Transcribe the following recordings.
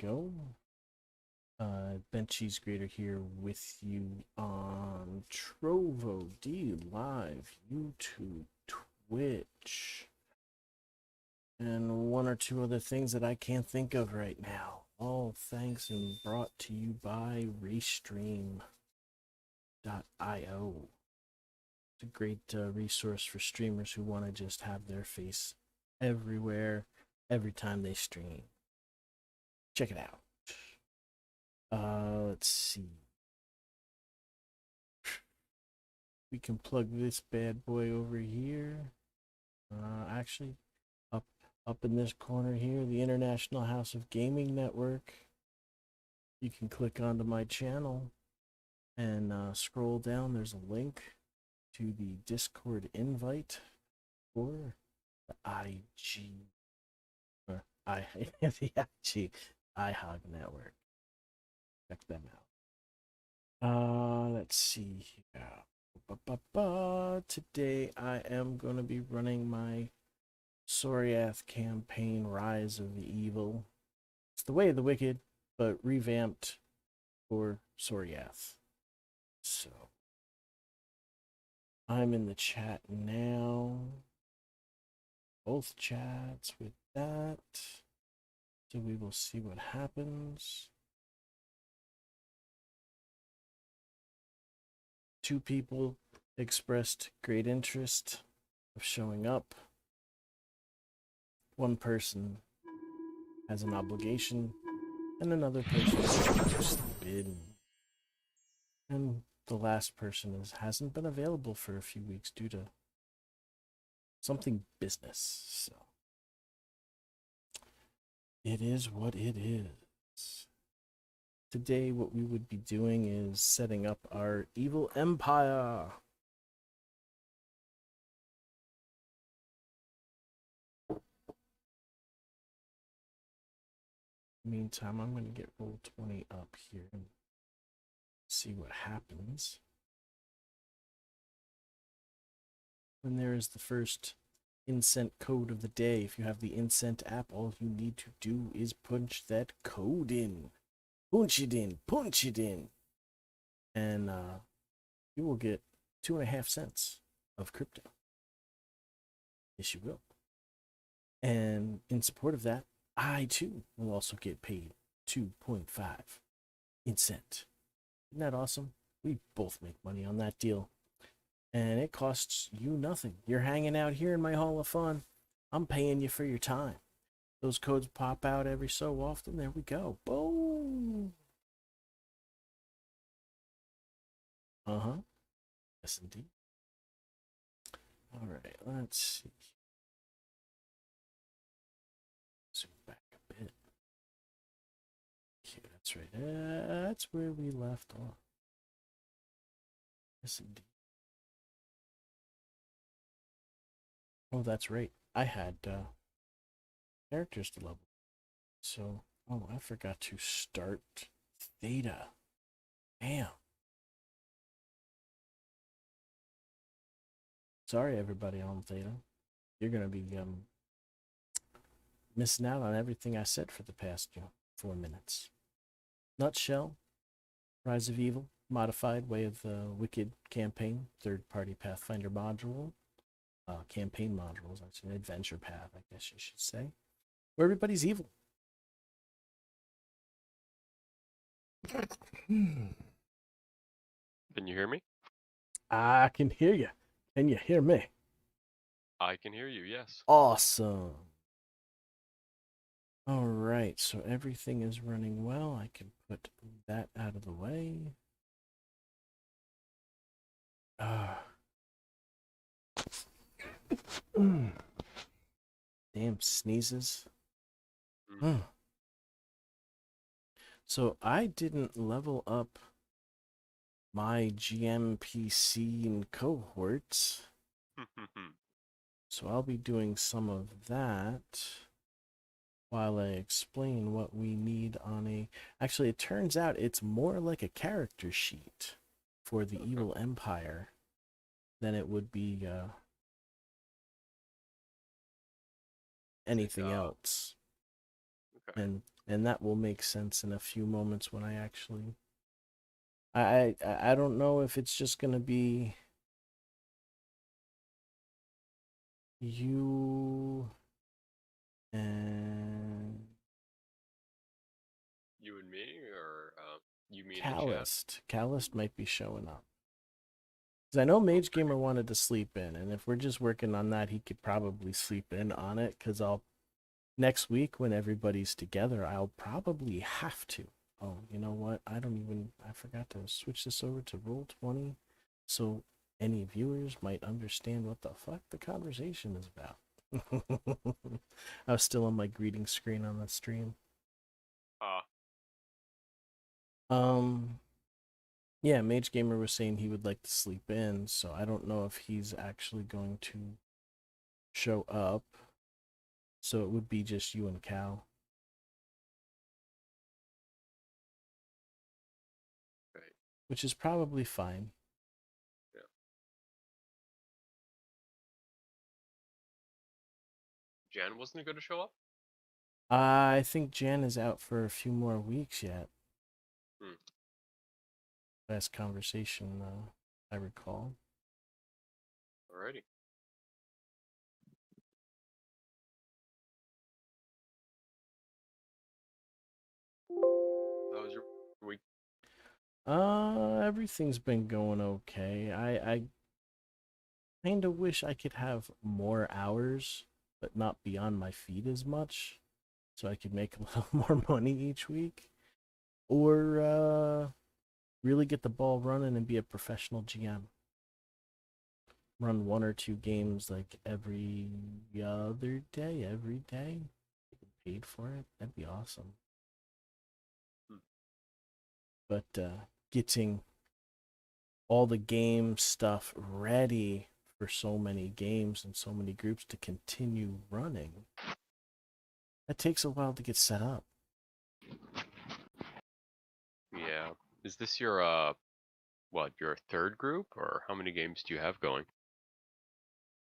go. Ben Cheese Grater here with you on Trovo D Live, YouTube, Twitch, and one or two other things that I can't think of right now. All thanks and brought to you by Restream.io. It's a great resource for streamers who want to just have their face everywhere, every time they stream. Check it out. Let's see. We can plug this bad boy over here. Actually, up up in this corner here, the International House of Gaming Network. You can click onto my channel and scroll down. There's a link to the Discord invite for the IG or the IG iHog Network. Check them out. Let's see here. Today I am going to be running my Soriath campaign, Rise of the Evil. It's the Way of the Wicked, but revamped for Soriath. So I'm in the chat now. Both chats with that. So we will see what happens. 2 people expressed great interest of showing up. 1 person has an obligation, and another person is sleep in. And the last person hasn't been available for a few weeks due to something business. So it is what it is. Today, what we would be doing is setting up our evil empire. Meantime, I'm going to get Roll20 up here and see what happens. When there is the first Incent code of the day, if you have the Incent app, all you need to do is punch that code in. Punch it in, punch it in. And you will get 2.5 cents of crypto. Yes, you will. And in support of that, I too will also get paid 2.5 Incent. Isn't that awesome? We both make money on that deal. And it costs you nothing. You're hanging out here in my Hall of Fun. I'm paying you for your time. Those codes pop out every so often. There we go. Boom. Uh-huh. Yes, indeed. All right, let's see. Zoom back a bit. Okay, that's right. That's where we left off. Yes, indeed. Oh, that's right. I had characters to level. So, oh, I forgot to start Theta. Damn. Sorry, everybody on Theta. You're going to be missing out on everything I said for the past 4 minutes. Nutshell, Rise of Evil, modified Way of the Wicked campaign, third-party Pathfinder module, campaign modules, that's an adventure path, I guess you should say, where everybody's evil. Can you hear me? I can hear you. Can you hear me? I can hear you, yes. Awesome. All right, so everything is running well. I can put that out of the way. Damn sneezes. So I didn't level up my GMPC and cohorts. So I'll be doing some of that while I explain what we need on a... Actually, it turns out it's more like a character sheet for the Evil Empire than it would be anything else. Okay. And and that will make sense in a few moments when I actually. I don't know if it's just gonna be you and You and me, or you, me, in the chat? Calloused. Calloused might be showing up. Because I know Mage Okay. Gamer wanted to sleep in, and if we're just working on that, he could probably sleep in on it. Because next week when everybody's together, I'll probably have to. Oh, you know what? I forgot to switch this over to Roll20 so any viewers might understand what the fuck the conversation is about. I was still on my greeting screen on the stream. Ah, Um, yeah, Mage Gamer was saying he would like to sleep in, so I don't know if he's actually going to show up. So it would be just you and Cal. right. Which is probably fine. Yeah. Jan wasn't going to show up. I think Jan is out for a few more weeks yet. Hmm. Last conversation I recall. Alrighty. How was your week? Everything's been going okay. I kind of wish I could have more hours, but not be on my feet as much, so I could make a little more money each week, or really get the ball running and be a professional GM. Run one or two games like every other day, every day. Get paid for it. That'd be awesome. Hmm. But getting all the game stuff ready for so many games and so many groups to continue running, that takes a while to get set up. Yeah. Is this your your third group, or how many games do you have going?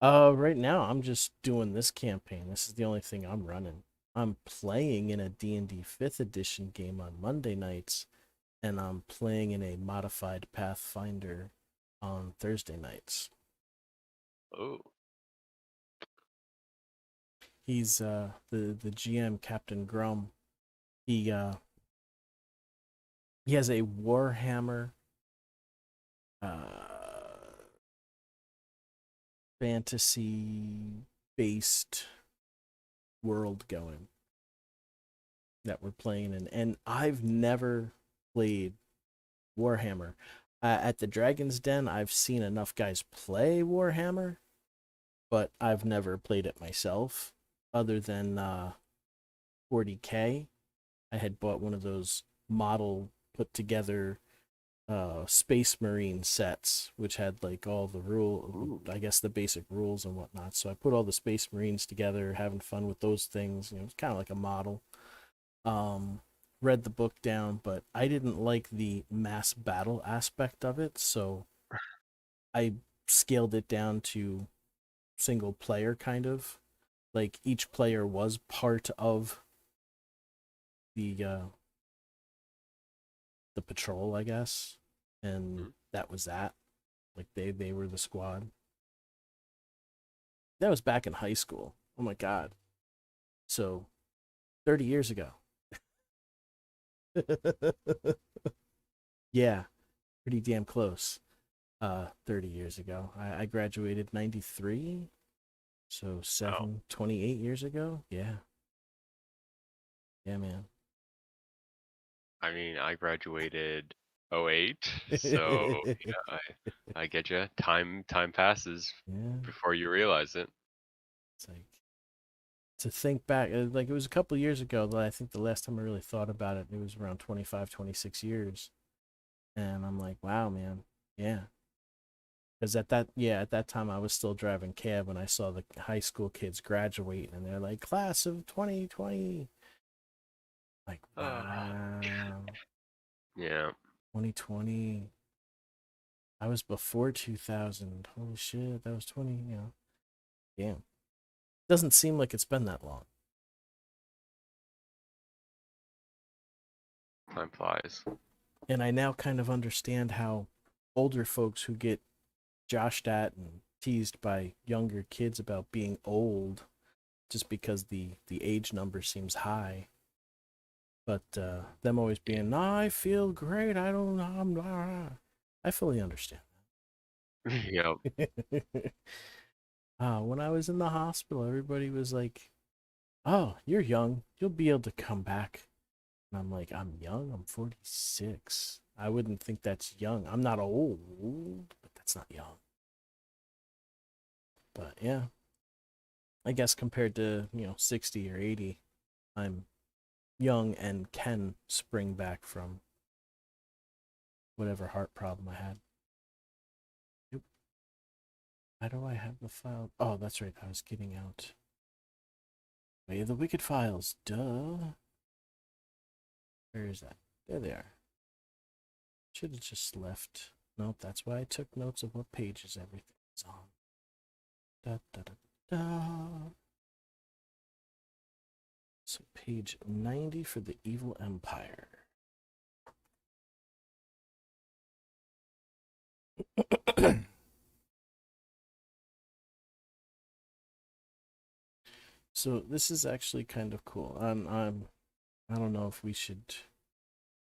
Right now I'm just doing this campaign. This is the only thing I'm running. I'm playing in a D&D 5th edition game on Monday nights, and I'm playing in a modified Pathfinder on Thursday nights. Oh. He's the GM, Captain Grum. He uh he has a Warhammer fantasy based world going that we're playing in, and I've never played Warhammer. At the Dragon's Den, I've seen enough guys play Warhammer, but I've never played it myself, other than 40K. I had bought one of those model put together Space Marine sets, which had like all the I guess the basic rules and whatnot. So I put all the Space Marines together, having fun with those things. It's kind of like a model. Um, Read the book down, but I didn't like the mass battle aspect of it, so I scaled it down to single player kind of. Like each player was part of the the patrol, I guess, and Hmm. that was that. Like they were the squad. That was back in high school. Oh my god. So 30 years ago. Yeah, pretty damn close. 30 years ago. I graduated 93, so Oh. 28 years ago. Yeah. Yeah, man. I mean, I graduated '08, so yeah, I get you. Time passes Yeah. before you realize it. It's like to think back, like it was a couple years ago that I think the last time I really thought about it, it was around 25, 26 years. And I'm like, wow, man. Yeah. Because at that time I was still driving cab when I saw the high school kids graduate and they're like, class of 2020. Like, wow, Yeah. 2020. I was before 2000. Holy shit, that was 20, damn. Doesn't seem like it's been that long. Time flies. And I now kind of understand how older folks who get joshed at and teased by younger kids about being old just because the age number seems high. But them always being, nah, I feel great. I don't know. I fully understand Yep. that. When I was in the hospital, everybody was like, oh, you're young. You'll be able to come back. And I'm like, I'm young. I'm 46. I wouldn't think that's young. I'm not old, but that's not young. But yeah, I guess compared to, 60 or 80, I'm young and can spring back from whatever heart problem I had. Yep. How do I have the file? Oh, that's right. I was getting out. Way of the Wicked files. Duh. Where is that? There they are. Should have just left. Nope, that's why I took notes of what pages everything is on. Da, da, da, da. So page 90 for the Evil Empire. So this is actually kind of cool. I don't know if we should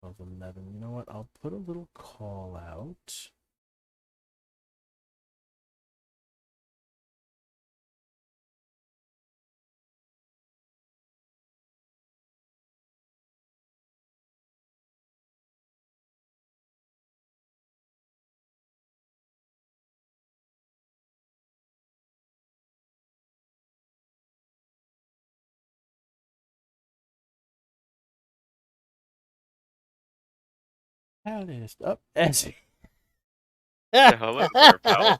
11. You know what? I'll put a little call out. Alice. Up. Essie. Yeah, hello there, pal.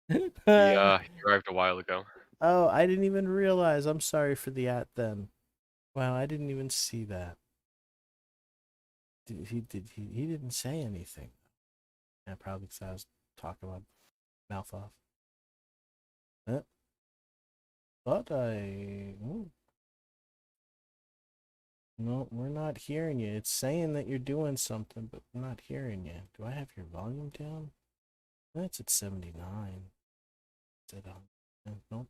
He arrived a while ago. Oh, I didn't even realize. I'm sorry for the at then. Wow, I didn't even see that. He didn't say anything. Yeah, probably because I was talking about mouth off. But no, we're not hearing you. It's saying that you're doing something, but we're not hearing you. Do I have your volume down? That's at 79. Is it on? Nope.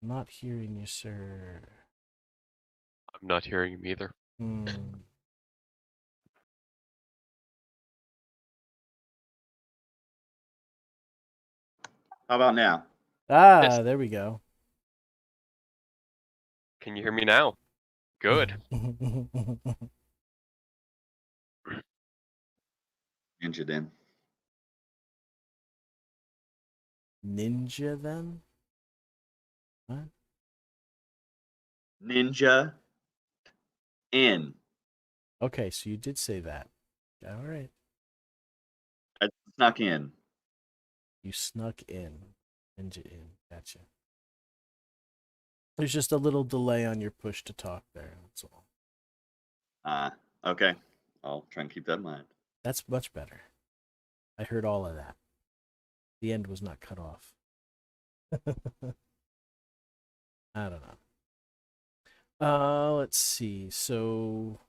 I'm not hearing you, sir. I'm not hearing him either. How about now? Ah, there we go. Can you hear me now? Good. Ninja then. Ninja then? What? Ninja in. Okay, so you did say that. All right. I snuck in. You snuck in. Ninja in. Gotcha. There's just a little delay on your push to talk there. That's all. Okay. I'll try and keep that in mind. That's much better. I heard all of that. The end was not cut off. I don't know. Let's see. So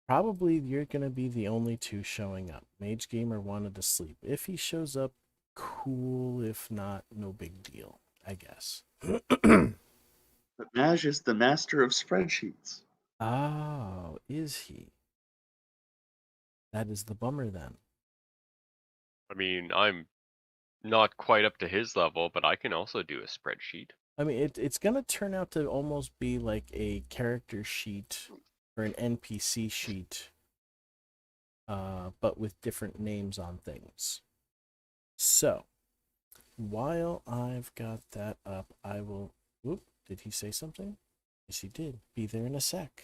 probably you're gonna be the only two showing up. Mage Gamer wanted to sleep. If he shows up, cool. If not, no big deal, I guess. But Maj is the master of spreadsheets. Oh, is he? That is the bummer then. I mean, I'm not quite up to his level, but I can also do a spreadsheet. I mean, it's gonna turn out to almost be like a character sheet or an NPC sheet, but with different names on things. So, while I've got that up, I will. Whoop! Did he say something? Yes, he did. Be there in a sec.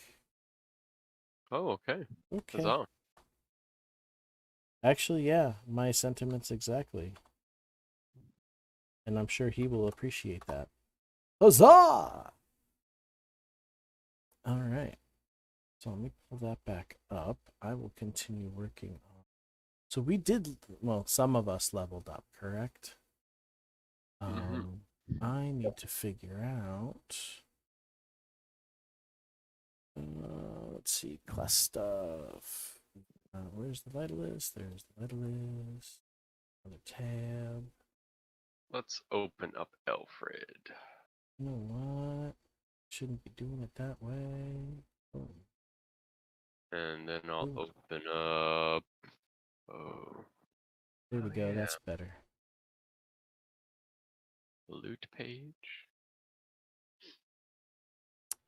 Oh, okay. Okay. Huzzah. Actually, yeah, my sentiments exactly. And I'm sure he will appreciate that. Huzzah! All right. So let me pull that back up. I will continue working on. So we did, well, some of us leveled up, correct? Mm-hmm. I need to figure out. Let's see, class stuff. Where's the Vitalist? There's the Vitalist. Another tab. Let's open up Alfred. You know what? Shouldn't be doing it that way. Oh, And then I'll Ooh. open up. Oh, there we oh go. yeah, That's better. loot page.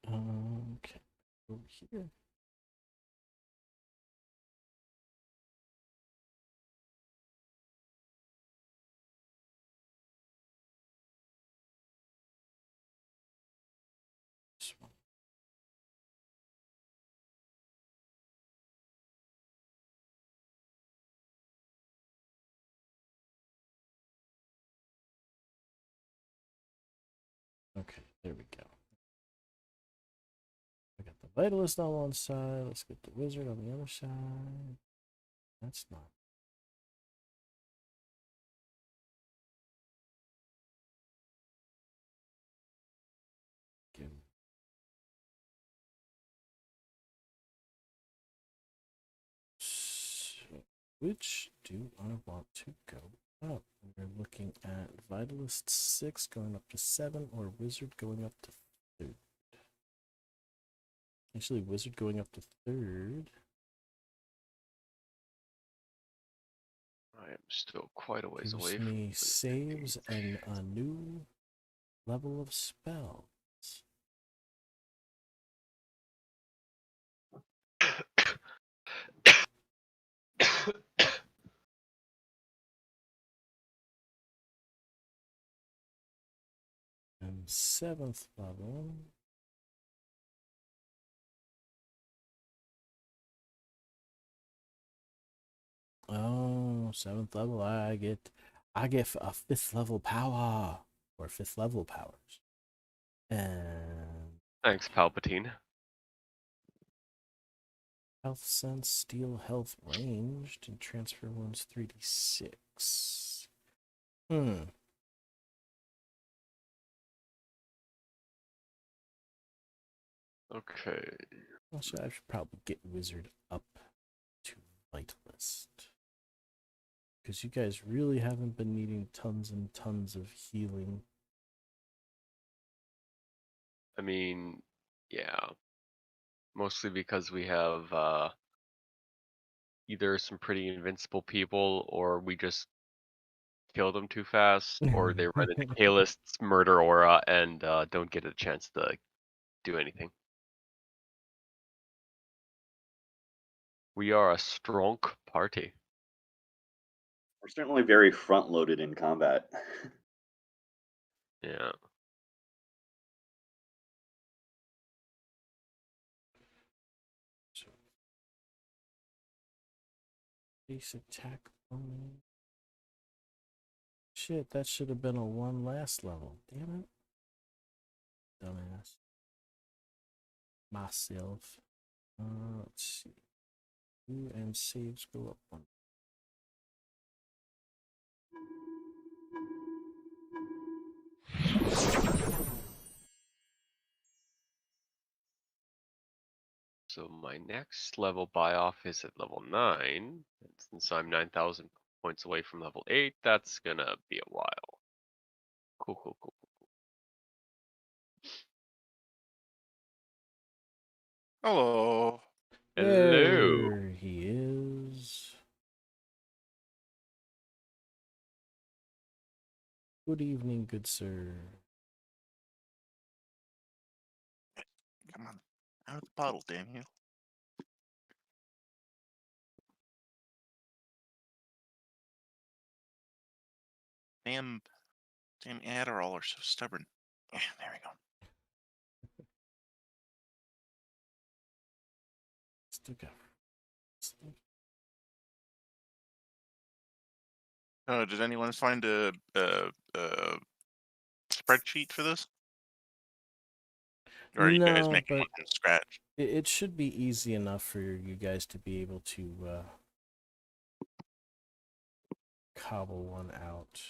Okay. Over here. This one. Okay, there we go. I got the Vitalist on one side. Let's get the Wizard on the other side. That's not. Good. So, which do I want to go up? We're looking at Vitalist 6 going up to 7 or Wizard going up to 3rd. Actually, Wizard going up to 3rd. I am still quite a ways away Gives from me the saves page. and a new level of spells. And 7th level. Oh, 7th level. I get a 5th level power or 5th level powers. And Thanks, Palpatine. health sense, steal health ranged, and transfer wounds 3d6. Okay. Also, I should probably get Wizard up to Vitalist. Because you guys really haven't been needing tons and tons of healing. I mean, yeah. Mostly because we have either some pretty invincible people or we just kill them too fast, or they run into Kalist's murder aura and don't get a chance to do anything. We are a strong party. We're certainly very front loaded in combat. Yeah. So, base attack only. Shit, that should have been a 1 last level. Damn it. Dumbass. Myself. Let's see. Ooh, and saves go up 1. So my next level buy off is at level 9. And since I'm 9,000 points away from level 8, that's gonna be a while. Cool, cool, cool. Hello. Hello. There he is. Good evening, good sir. Come on. Out of the bottle, Daniel. Damn Adderall are so stubborn. Yeah, there we go. Still got. Did anyone find a spreadsheet for this? Or are you guys No, making but one from scratch? it should be easy enough for you guys to be able to cobble one out,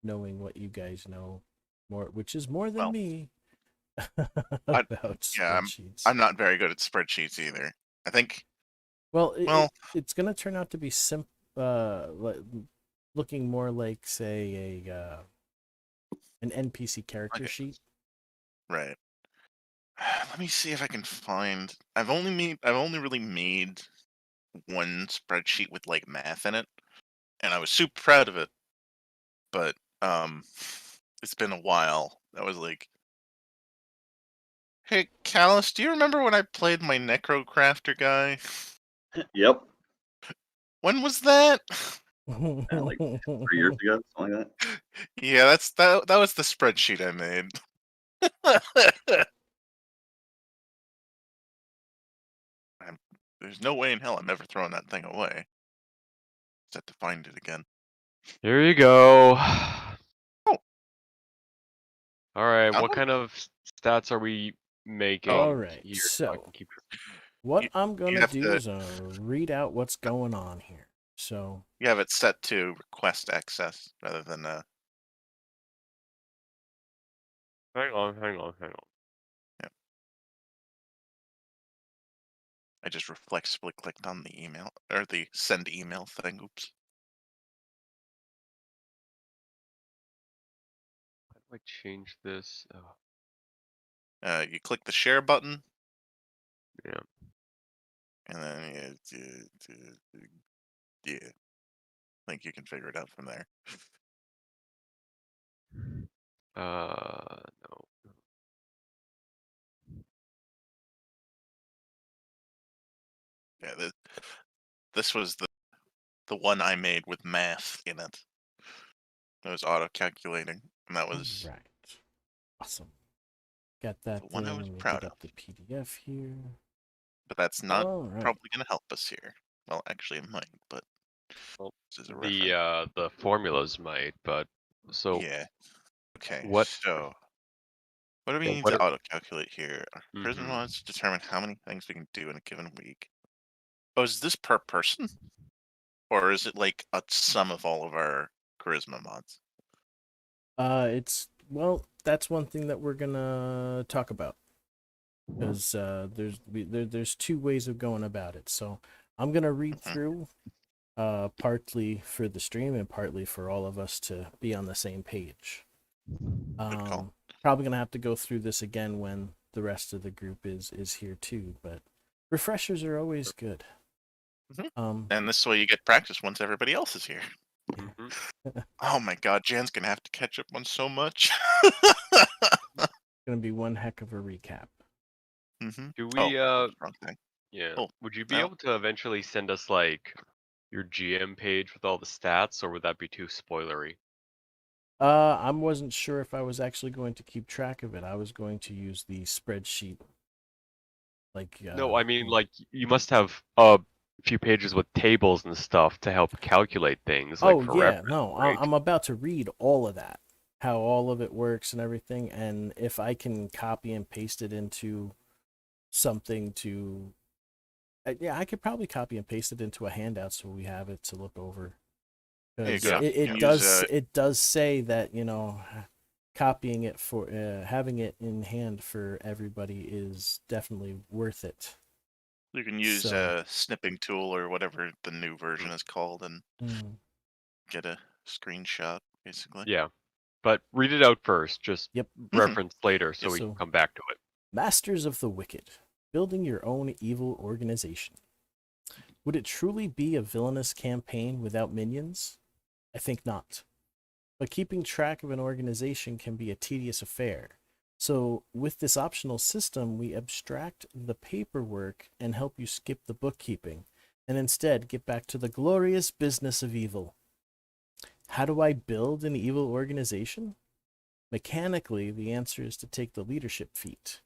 knowing what you guys know. which is more than Well, me. I- About yeah, spreadsheets. I'm not very good at spreadsheets either. I think. Well, Well, it's gonna turn out to be looking more like, say, an NPC character Okay. sheet. right. Let me see if I can find. I've only really made one spreadsheet with like math in it, and I was super proud of it. But it's been a while. That was like, hey, Callus, do you remember when I played my Necrocrafter guy? Yep. When was that? Yeah, like 3 years ago, something like that. Yeah, that was the spreadsheet I made. There's no way in hell I'm ever throwing that thing away. Just have to find it again. Here you go. Oh. Alright, Found what one? kind of stats are we making All right, here so I can so keep track? what You- I'm you gonna have do to- is read out what's going on here. So You have it set to request access rather than Hang on. I just reflexively clicked on the email or the send email thing. Oops. How do I change this? Oh, You click the share button, yeah. and then yeah, I think you can figure it out from there. No. Yeah, this was the one I made with math in it. It was auto calculating, and that was right, awesome. Got that the one there. I was Let me proud get up of. the PDF here. But that's not All right. probably going to help us here. Well, actually, it might, but Well, this is a reference. the formulas might, but so Yeah. Okay. what? So, what do we Yeah, need what to are? auto calculate here? Charisma Mhm. mods determine how many things we can do in a given week. Oh, is this per person, or is it like a sum of all of our charisma mods? It's well, that's one thing that we're gonna talk about, because there's two ways of going about it. So I'm gonna read Mhm. through, partly for the stream and partly for all of us to be on the same page. Good call. Probably gonna have to go through this again when the rest of the group is here too, but refreshers are always good. Mhm. And this way you get practice once everybody else is here. Mhm. Oh my god, Jan's gonna have to catch up on so much. Gonna be one heck of a recap. Mm-hmm. Do Oh, we wrong thing. yeah. Oh, Would you be no. able to eventually send us like your GM page with all the stats, or would that be too spoilery? I wasn't sure if I was actually going to keep track of it. I was going to use the spreadsheet. Like, No, I mean like you must have a few pages with tables and stuff to help calculate things like oh for yeah, reference, no, right? I'm about to read all of that, how all of it works and everything, and if I can copy and paste it into something to, yeah, I could probably copy and paste it into a handout so we have it to look over. There you Because Yeah. go. it, You it can use, does it does say that, copying it for having it in hand for everybody is definitely worth it. you can use So, a snipping tool or whatever the new version is called and get a screenshot, basically. Yeah. But read it out first, just yep. reference later so Yes. we So- can come back to it. Masters of the Wicked, building your own evil organization. Would it truly be a villainous campaign without minions? I think not. But keeping track of an organization can be a tedious affair. So, with this optional system, we abstract the paperwork and help you skip the bookkeeping, and instead get back to the glorious business of evil. How do I build an evil organization? Mechanically, the answer is to take the leadership feat.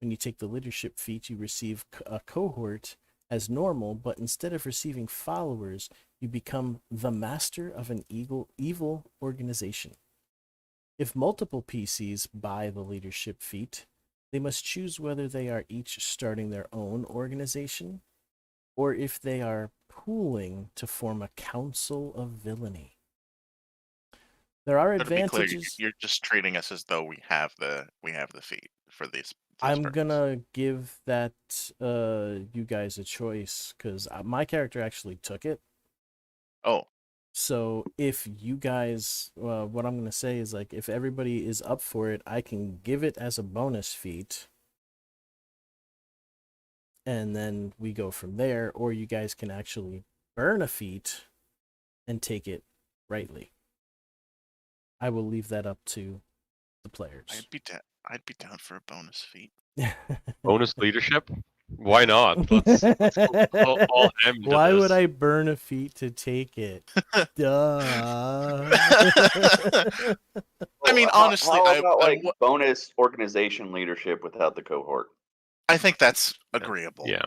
When you take the leadership feat, you receive a cohort as normal, but instead of receiving followers, you become the master of an evil organization. If multiple PCs buy the leadership feat, they must choose whether they are each starting their own organization or if they are pooling to form a council of villainy. There are So to be clear, advantages. you're just treating us as though we have the feat for this I'm purpose. gonna give that you guys a choice because my character actually took it. Oh, So if you guys, what I'm gonna say is like, if everybody is up for it, I can give it as a bonus feat, and then we go from there. Or you guys can actually burn a feat and take it rightly. I will leave that up to the players. I'd be down for a bonus feat. Bonus leadership? Why not? Let's go all M to Why would this. I burn a feat to take it? Duh. I mean, How- honestly, how about I like bonus organization leadership without the cohort? I think that's agreeable. Yeah.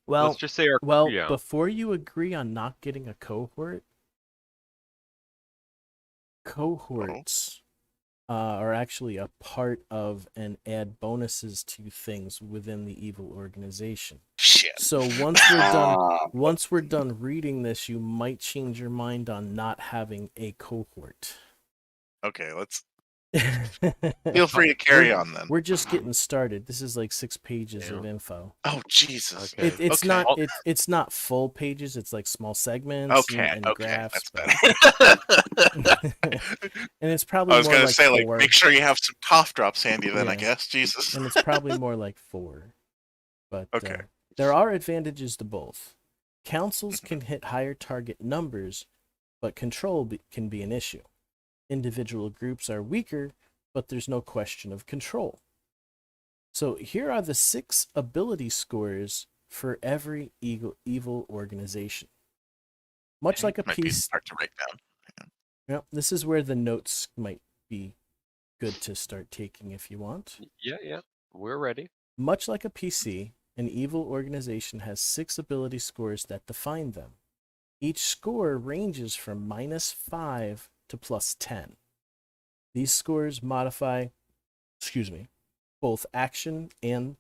Well, Let's just say our well, yeah. before you agree on not getting a cohort, cohorts are actually a part of and add bonuses to things within the evil organization. Shit. So once we're done reading this, you might change your mind on not having a cohort. Okay, let's feel free to carry on then. We're just getting started. This is like 6 pages of Yeah. info. Oh Jesus. Okay. It's Okay. not it's not full pages. It's like small segments Okay, and okay, graphs. that's but- better. and it's probably I was more gonna like say, 4. make sure you have some cough drops handy then, I Yeah. guess. Jesus. And it's probably more like 4. But Okay. there are advantages to both. Councils can hit higher target numbers, but control can be an issue. Individual groups are weaker, but there's no question of control. So here are the 6 ability scores for every evil organization. Much like a Might be piece. hard to write down. Yep, this is where the notes might be good to start taking if you want. Yeah. We're ready. Much like a PC, an evil organization has 6 ability scores that define them. Each score ranges from -5 to +10. These scores modify, both action and,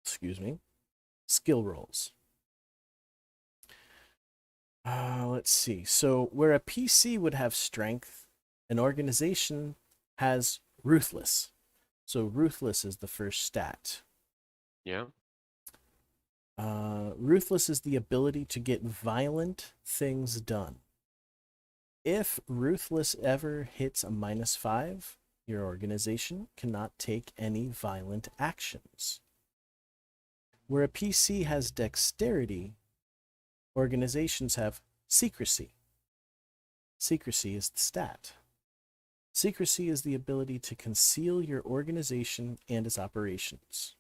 skill rolls. Let's see. So where a PC would have strength, an organization has ruthless. So ruthless is the first stat. Yeah. Ruthless is the ability to get violent things done. If ruthless ever hits a -5, your organization cannot take any violent actions. Where a PC has dexterity, organizations have secrecy. Secrecy is the stat. Secrecy is the ability to conceal your organization and its operations.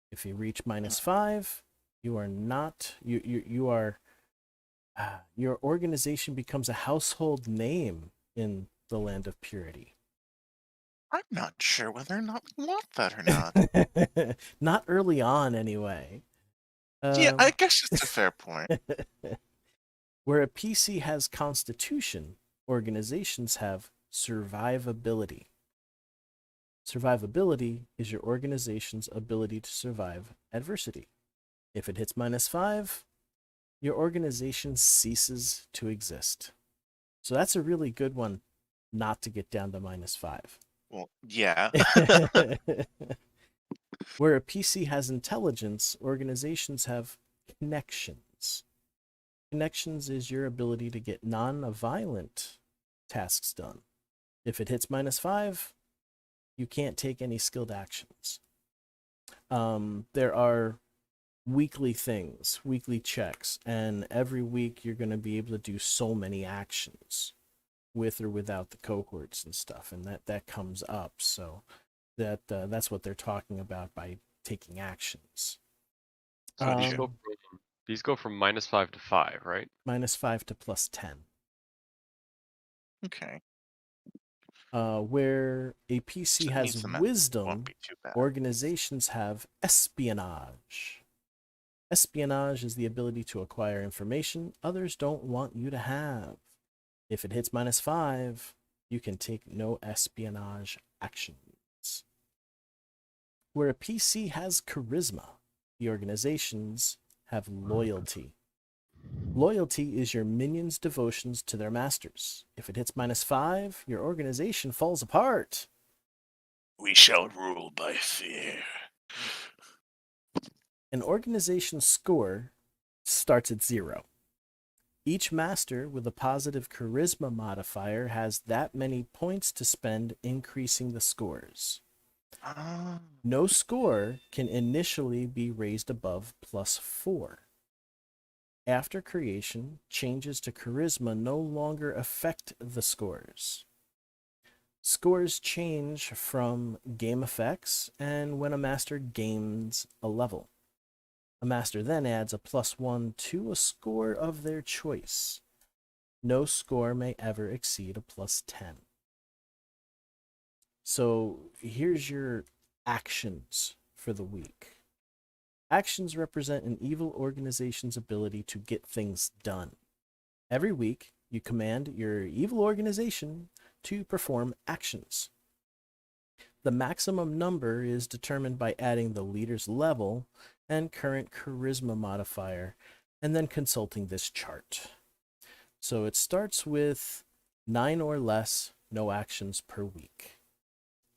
If you reach -5, you are not you are your organization becomes a household name in the land of purity. I'm not sure whether or not we want that or not. Not early on, anyway. Yeah, I guess it's a fair point. Where a PC has constitution, organizations have survivability. Survivability is your organization's ability to survive adversity. If it hits -5, your organization ceases to exist. So that's a really good one not to get down to -5. Well, yeah. Where a PC has intelligence, organizations have connections. Connections is your ability to get non-violent tasks done. If it hits -5, you can't take any skilled actions. There are weekly things, weekly checks, and every week you're going to be able to do so many actions with or without the cohorts and stuff, and that comes up. So that's what they're talking about by taking actions. So these go from -5 to 5, right? -5 to +10. Okay. Where a PC So it has means the math wisdom, won't be too bad. organizations have espionage. Espionage is the ability to acquire information others don't want you to have. If it hits -5, you can take no espionage actions. Where a PC has charisma, the organizations have loyalty. Loyalty is your minions' devotions to their masters. If it hits -5, your organization falls apart. We shall rule by fear. An organization's score starts at 0. Each master with a positive charisma modifier has that many points to spend increasing the scores. Ah. No score can initially be raised above +4. After creation, changes to charisma no longer affect the scores. Scores change from game effects and when a master gains a level. A master then adds a +1 to a score of their choice. No score may ever exceed a +10. So here's your actions for the week. Actions represent an evil organization's ability to get things done. Every week, you command your evil organization to perform actions. The maximum number is determined by adding the leader's level and current charisma modifier, and then consulting this chart. So it starts with 9 or less, no actions per week.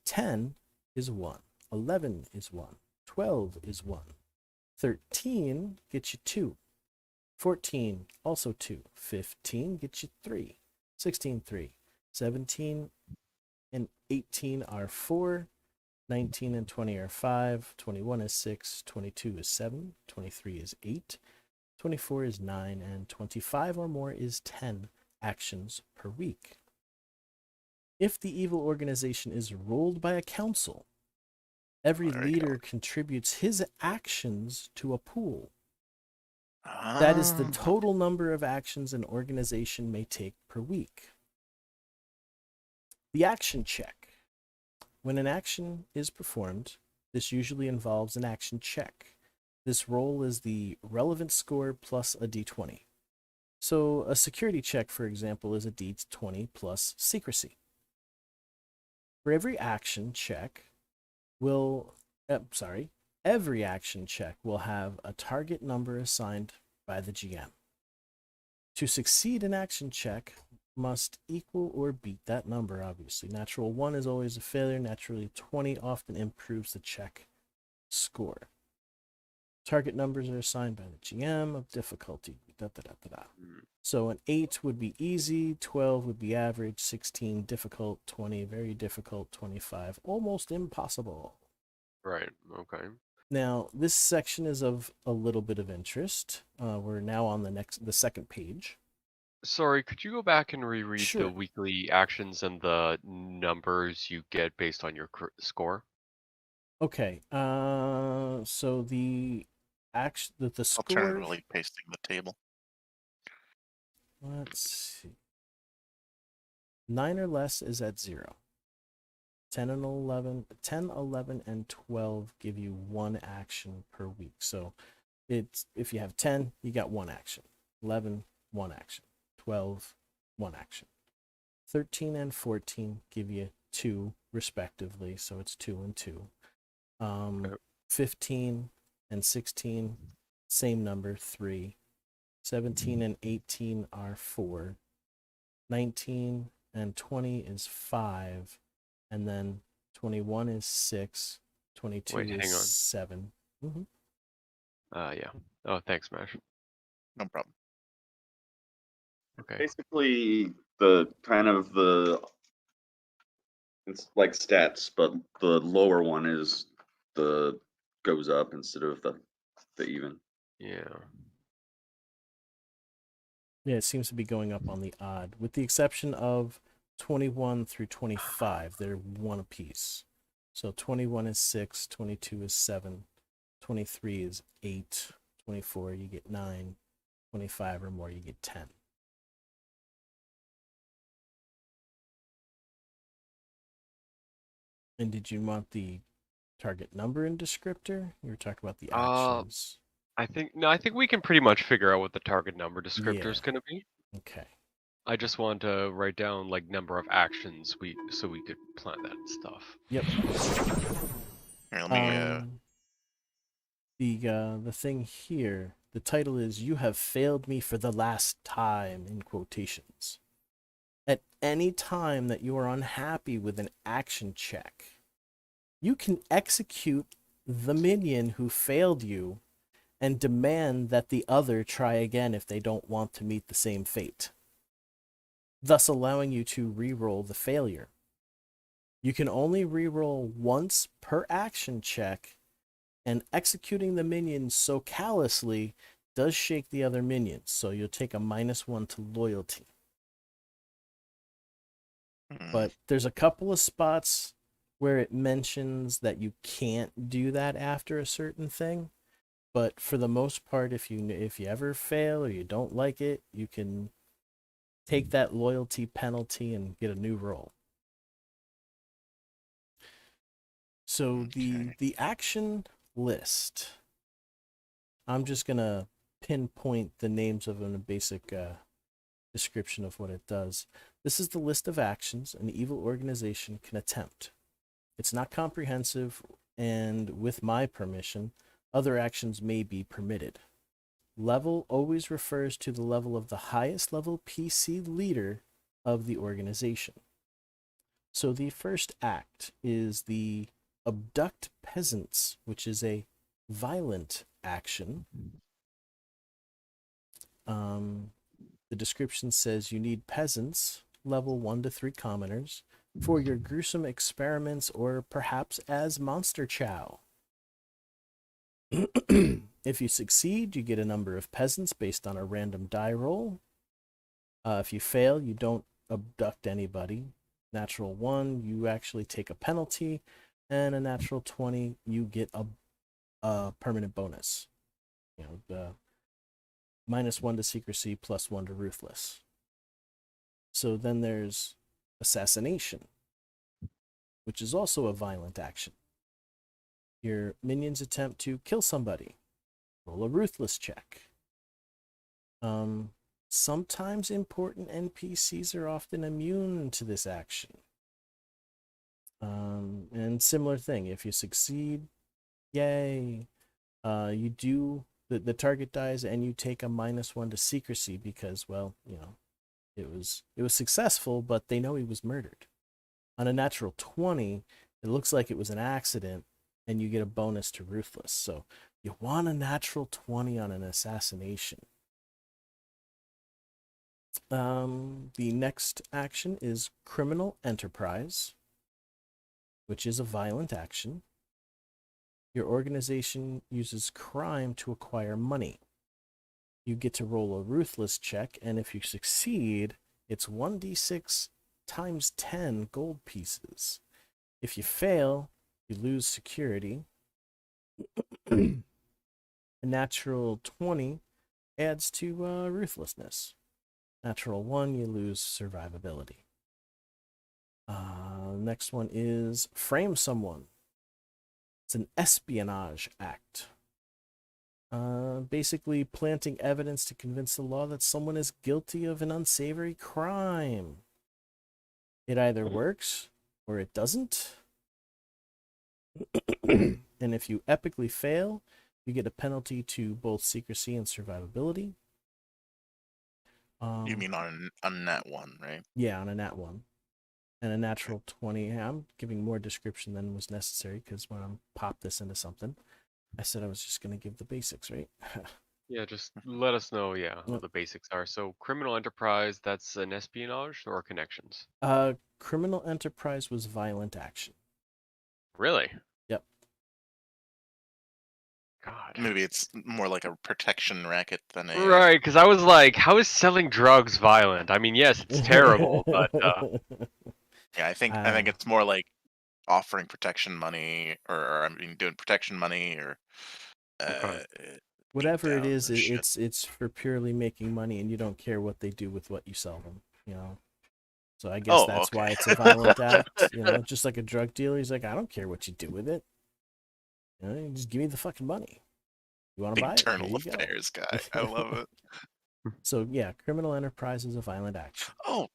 10 is 1, 11 is 1, 12 is 1. 13 gets you 2. 14, also 2. 15 gets you 3. 16, 3. 17 and 18 are 4. 19 and 20 are 5. 21 is 6. 22 is 7. 23 is 8. 24 is 9. And 25 or more is 10 actions per week. If the evil organization is ruled by a council, every There you leader contributes his actions to a pool. That is the Ah. total number of actions an organization may take per week. The action check. When an action is performed, this usually involves an action check. This roll is the relevant score plus a d20. So a security check, for example, is a d20 plus secrecy. For every action check, every action check will have a target number assigned by the GM. To succeed an action check must equal or beat that number, obviously. Natural 1 is always a failure. Naturally 20 often improves the check score. Target numbers are assigned by the GM of difficulty. So an 8 would be easy, 12 would be average, 16 difficult, 20 very difficult, 25 almost impossible. Right. Okay. Now, this section is of a little bit of interest. We're now on the second page. Sorry, could you go back and reread Sure. the weekly actions and the numbers you get based on your score? Okay. So the score. Alternatively, pasting the table. Let's see. 9 or less is at 0. 10 and 11, 10, 11, and 12 give you 1 action per week. So it's if you have 10, you got 1 action. 11, 1 action. 12, 1 action. 13 and 14 give you 2 respectively, so it's 2 and 2. 15 and 16, same number, 3. 17 and 18 are 4. 19 and 20 is 5. And then 21 is 6. 22 Wait, is hang on. 7. Mm-hmm. Yeah. Oh, thanks, Mash. No problem. Okay. Basically, it's like stats, but the lower one is the goes up instead of the even. Yeah. Yeah, it seems to be going up on the odd, with the exception of 21 through 25. They're 1 apiece. So 21 is 6, 22 is 7, 23 is 8, 24 you get 9, 25 or more you get 10. And did you want the target number and descriptor? You were talking about the actions. I think we can pretty much figure out what the target number descriptor is Yeah. going to be. Okay. I just want to write down like number of actions so we could plan that and stuff. Yep. Here, let me. The thing here The title is "You Have Failed Me for the Last Time," in quotations. At any time that you are unhappy with an action check, you can execute the minion who failed you and demand that the other try again if they don't want to meet the same fate, thus allowing you to reroll the failure. You can only reroll once per action check, and executing the minion so callously does shake the other minions, so you'll take a -1 to loyalty. But there's a couple of spots where it mentions that you can't do that after a certain thing. But for the most part, if you ever fail or you don't like it, you can take that loyalty penalty and get a new roll. So the action list, I'm just gonna pinpoint the names of them in a basic description of what it does. This is the list of actions an evil organization can attempt. It's not comprehensive, and with my permission, other actions may be permitted. Level always refers to the level of the highest level PC leader of the organization. So the first act is the Abduct Peasants, which is a violent action. The description says you need peasants, level 1 to 3 commoners, for your gruesome experiments or perhaps as monster chow. If you succeed, you get a number of peasants based on a random die roll. If you fail, you don't abduct anybody. Natural 1, you actually take a penalty, and a natural 20, you get a permanent bonus. You know, the -1 to secrecy, +1 to ruthless. So then there's assassination, which is also a violent action. Your minions attempt to kill somebody. Roll a ruthless check. Sometimes important NPCs are often immune to this action. And similar thing, if you succeed, yay. You do, the target dies and you take a -1 to secrecy because, well, you know, it was successful, but they know he was murdered. On a natural 20, it looks like it was an accident, and you get a bonus to ruthless. So you want a natural 20 on an assassination. The next action is Criminal Enterprise, which is a violent action. Your organization uses crime to acquire money. You get to roll a ruthless check, and if you succeed, it's 1d6 times 10 gold pieces. If you fail, you lose security. A natural 20 adds to ruthlessness. Natural 1, you lose survivability. Next one is Frame Someone. It's an espionage act. Basically planting evidence to convince the law that someone is guilty of an unsavory crime. It either works or it doesn't. And if you epically fail, you get a penalty to both secrecy and survivability. You mean on nat 1, right? Yeah, on a nat 1. And a natural 20. I'm giving more description than was necessary because when I popped this into something, I said I was just going to give the basics, right? Yeah, just let us know, what the basics are. So criminal enterprise, that's an espionage or connections? Criminal enterprise was violent action. Really? Yep. God. Maybe it's more like a protection racket than a. Right, because I was like, how is selling drugs violent? I mean, yes, it's terrible, but Yeah, I think it's more like offering protection money, or I mean, doing protection money, or Okay. whatever it down is, the shit. it's for purely making money, and you don't care what they do with what you sell them, you know. So I guess Oh, that's okay. why it's a violent act, you know, just like a drug dealer. He's like, I don't care what you do with it. You know, you just give me the fucking money. You want to buy it? Internal Here you go. affairs guy. I love it. So yeah, criminal enterprise is a violent action. Oh,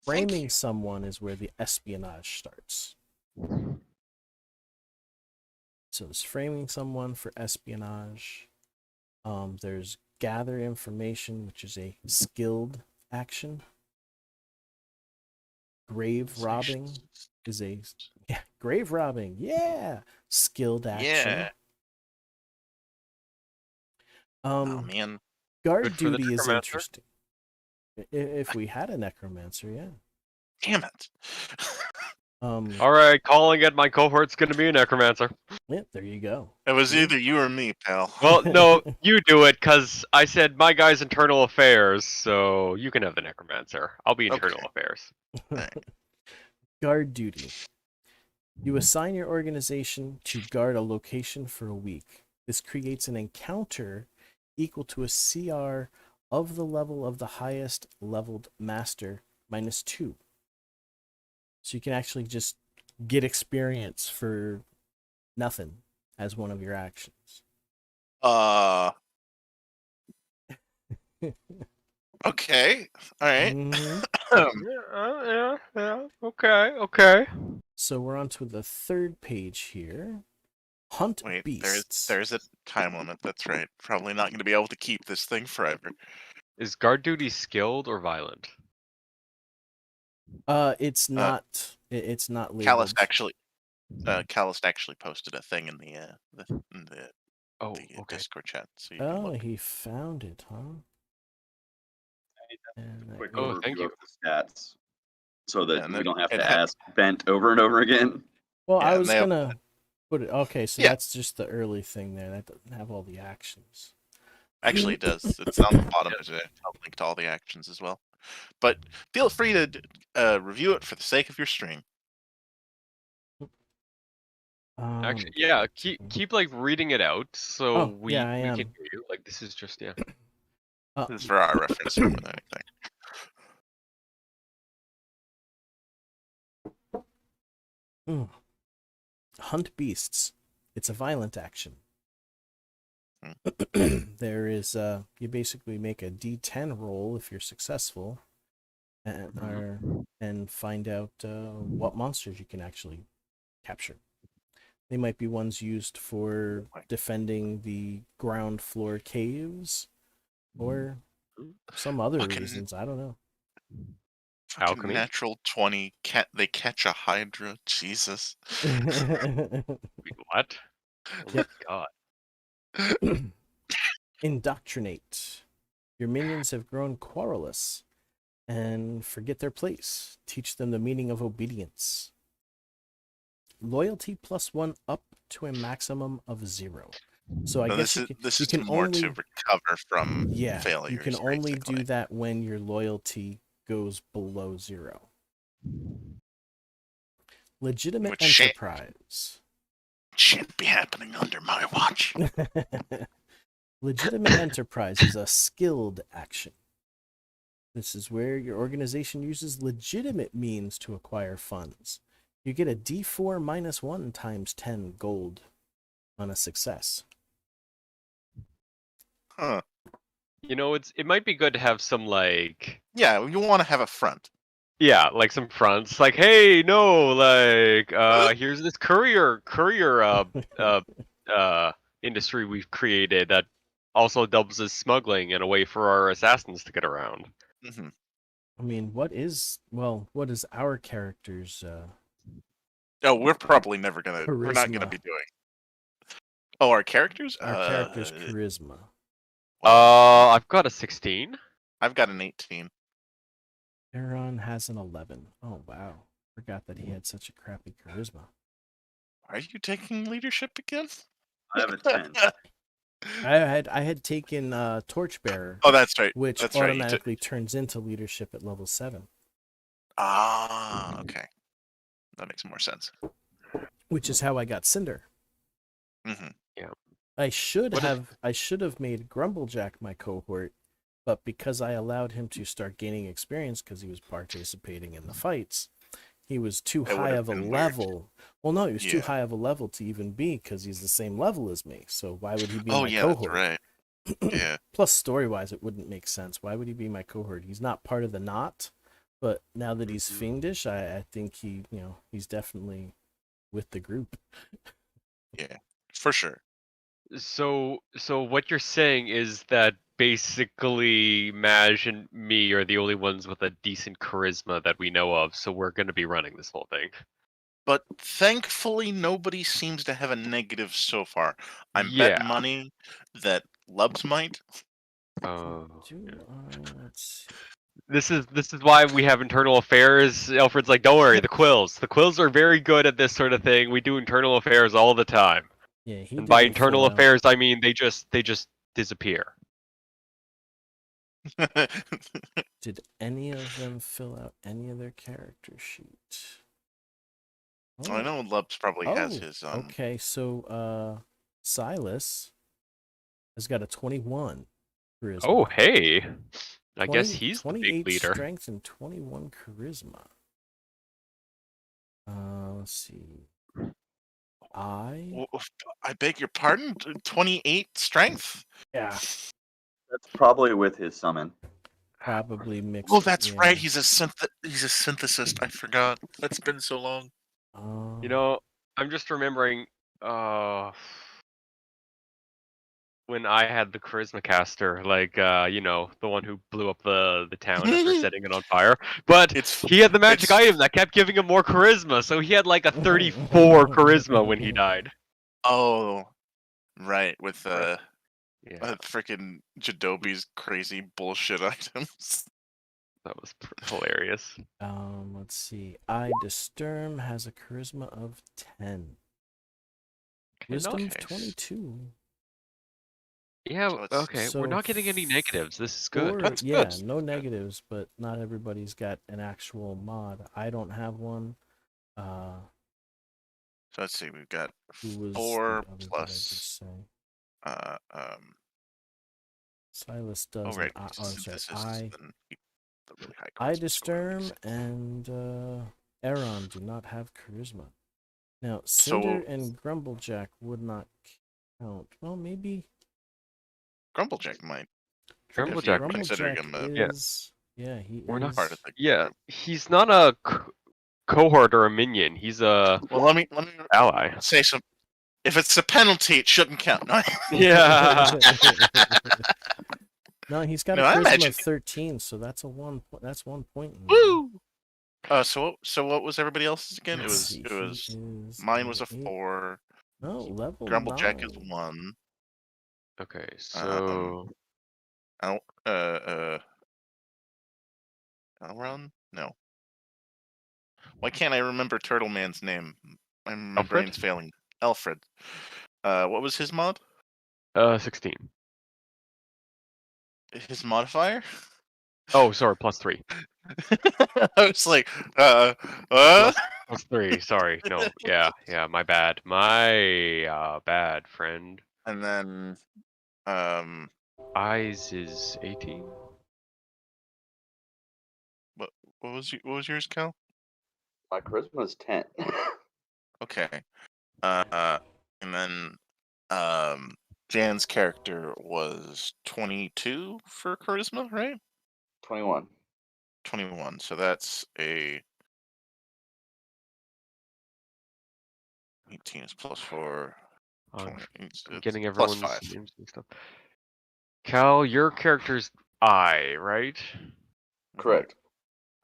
thank Framing you. someone is where the espionage starts. So it's framing someone for espionage. There's gather information, which is a skilled action. Grave robbing is a grave robbing. Yeah, skilled action. Yeah. Oh man. Guard Good for the duty is necromancer. interesting. If we had a necromancer, yeah. Damn it. All right, calling it. My cohort's gonna be a necromancer. Yeah, there you go. It was either you or me, pal. Well, no, you do it, cause I said my guy's internal affairs, so you can have the necromancer. I'll be internal Okay. affairs. Guard duty. You assign your organization to guard a location for a week. This creates an encounter equal to a CR of the level of the highest leveled master -2. So you can actually just get experience for nothing as one of your actions. Okay. All right. Mhm. Yeah, okay. So we're on to the third page here. Hunt Wait, beasts. there's a time limit. That's right. Probably not going to be able to keep this thing forever. Is guard duty skilled or violent? It's not. It's not labeled. Callist actually posted a thing in the Oh, okay. Discord chat, so you can Oh, look. he found it, huh? And Quick Oh, thank overview you. of the stats, so that Yeah, and we then don't have it to had- ask Bent over and over again. well, Yeah, I and was they have- gonna put it. Okay, so Yeah. that's just the early thing there. That doesn't have all the actions. Actually, it does. It's on the bottom. There's a link to all the actions as well. But feel free to review it for the sake of your stream. Actually, yeah. Keep like reading it out so Oh, we yeah, I we am. can hear you. Like this is just yeah. This is for our reference more than anything. Hunt beasts. It's a violent action. Hmm. There is you basically make a D10 roll if you're successful, and find out what monsters you can actually capture. They might be ones used for defending the ground floor caves, or some other Fucking- reasons. I don't know. Fucking Alchemy? natural 20. They catch a Hydra. Jesus. Wait, what? Oh Yep. my god. Indoctrinate. Your minions have grown querulous and forget their place. Teach them the meaning of obedience. Loyalty +1 up to a maximum of 0. So I No, guess this you is can more only to recover from yeah failures. you can only basically. do that when your loyalty goes below 0. Legitimate Which shit. enterprise. Shouldn't be happening under my watch. Legitimate enterprise is a skilled action. This is where your organization uses legitimate means to acquire funds. You get a D4 -1 times 10 gold on a success. Huh. You know, it might be good to have some like Yeah, you want to have a front. yeah, like some fronts. Like, hey, no, like here's this courier industry we've created that also doubles as smuggling and a way for our assassins to get around. Hmm. I mean, what is our character's Oh, we're probably never gonna. We're not gonna Charisma. be doing. Oh, our characters. our character's charisma? I've got a 16. I've got an 18. Aaron has an 11. Oh wow. Forgot that he had such a crappy charisma. Are you taking leadership again? I have a 10. I had taken Torchbearer, Oh, that's right. which That's right. automatically turns into leadership at level 7. Ah, okay. That makes more sense. Which is how I got Cinder. Hmm. I should What if- have made Grumblejack my cohort, but because I allowed him to start gaining experience because he was participating in the fights, he was too That high would've of a been weird. level. Well, no, he was too Yeah. high of a level to even be because he's the same level as me. So why would he be Oh my yeah, cohort? that's right. Yeah. Plus, story-wise, it wouldn't make sense. Why would he be my cohort? He's not part of the knot, but now that he's fiendish, I think he's definitely with the group. Yeah. For sure. So what you're saying is that basically Maj and me are the only ones with a decent charisma that we know of, so we're gonna be running this whole thing. But thankfully, nobody seems to have a negative so far. I'm Yeah. betting money that Lubs might. Oh. Let's see. This is why we have internal affairs. Alfred's like, don't worry, the quills. The quills are very good at this sort of thing. We do internal affairs all the time. Yeah, he And by didn't fill internal out- affairs, I mean they just disappear. Did any of them fill out any of their character sheet? I know Lubs probably has Oh, his. Okay, so Silas has got a 21 charisma. Oh, hey. I guess 20 he's the 28 big leader. strength and 21 charisma. Let's see. I beg your pardon. 28 strength. Yeah, That's probably with his summon. probably mixed. Oh, that's yeah. right. He's a synthesist. I forgot. That's been so long. You know, I'm just remembering when I had the charisma caster, like you know, the one who blew up the town after setting it on fire. But he had the magic item that kept giving him more charisma, so he had like a 34 charisma when he died. Oh, right. With Yeah, freaking Jadobi's crazy bullshit items. that was hilarious. Let's see. Disturm has a charisma of 10. Wisdom of 22. Yeah, So it's- okay. so We're not getting any negatives. This is good. Four- That's yeah, good. no negatives, but not everybody's got an actual mod. I don't have one. So let's see. We've got Who was the 4 other that I plus. just say? Silas Oh does. right. I'm he's a sorry. synthesist, then the really high I charisma score, Disturm and Aeron do not have charisma. Now, So- Cinder and Grumblejack would not count. Well, maybe Grumblejack might. Grumblejack If you're considering Grumblejack him yeah. is. Yeah, he We're not is. part of the Yeah, he's not a cohort or a minion. He's a Well, let me ally. say some. If it's a penalty, it shouldn't count. No, Yeah. No, he's got No, a I charisma imagine- of 13, so that's a 1 point. That's 1 point. in there. Woo! So what was everybody else's again? Let's It was see, it he was is mine was a 8. 4. No, level Grumblejack 9. is 1. Okay, so Elrond? No. Why can't I remember Turtle Man's name? My Alfred? brain's failing. Alfred. What was his mod? 16. His modifier? Oh, sorry, +3. I was like, +3. Sorry. No. Yeah. My bad. My bad, friend. And then, Eyes is 18. what was yours, Cal? My charisma is 10. Okay. And then, Jan's character was 22 for charisma, right? 21. 21. So that's a 18 is +4. I'm 20, it's getting plus everyone's 5. names and stuff. Cal, your character's I, right? Correct.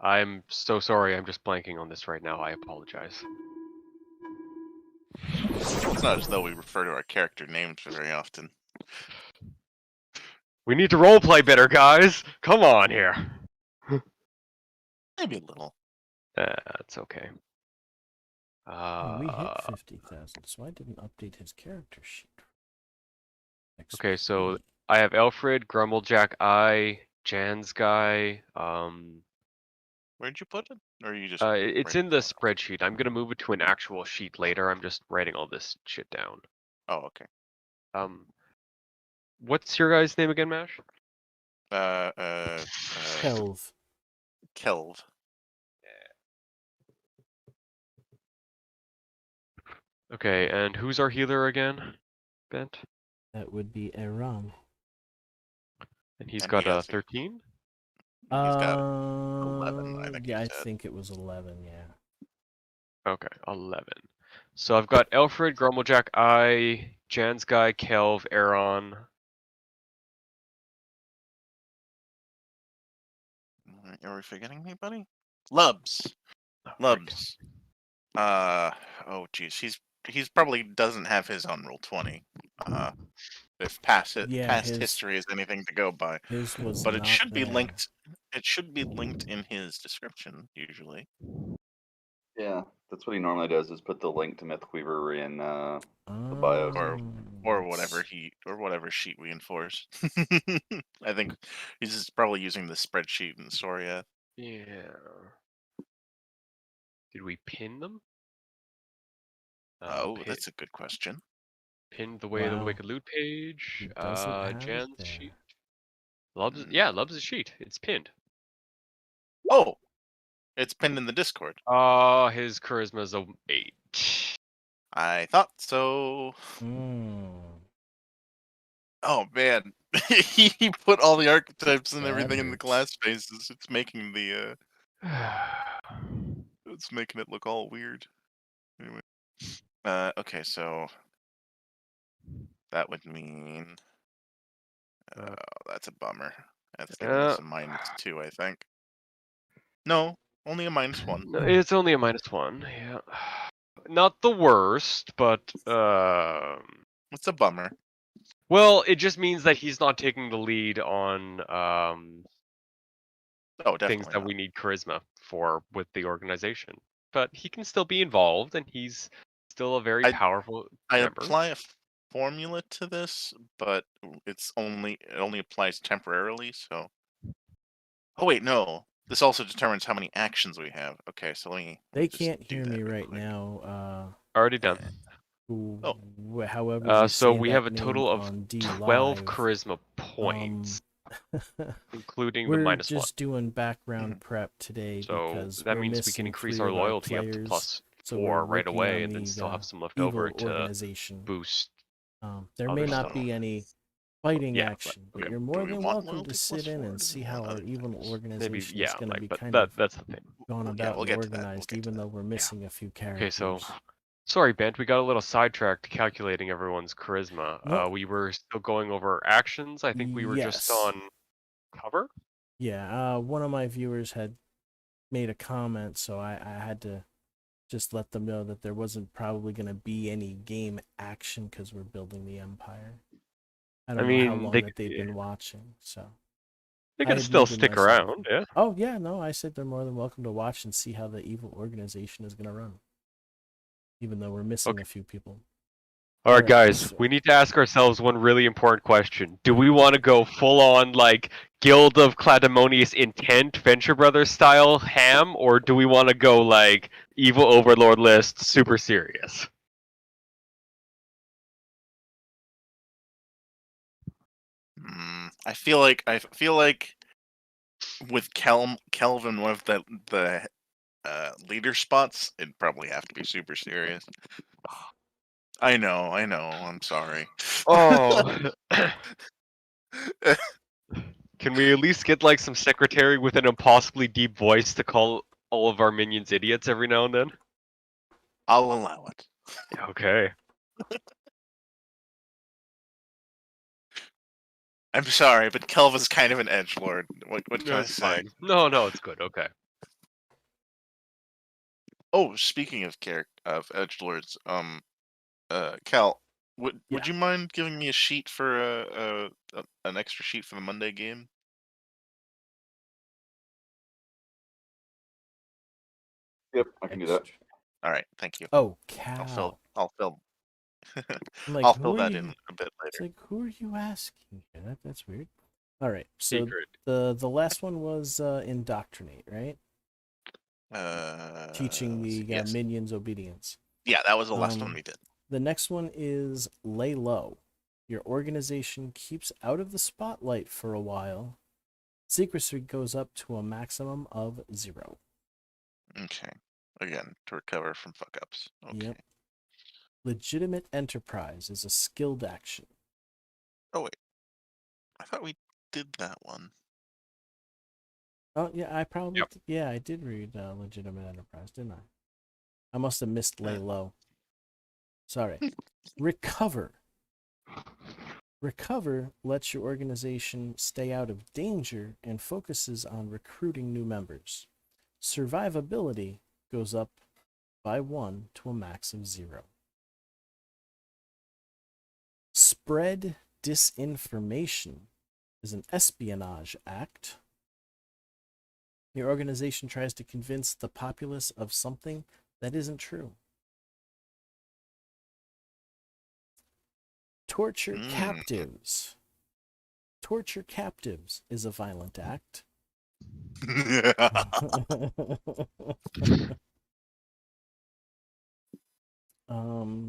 I'm so sorry. I'm just blanking on this right now. I apologize. It's not as though we refer to our character names very often. We need to roleplay better, guys. Come on here. Maybe a little. That's okay. We hit 50,000, so I didn't update his character sheet. Okay, so XP. I have Alfred, Grumblejack, Jan's guy. Where'd you put it? Or you just? It's write in the it down? spreadsheet. I'm gonna move it to an actual sheet later. I'm just writing all this shit down. Oh, okay. What's your guy's name again, Mash? Kelv. Kelv. Okay, and who's our healer again? Bent? That would be Aeron. And he's And got he has a- 13? He's got 11, I think Yeah, he I said. think it was 11. Yeah. Okay, 11. So I've got Alfred, Grumblejack, Jan's guy, Kelv, Aaron. Are we forgetting anybody? Lubs. Lubs. Oh geez, he's probably doesn't have his on roll 20. If past Yeah, history is anything to go by, his was but it not should be there. linked. It should be linked in his description usually. Yeah, that's what he normally does. Is put the link to Mythweaver in the bio. Or whatever whatever sheet we enforce. I think he's just probably using the spreadsheet in Soria. Yeah. Did we pin them? Oh, that's a good question. Pinned the way of the Wow. Wicked Loot page. He doesn't have it Jan's there. sheet. Lubs' sheet. It's pinned. Oh, it's pinned in the Discord. His charisma's a 8. I thought so. Oh man, he put all the archetypes and That everything in the hurts. class spaces. It's making the it's making it look all weird. Anyway, okay, so that would mean that's a bummer. That's giving us a -2, I think. No, only a -1. No, it's only a -1. Yeah, not the worst, but It's a bummer. well, it just means that he's not taking the lead on Oh, definitely things that not. we need charisma for with the organization. But he can still be involved, and he's still a very powerful I member. apply a formula to this, but it only applies temporarily. So, oh wait, no. This also determines how many actions we have. Okay, so let me. They just can't do hear that me real right quick. now. Already done. However, So say we that have a name total of on D 12 Live. charisma points, including the We're -1. just doing background prep today So because that we're means we missing can increase 3 our of loyalty up players, to so +4 we're right working away, on and then the, still have some left evil over to organization. boost. There may other not stuff. be any fighting Yeah, action, but okay, you're do more we than want welcome to loyalty sit in +4, and do see we how want our other evil things? organization Maybe, is yeah, going to like, be but kind of that's the thing. gone Yeah, about we'll and get to that. We'll organized, get to even that. though we're missing a few characters. Okay, so sorry, Bent, we got a little sidetracked calculating everyone's charisma. No. We were still going over actions. I think we were just Yes. on cover. Yeah, one of my viewers had made a comment, so I had to just let them know that there wasn't probably going to be any game action because we're building the Empire. I don't know how long that they've been watching, so. They I can had still muted stick myself. around, yeah. Oh, yeah, no, I said they're more than welcome to watch and see how the evil organization is going to run. Even though we're missing a few people. All right, Alright, guys, so- we need to ask ourselves one really important question. Do we want to go full-on, like, Guild of Cladamonious Intent, Venture Brothers style ham, or do we want to go, like, Evil Overlord list, super serious? I feel like with Kelvin one of the leader spots, it'd probably have to be super serious. I know. I'm sorry. Oh. Can we at least get, like, some secretary with an impossibly deep voice to call all of our minions idiots every now and then? I'll allow it. Okay. I'm sorry, but Kelvin's kind of an edgelord. What can No, I it's say? fine. No, it's good. Okay. Oh, speaking of edgelords, Cal, would you mind giving me a sheet for an extra sheet for the Monday game? Yep, I can do that. All right, thank you. Oh, Cal. I'll fill Like, I'll fill that in a bit It's later. like, who are you asking here? That's weird. All right, so Secret. the last one was indoctrinate, right? Teaching the yes. minions obedience. Yeah, that was the last one we did. The next one is lay low. Your organization keeps out of the spotlight for a while. Secrecy goes up to a maximum of 0. Okay. Again, to recover from fuck ups. Okay. Yep. Legitimate enterprise is a skilled action. Oh wait, I thought we did that one. Oh yeah, I probably I did read legitimate enterprise, didn't I? I must have missed lay low. Sorry. Recover Recover lets your organization stay out of danger and focuses on recruiting new members. Survivability goes up by 1 to a max of 0. Spread disinformation is an espionage act. Your organization tries to convince the populace of something that isn't true. Torture captives. Torture captives is a violent act.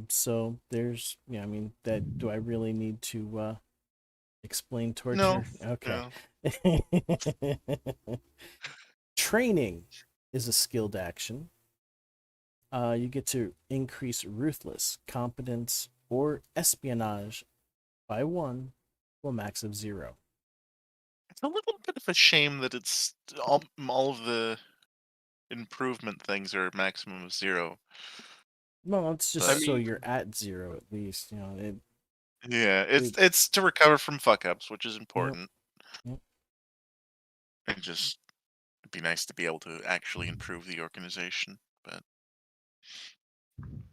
So there's, I mean, that, do I really need to explain torture? No. Okay. No. Training is a skilled action. You get to increase ruthless, competence, or espionage by 1 to a max of 0. It's a little bit of a shame that it's all of the improvement things are maximum of 0. Well, it's just But- so you're at 0 at least. Yeah, it's to recover from fuck ups, which is important. Yep. And just it'd be nice to be able to actually improve the organization. But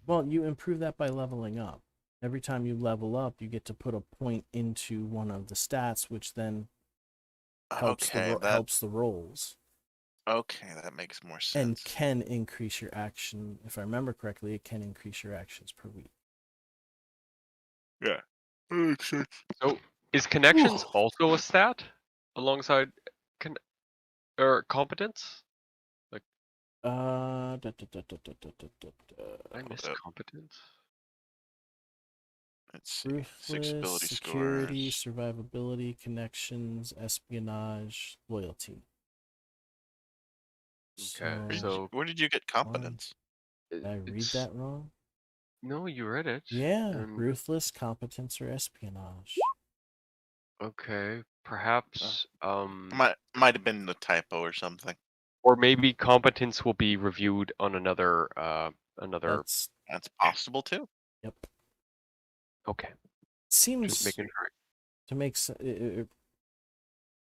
Well, you improve that by leveling up. Every time you level up, you get to put a point into one of the stats, which then helps helps the rolls. Okay, that makes more sense. And can increase your action. If I remember correctly, it can increase your actions per week. Yeah. Makes sense. So is connections Ooh. also a stat alongside or competence? Uh, I missed competence. Let's see. Ruthless, 6 ability security, scores. survivability, connections, espionage, loyalty. Okay, so Where did you get competence? Did I read it's- that wrong? No, you read it. Yeah, and- ruthless, competence, or espionage. Okay, perhaps Might have been the typo or something. or maybe competence will be reviewed on another That's That's possible too. yep. Okay, Seems just making sure. to make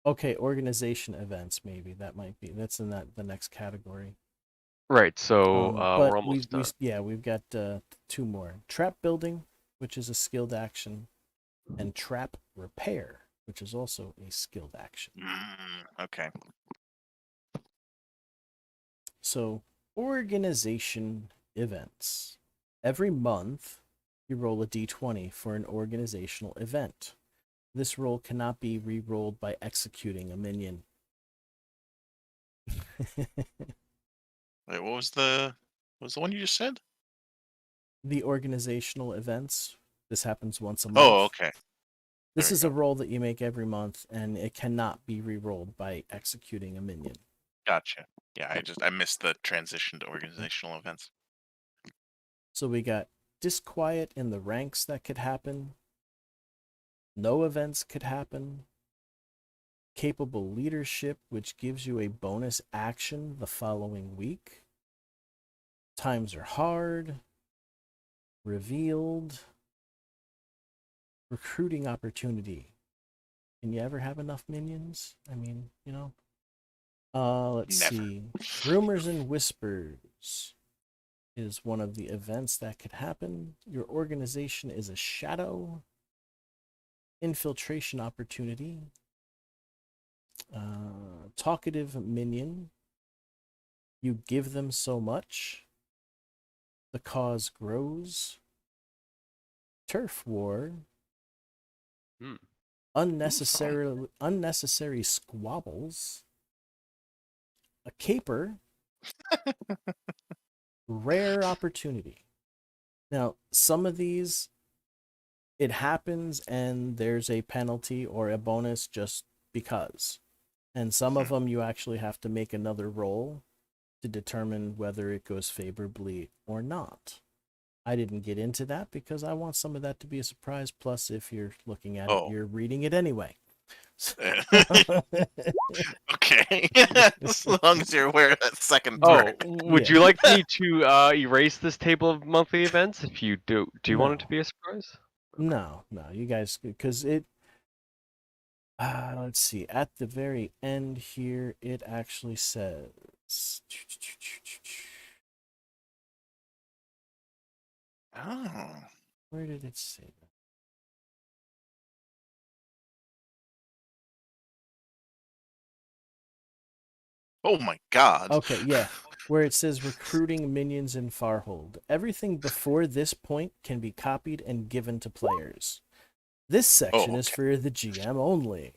okay, organization events maybe that might be that's in the next category. Right, so But we're almost done. we've got 2 more. Trap building, which is a skilled action, and trap repair, which is also a skilled action. Okay. So, organization events. Every month, you roll a d20 for an organizational event. This roll cannot be re-rolled by executing a minion. Wait, what was the one you just said? The organizational events. This happens once a month. Oh, okay. This There we is go. a roll that you make every month, and it cannot be re-rolled by executing a minion. Gotcha. Yeah, I missed the transition to organizational events. So we got disquiet in the ranks that could happen. No events could happen. Capable leadership, which gives you a bonus action the following week. Times are hard. Revealed. Recruiting opportunity. Can you ever have enough minions? I mean, let's Never. see. Rumors and whispers is one of the events that could happen. Your organization is a shadow. Infiltration opportunity. Talkative minion. You give them so much. The cause grows. Turf war. Hmm. Unnecessary squabbles. A caper. Rare opportunity. Now, some of these, it happens and there's a penalty or a bonus just because. And some of them you actually have to make another roll to determine whether it goes favorably or not. I didn't get into that because I want some of that to be a surprise. Plus, if you're looking at it, you're reading it anyway. Okay. As long as you're aware of that second Oh, part. would Yeah. you like me to erase this table of monthly events? If you do, you want it to No. be a surprise? No, you guys, because it. Let's see. At the very end here, it actually says. Oh. Where did it say that? Oh my god. Okay, yeah. Where it says recruiting minions in Farhold. Everything before this point can be copied and given to players. This section is okay. for the GM only.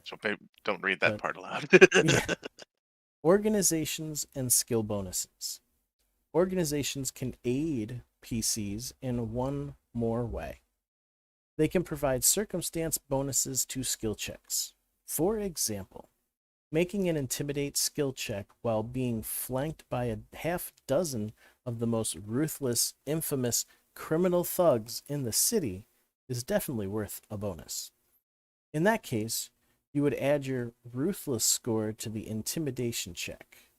So don't read that But- part aloud. Yeah. Organizations and skill bonuses. Organizations can aid PCs in one more way. They can provide circumstance bonuses to skill checks. For example, making an intimidate skill check while being flanked by a half dozen of the most ruthless, infamous criminal thugs in the city is definitely worth a bonus. In that case, you would add your ruthless score to the intimidation check.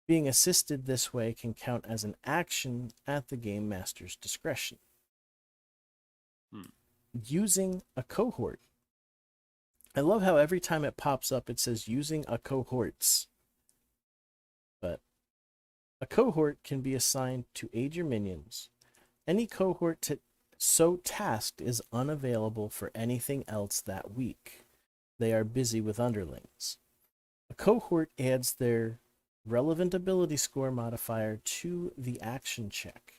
Being assisted this way can count as an action at the game master's discretion. Using a cohort. I love how every time it pops up, it says using a cohorts. But a cohort can be assigned to aid your minions. Any cohort so tasked is unavailable for anything else that week. They are busy with underlings. A cohort adds their relevant ability score modifier to the action check.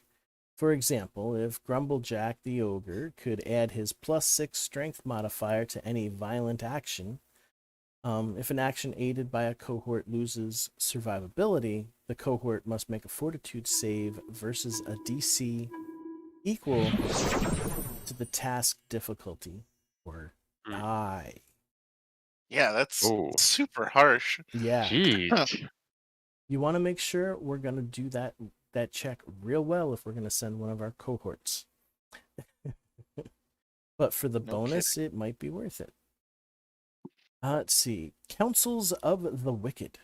For example, if Grumblejack the Ogre could add his +6 strength modifier to any violent action, if an action aided by a cohort loses survivability, the cohort must make a fortitude save versus a DC equal to the task difficulty or die. Yeah, that's Oh. super harsh. Yeah. Jeez. You want to make sure we're going to do that check real well if we're going to send one of our cohorts. But for the No bonus, it might be worth it. Let's see. Councils of the Wicked.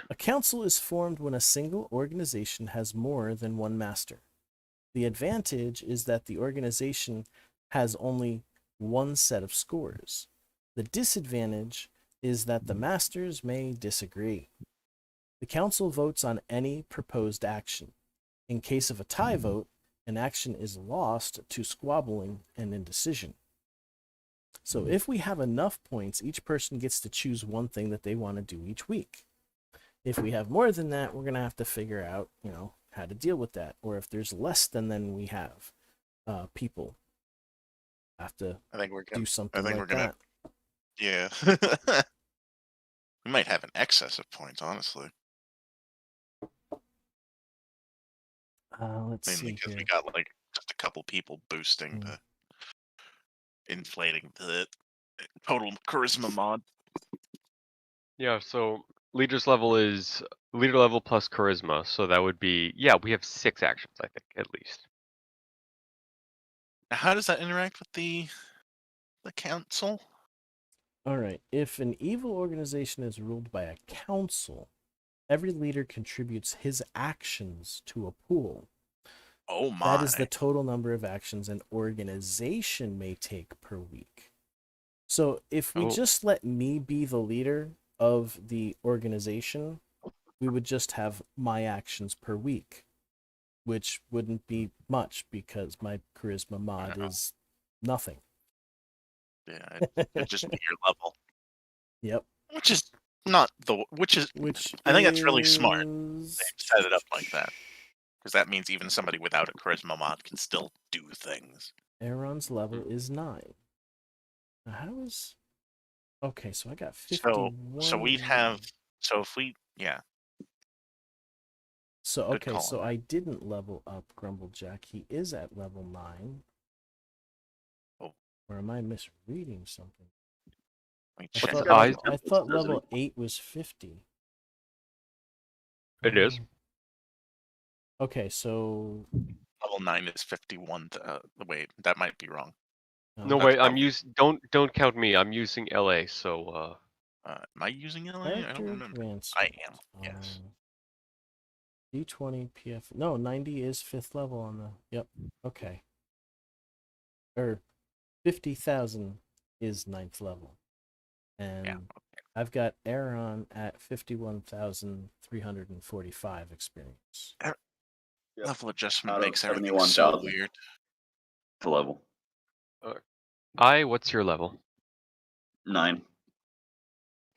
A council is formed when a single organization has more than one master. The advantage is that the organization has only one set of scores. The disadvantage is that the masters may disagree. The council votes on any proposed action. In case of a tie vote, an action is lost to squabbling and indecision. So if we have enough points, each person gets to choose one thing that they want to do each week. If we have more than that, we're going to have to figure out, how to deal with that. Or if there's less than we have, people have to I think we're do gonna. something I think like we're gonna. that. Yeah. We might have an excess of points, honestly. Let's Mainly see because here. we got like just a couple people boosting Mm. the inflating the total charisma mod. Yeah, so leader level plus charisma, so that would be we have 6 actions, I think, at least. Now, how does that interact with the council? All right. If an evil organization is ruled by a council, every leader contributes his actions to a pool. Oh my! That is the total number of actions an organization may take per week. So if we Oh. just let me be the leader of the organization, we would just have my actions per week, which wouldn't be much because my charisma mod is nothing. Yeah, it'd just be your level. Yep. Which is not the which is. Which I think that's really smart. is- They set it up like that because that means even somebody without a charisma mod can still do things. Aaron's level is 9. Now how is... Okay, so I got 51. So we'd have. So if we So Good okay, call so on that. I didn't level up Grumblejack. He is at level 9. Oh. Or am I misreading something? we I check thought, the eyes- I thought doesn't level 8 was 50. It is. Okay, so level 9 is 51. Wait, that might be wrong. No, That's wait, I'm probably- using don't count me. I'm using LA, so Am I using LA? I don't character remember. advancement. I am. Yes. D20 PF. No, 90 is 5th level on the... Yep. Okay. or 50,000 is 9th level. And I've got Aaron at 51,345 experience. Yep. Level adjustment Out of makes everything so 71,000. weird. To level What's your level? 9.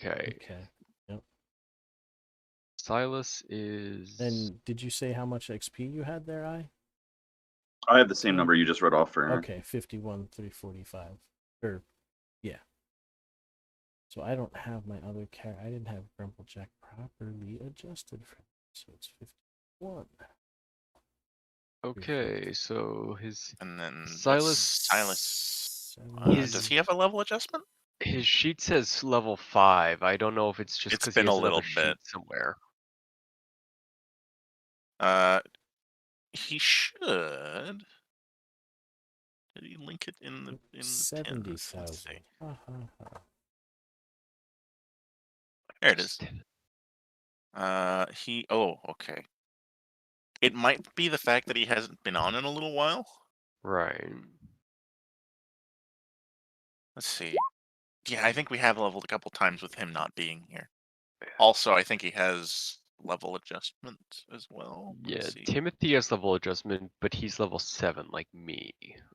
Okay. Okay. Yep. Silas is. And did you say how much XP you had there, I? I have the same number you just read off for Aaron. Okay, 51,345. Or, yeah. So I don't have my other character. I didn't have Grumplejack properly adjusted for that. So it's 51. Okay, so his And then Silas- Silas. His- Does he have a level adjustment? his sheet says level 5. I don't know if it's just It's because he been has a little another sheet bit. somewhere. He should. Did he link it in the pins? Let's 70,000. see. Ha, ha, ha. There it is. Okay. It might be the fact that he hasn't been on in a little while. Right. Let's see. Yeah, I think we have leveled a couple times with him not being here. Also, I think he has level adjustment as well. Yeah, Let's see. Timothy has level adjustment, but he's level 7 like me.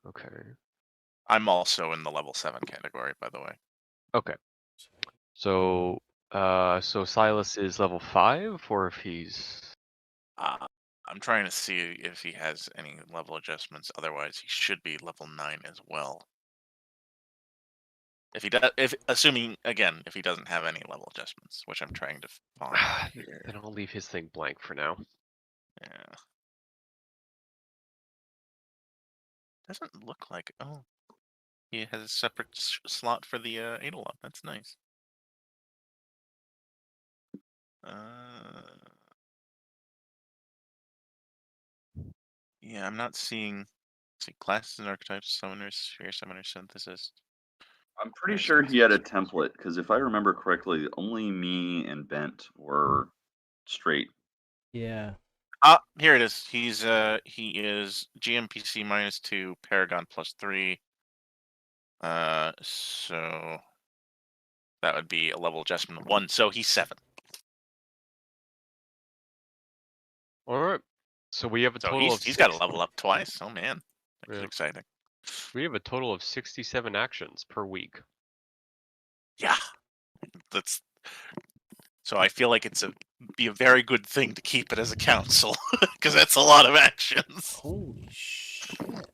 Okay. I'm also in the level 7 category, by the way. Okay. So so Silas is level 5, or if he's I'm trying to see if he has any level adjustments. Otherwise, he should be level 9 as well. If he does, assuming again, if he doesn't have any level adjustments, which I'm trying to find here. then I'll leave his thing blank for now. Yeah. Doesn't look like. Oh, he has a separate slot for the Eidolon. That's nice. Yeah, I'm not seeing. Let's see, classes and archetypes, summoners, sphere summoner, synthesis. I'm pretty sure he had a template because if I remember correctly, only me and Bent were straight. Yeah. Here it is. He is GMPC -2, Paragon +3. So that would be a level adjustment of 1. So he's 7. All right. So we have a So total of he's got to level up twice. Oh man, that's Yeah. exciting. We have a total of 67 actions per week. Yeah, that's. So I feel like be a very good thing to keep it as a council because that's a lot of actions. Holy shit.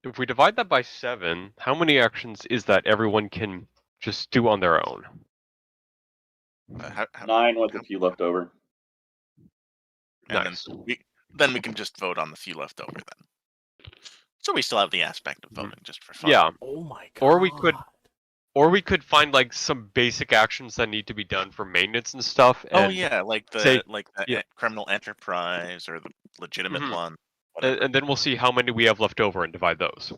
If we divide that by 7, how many actions is that everyone can just do on their own? 9 with a few left over. And Nice. then we can just vote on the few left over then. So we still have the aspect of voting just for fun. Yeah. Oh my god. Or we could find like some basic actions that need to be done for maintenance and stuff. Oh And yeah, like say- the criminal enterprise or the legitimate one. and then we'll see how many we have left over and divide those.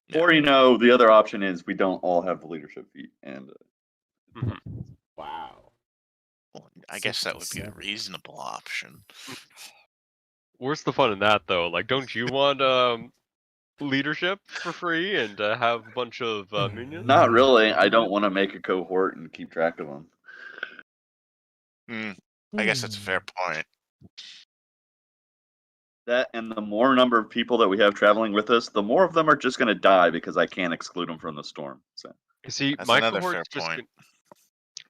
Yeah. Or the other option is we don't all have the leadership feat, and Wow. Well, I guess that would be a 67. reasonable option. Where's the fun in that though? Like, don't you want leadership for free and have a bunch of minions? not really. I don't want to make a cohort and keep track of them. I guess that's a fair point. That and the more number of people that we have traveling with us, the more of them are just going to die because I can't exclude them from the storm. So See, That's my another fair cohort's just point.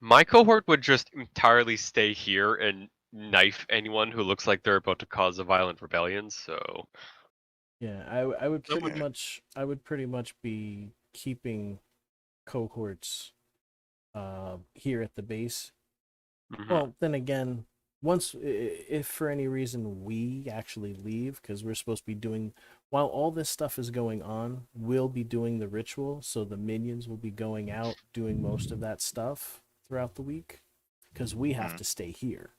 my cohort would just entirely stay here and knife anyone who looks like they're about to cause a violent rebellion. So Yeah, I would pretty Okay. much be keeping cohorts here at the base. Well, then again, if for any reason we actually leave, because we're supposed to be doing, while all this stuff is going on, we'll be doing the ritual, so the minions will be going out doing most of that stuff throughout the week, because we have to stay here.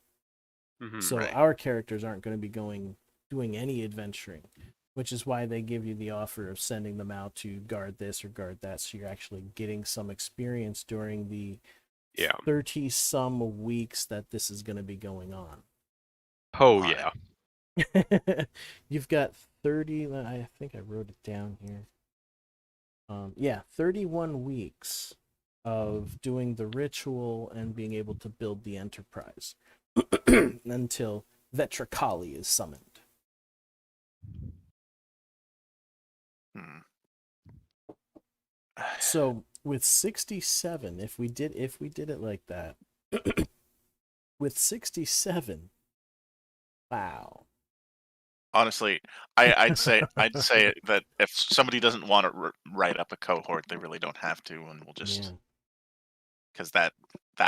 So Right. our characters aren't going to be doing any adventuring, which is why they give you the offer of sending them out to guard this or guard that, so you're actually getting some experience during the 30-some weeks that this is going to be going on. Oh Got yeah. You've got 30, I think I wrote it down here. Yeah, 31 weeks of doing the ritual and being able to build the enterprise until Vetrakali is summoned. Hmm. So with 67, if we did it like that, with 67, wow. Honestly, I'd say that if somebody doesn't want to write up a cohort, they really don't have to, and we'll just Yeah. because that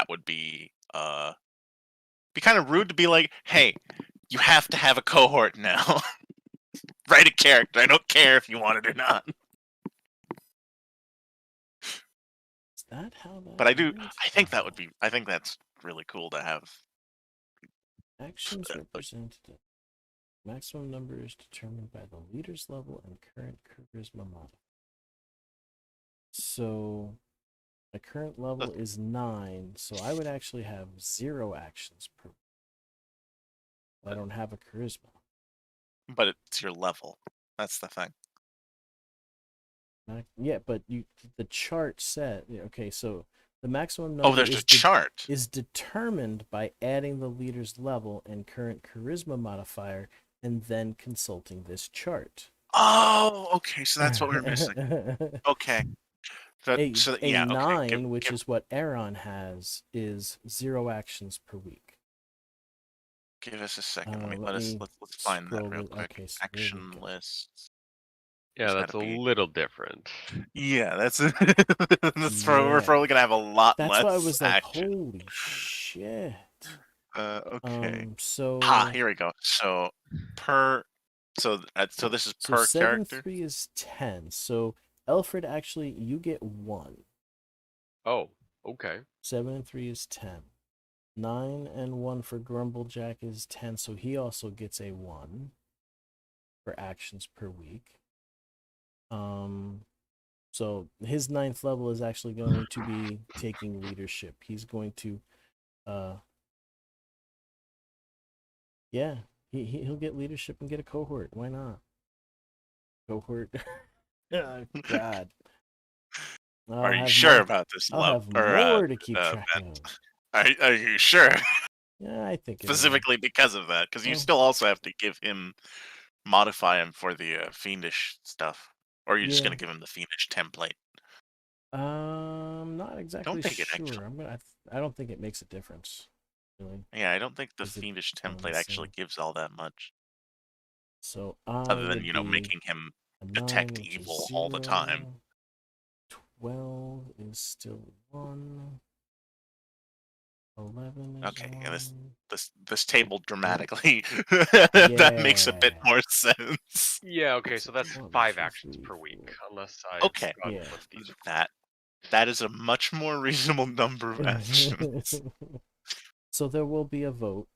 would be kind of rude to be like, hey, you have to have a cohort now. Write a character. I don't care if you want it or not. Is that how that But I do. works? I think that would be. I think that's really cool to have. Actions represented. Maximum number is determined by the leader's level and current charisma modifier. So my current level is 9, so I would actually have 0 actions per. I don't have a charisma. But it's your level. That's the thing. Yeah, but the chart said okay, so the maximum Oh, number there's a chart. is determined by adding the leader's level and current charisma modifier and then consulting this chart. Oh, okay. So that's what we're missing. Okay. A yeah. 9, Okay. which is what Aaron has, is 0 actions per week. Give us a second. Let's Let's find that scroll real it. quick. Okay, so here we Action go. lists. Yeah, There's that's a gotta be- little different. Yeah, that's we're Yeah. probably gonna have a lot That's less why I was like, action. holy shit. Okay. So Here we go. So so this is so per 7 character. 3 is 10. So Alfred, actually, you get 1. Oh, okay. 7 and 3 is 10. 9 and 1 for Grumblejack is 10, so he also gets a 1 for actions per week. So his 9th level is actually going to be taking leadership. He's going to yeah, he'll get leadership and get a cohort. Why not? Cohort. Oh, God. Are you sure about this? I'll have or, more to keep track event? of. Are you sure? Yeah, I think Specifically because of that, because you Well- still also have to modify him for the fiendish stuff, or you're just Yeah. gonna give him the fiendish template. Not exactly think it sure. actually- I don't think it makes a difference. Really. Yeah, I don't think the Is it fiendish on the template actually same? gives all that much, So I other than would be making him a 9, detect which is evil all the time. 0. 12 is still 1. 11 is Okay, yeah, 1. this table dramatically that makes a bit Yeah. more sense. Yeah, okay, so that's 1, 5 2, actions 3, per week, 4. unless I Okay. forgot Yeah. what these are. That is a much more reasonable number of actions. So there will be a vote.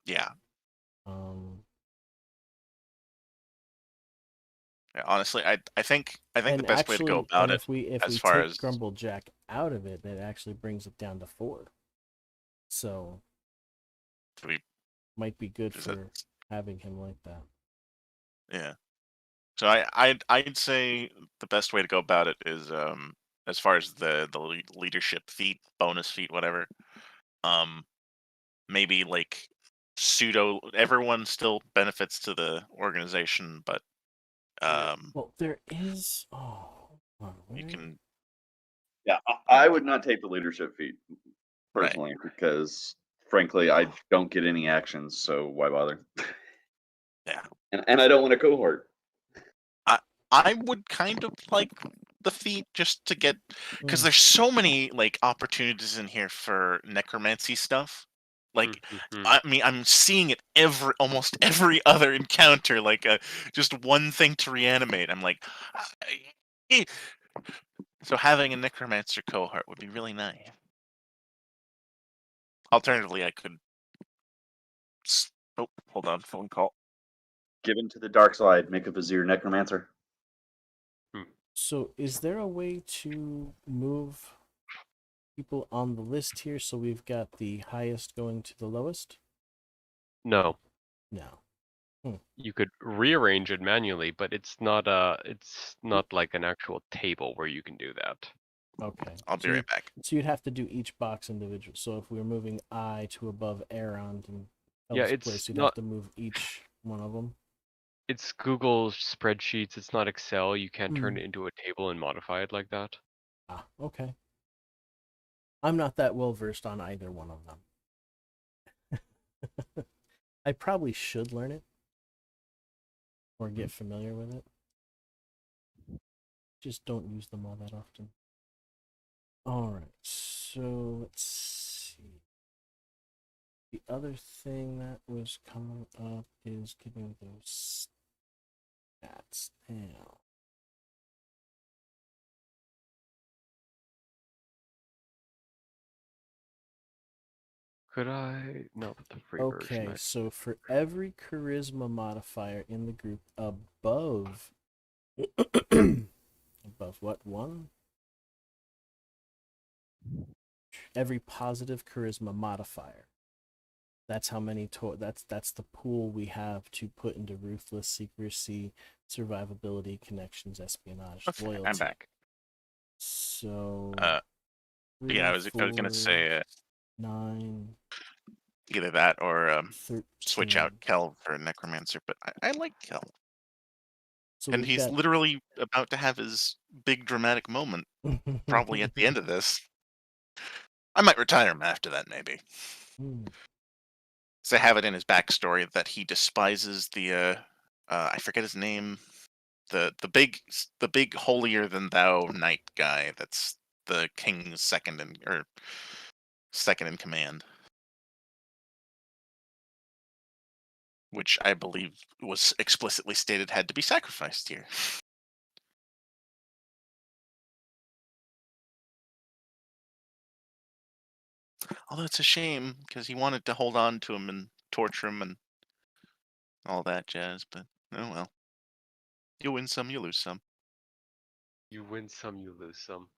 Yeah. Um, Yeah, honestly, I think the and best way to go actually, about and it, if we as far take as Grumblejack out of it, that actually brings it down to 4. So we, might be good is for it- having him like that. yeah. So I'd say the best way to go about it is as far as the leadership feat, bonus feat, whatever. Maybe like pseudo everyone still benefits to the organization, but Well, there is. Oh, hold on, you where- can Yeah, I would not take the leadership feat Right. personally because, frankly, I don't get any actions, so why bother? Yeah. And I don't want a cohort. I would kind of like the feat just to get because Mm. there's so many like opportunities in here for necromancy stuff. Like Mhm. I mean, I'm seeing it almost every other encounter, like just one thing to reanimate. I'm like, so having a necromancer cohort would be really nice. Alternatively, I could. Oh, hold on, phone call. Given to the dark side, make a Vizier Necromancer. So, is there a way to move people on the list here so we've got the highest going to the lowest? No. No. You could rearrange it manually, but it's not like an actual table where you can do that. Okay. I'll be right back. So you'd have to do each box individual. So if we were moving I to above Aaron and Yeah, Elvis it's place, you'd not. have to move each one of them. It's Google spreadsheets. It's not Excel. You can't turn Hmm. it into a table and modify it like that. Ah, okay. I'm not that well versed on either one of them. I probably should learn it or get familiar with it. Just don't use them all that often. All right, so let's see. The other thing that was coming up is getting those stats now. Could I? No, the free version. Okay, so for every charisma modifier in the group above above what one? Every positive charisma modifier. That's how many that's the pool we have to put into ruthless, secrecy, survivability, connections, espionage, Okay, loyalty. I'm back. So Yeah, I was gonna say 9, either that or 13. switch out Kel for Necromancer, but I like Kel. So And we've he's got literally about to have his big dramatic moment, probably at the end of this. I might retire him after that, maybe. So I have it in his backstory that he despises the I forget his name, the big holier than thou knight guy. That's the king's second in command, which I believe was explicitly stated had to be sacrificed here. Although it's a shame because he wanted to hold on to him and torture him and all that jazz, but oh well. You win some, you lose some. You win some, you lose some.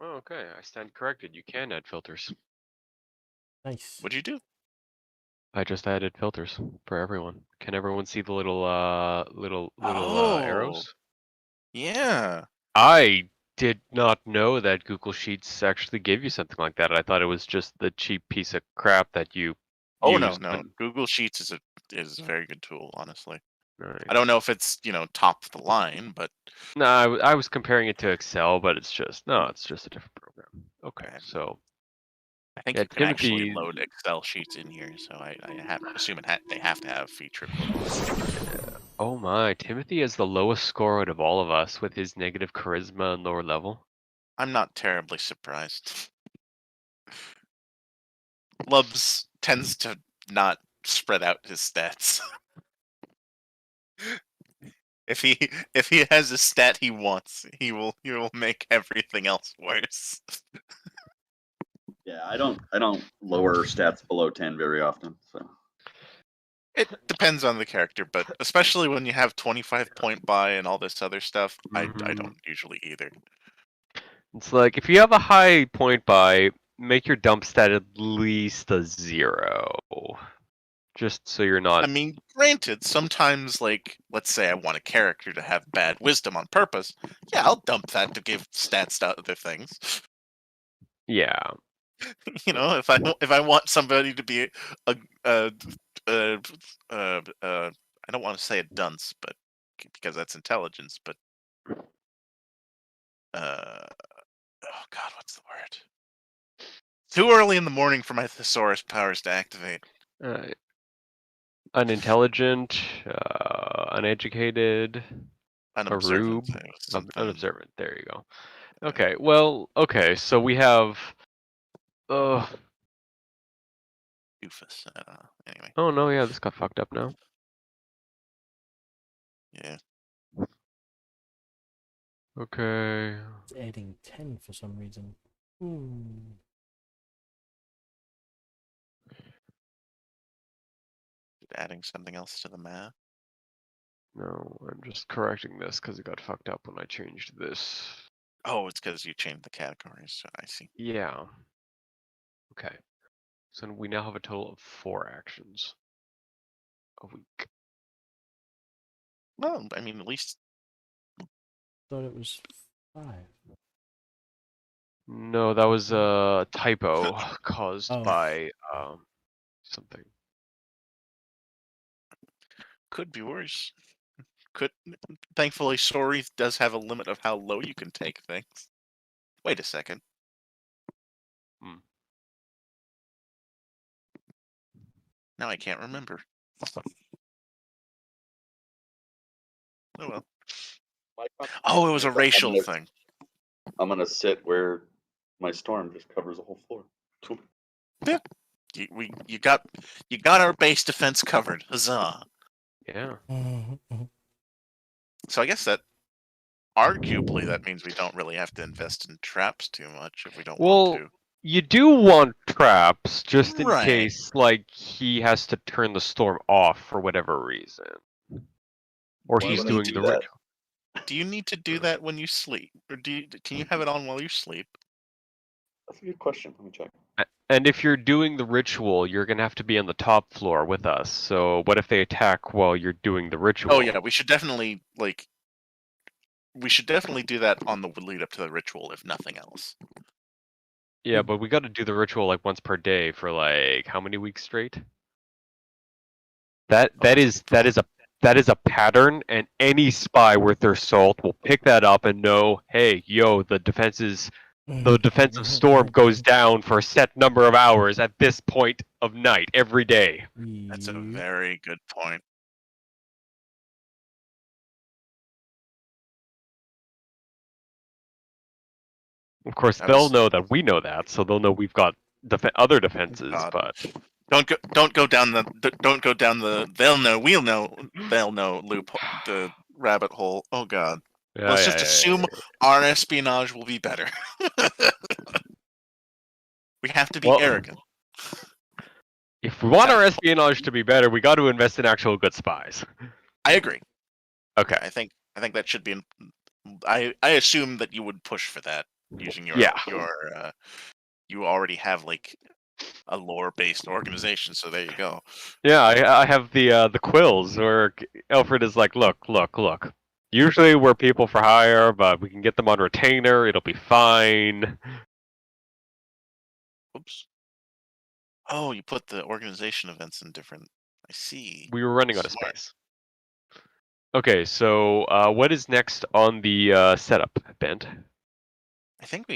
Oh, okay, I stand corrected. You can add filters. Nice. What'd you do? I just added filters for everyone. Can everyone see the little Oh, arrows? yeah. I did not know that Google Sheets actually gave you something like that. I thought it was just the cheap piece of crap that you Oh no, used. no. Google Sheets is a very good tool, honestly. Right. I don't know if it's top of the line, but No, I was comparing it to Excel, but it's just it's just a different program. Okay, Right. so I think yeah, you can actually Timothy. load Excel sheets in here. So I assume they have to have feature. Oh my, Timothy has the lowest score out of all of us with his negative charisma and lower level. I'm not terribly surprised. Lubs tends to not spread out his stats. If he has a stat he wants, he will make everything else worse. Yeah, I don't lower stats below 10 very often. So It depends on the character, but especially when you have 25 point buy and all this other stuff, I don't usually either. It's like if you have a high point buy, make your dump stat at least a 0. Just so you're not. I mean, granted, sometimes, like, let's say I want a character to have bad wisdom on purpose. Yeah, I'll dump that to give stats to other things. Yeah. If I want somebody to be I don't want to say a dunce, but because that's intelligence, but oh god, what's the word? Too early in the morning for my thesaurus powers to activate. Unintelligent, uneducated, Unobservant. unobservant. There you go. Okay, well, okay, so we have. Doofus. Anyway. Oh no, yeah, this got fucked up now. Yeah. Okay. It's adding 10 for some reason. Adding something else to the map. No, I'm just correcting this because it got fucked up when I changed this. Oh, it's because you changed the categories. So I see. Yeah. Okay. So we now have a total of 4 actions a week. Well, I mean, at least Thought it was 5. No, that was a typo caused Oh. by something. could be worse. Could thankfully, Sori does have a limit of how low you can take things. Wait a second. Hmm. Now I can't remember. Oh well. Oh, it was a racial thing. I'm gonna sit where my storm just covers the whole floor. You got our base defense covered. Huzzah! Yeah. So I guess that arguably that means we don't really have to invest in traps too much if we don't want Well, to. you do want traps just in Right. case, like, he has to turn the storm off for whatever reason, or Why he's would I doing do the that? Do you need to do that when you sleep, or can you have it on while you sleep? That's a good question. Let me check. And if you're doing the ritual, you're gonna have to be on the top floor with us. So what if they attack while you're doing the ritual? Oh yeah, we should definitely do that on the lead up to the ritual, if nothing else. Yeah, but we got to do the ritual like once per day for like how many weeks straight? That is a pattern, and any spy worth their salt will pick that up and know, hey, yo, the defensive storm goes down for a set number of hours at this point of night every day. That's a very good point. Of course, That they'll was- know that we know that, so they'll know we've got other defenses. God. But Don't go down the they'll know loop the rabbit hole. Oh God. yeah, Let's yeah, just yeah, assume our espionage will be better. We have to be Well, arrogant. if we want our espionage to be better, we got to invest in actual good spies. I agree. Okay. I think that should be. I assume that you would push for that using your Yeah. you already have like a lore-based organization, so there you go. Yeah, I have the quills where Alfred is like, look. Usually we're people for hire, but we can get them on retainer. It'll be fine. Oops. Oh, you put the organization events in different. I see. We were running out of Smart. space. Okay, so what is next on the setup, Bent? I think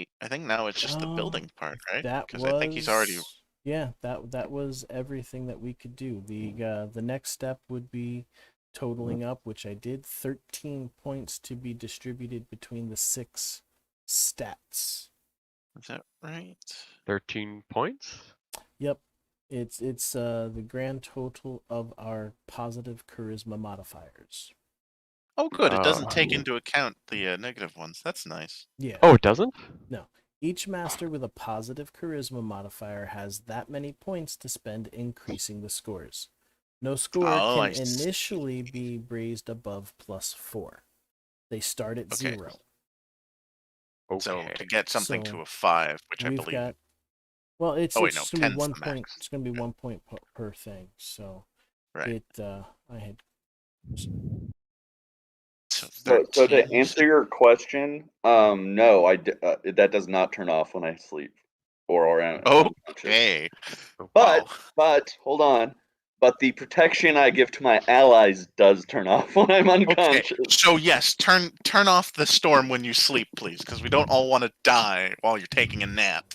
now it's just the building part, right? That Because was. I think he's already. Yeah, that was everything that we could do. The next step would be totaling up, which I did. 13 points to be distributed between the 6 stats. Is that right? 13 points? Yep. It's the grand total of our positive charisma modifiers. Oh, good. It doesn't Uh, take into account the negative ones. That's nice. Yeah. Oh, it doesn't? No. Each master with a positive charisma modifier has that many points to spend increasing the scores. No score Oh, I can see. initially be raised above +4. They start at Okay. 0. Okay. So to get something So to a 5, which I We've believe. got. Well, it's Oh, wait, no, it's gonna be 10's 1 the point. max. It's gonna be Yeah. 1 point per thing. So Right. I had. So So to 13. answer your question, no, that does not turn off when I sleep or am unconscious. Okay. But Wow. but hold on. But the protection I give to my allies does turn off when I'm Okay. unconscious. So yes, turn off the storm when you sleep, please, because we don't all want to die while you're taking a nap.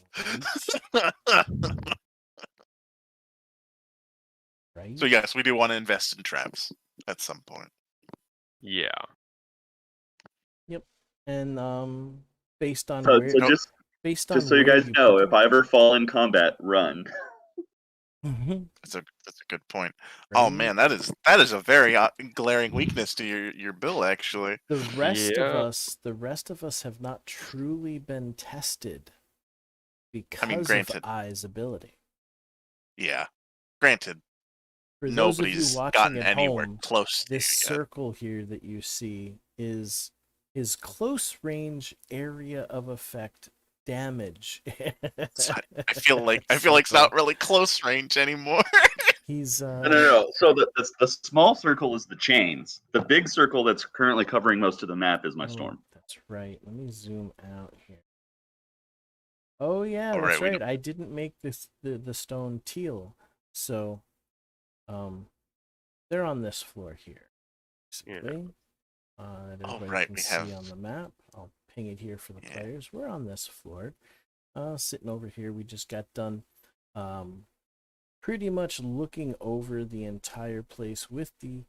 Right. So yes, we do want to invest in traps at some point. Yeah. And based on So, where so just based on just so you where guys know, put if I ever fall in combat, run. them- That's a good point. Oh right? man, that is a very glaring weakness to your bill, actually. The rest Yeah. of us have not truly been tested because of granted. Ai's ability. Yeah. Granted, For those of nobody's you watching gotten at anywhere home, close to this it yet. circle here that you see is close range area of effect damage. I feel like it's not really close range anymore. He's No. So the small circle is the chains. The big circle that's currently covering most of the map is my oh, storm. That's right. Let me zoom out here. Oh yeah, All that's right, we right. I didn't make this the stone teal, so they're on this floor here. Basically. That Oh, everybody right, can we see have- on the map. I'll ping it here for the Yeah. players. We're on this floor. Sitting over here, we just got done pretty much looking over the entire place with the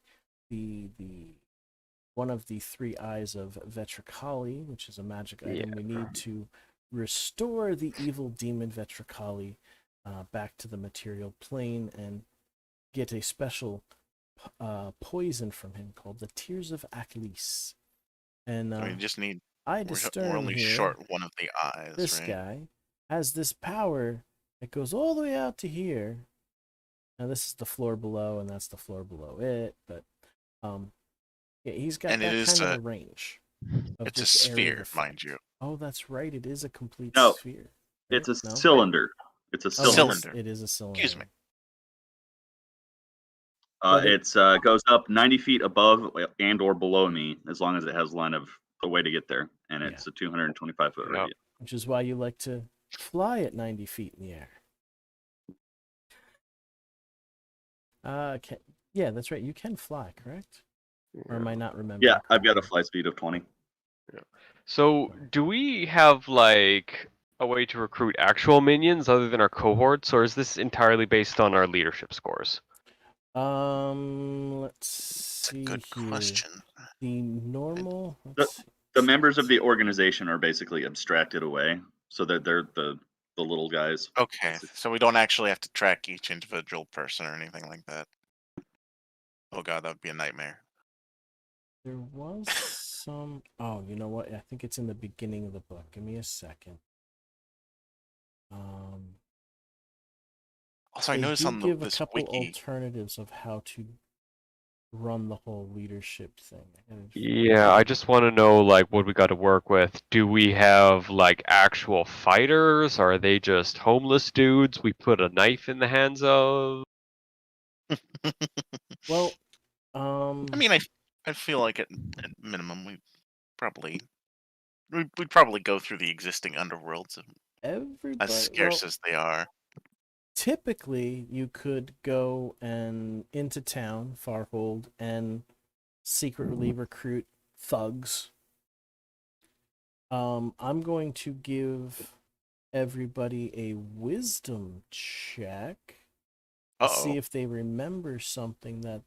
one of the 3 eyes of Vetricali, which is a magic item. We need to restore the evil demon Vetricali back to the material plane and get a special poison from him called the Tears of Achilles. And we just need. I We're Disturn only here, short one of the eyes, this right? guy, has this power that goes all the way out to here. Now this is the floor below, and that's the floor below it. But yeah, he's got And it that is kind a- of a range. Of It's a this area sphere, of mind effect. you. Oh, that's right. It is a complete No, sphere. It's a No? cylinder. It's a Oh, cylinder. Cylinder. It is a cylinder. Excuse me. But it- It's goes up 90 feet above and or below me as long as it has line of the way to get there, and Yeah. it's a 225-foot Yep. radius. Which is why you like to fly at 90 feet in the air. Yeah, that's right. You can fly, correct? Or am I not remembering? Yeah, I've got a correctly? fly speed of 20. So, do we have like a way to recruit actual minions other than our cohorts, or is this entirely based on our leadership scores? Let's It's a see good here. question. The normal. Let's see. The members of the organization are basically abstracted away, so that they're the little guys. Okay, so we don't actually have to track each individual person or anything like that. Oh god, that would be a nightmare. There was some. Oh, you know what? I think it's in the beginning of the book. Give me a second. Also, I They noticed do on give a this couple wiki. alternatives of how to run the whole leadership thing. Yeah, I just want to know like what we got to work with. Do we have like actual fighters? Are they just homeless dudes we put a knife in the hands of? Well, I mean, I feel like at minimum we'd probably go through the existing underworlds, everybody. as scarce well, as they are. typically, you could go and into town, Farhold, and secretly recruit thugs. I'm going to give everybody a wisdom check to see Uh-oh. if they remember something that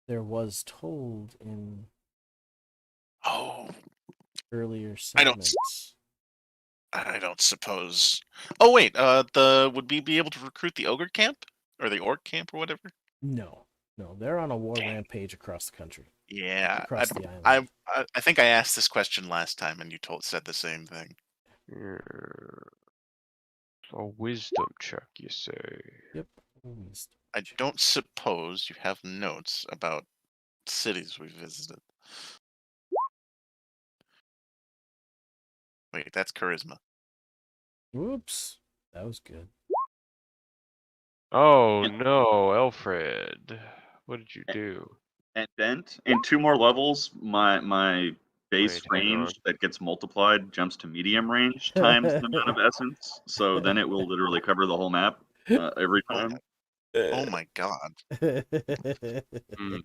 there was told in Oh, earlier I don't- segments. I don't suppose. Oh wait, would we be able to recruit the ogre camp or the orc camp or whatever? No, they're on a war Dang. rampage across the country, Yeah, across the island. I think I asked this question last time and you said the same thing. A wisdom check, you say? Yep. wisdom I check. don't suppose you have notes about cities we visited. Wait, that's charisma. Whoops, that was good. Oh no, Alfred. What did you do? And bent in 2 more levels, my base Wait, hang on. range that gets multiplied jumps to medium range times the amount of essence. So then it will literally cover the whole map every time. Oh my god. Hmm,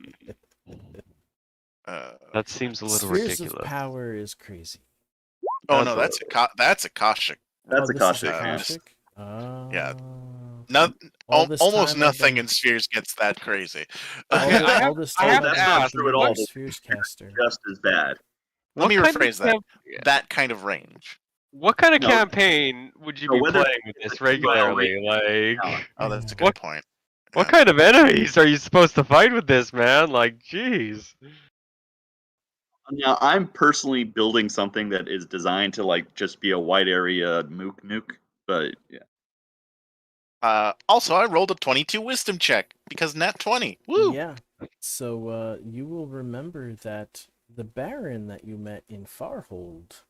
Uh, that seems a little Spheres ridiculous. of power is crazy. oh no, That's that's Akashic. That's oh, a this is Akashic. Yeah. Akashic? Yeah. Ah. No, All this almost time I've nothing been- in Spheres gets that crazy. Okay, I have- all this I time have I've to been ask, the what- Spheres caster. Just as bad. Let me What kind of rephrase that. camp- That kind of range. What kind of No. campaign would you No, be whether playing with it's this a 2-mile regularly? Like, Oh, that's a Yeah. good point. what Yeah. kind of enemies are you supposed to fight with this, man? Like, jeez. Now I'm personally building something that is designed to like just be a wide area nuke, but yeah. Also, I rolled a 22 wisdom check because nat 20. Woo! Yeah. So you will remember that the Baron that you met in Farhold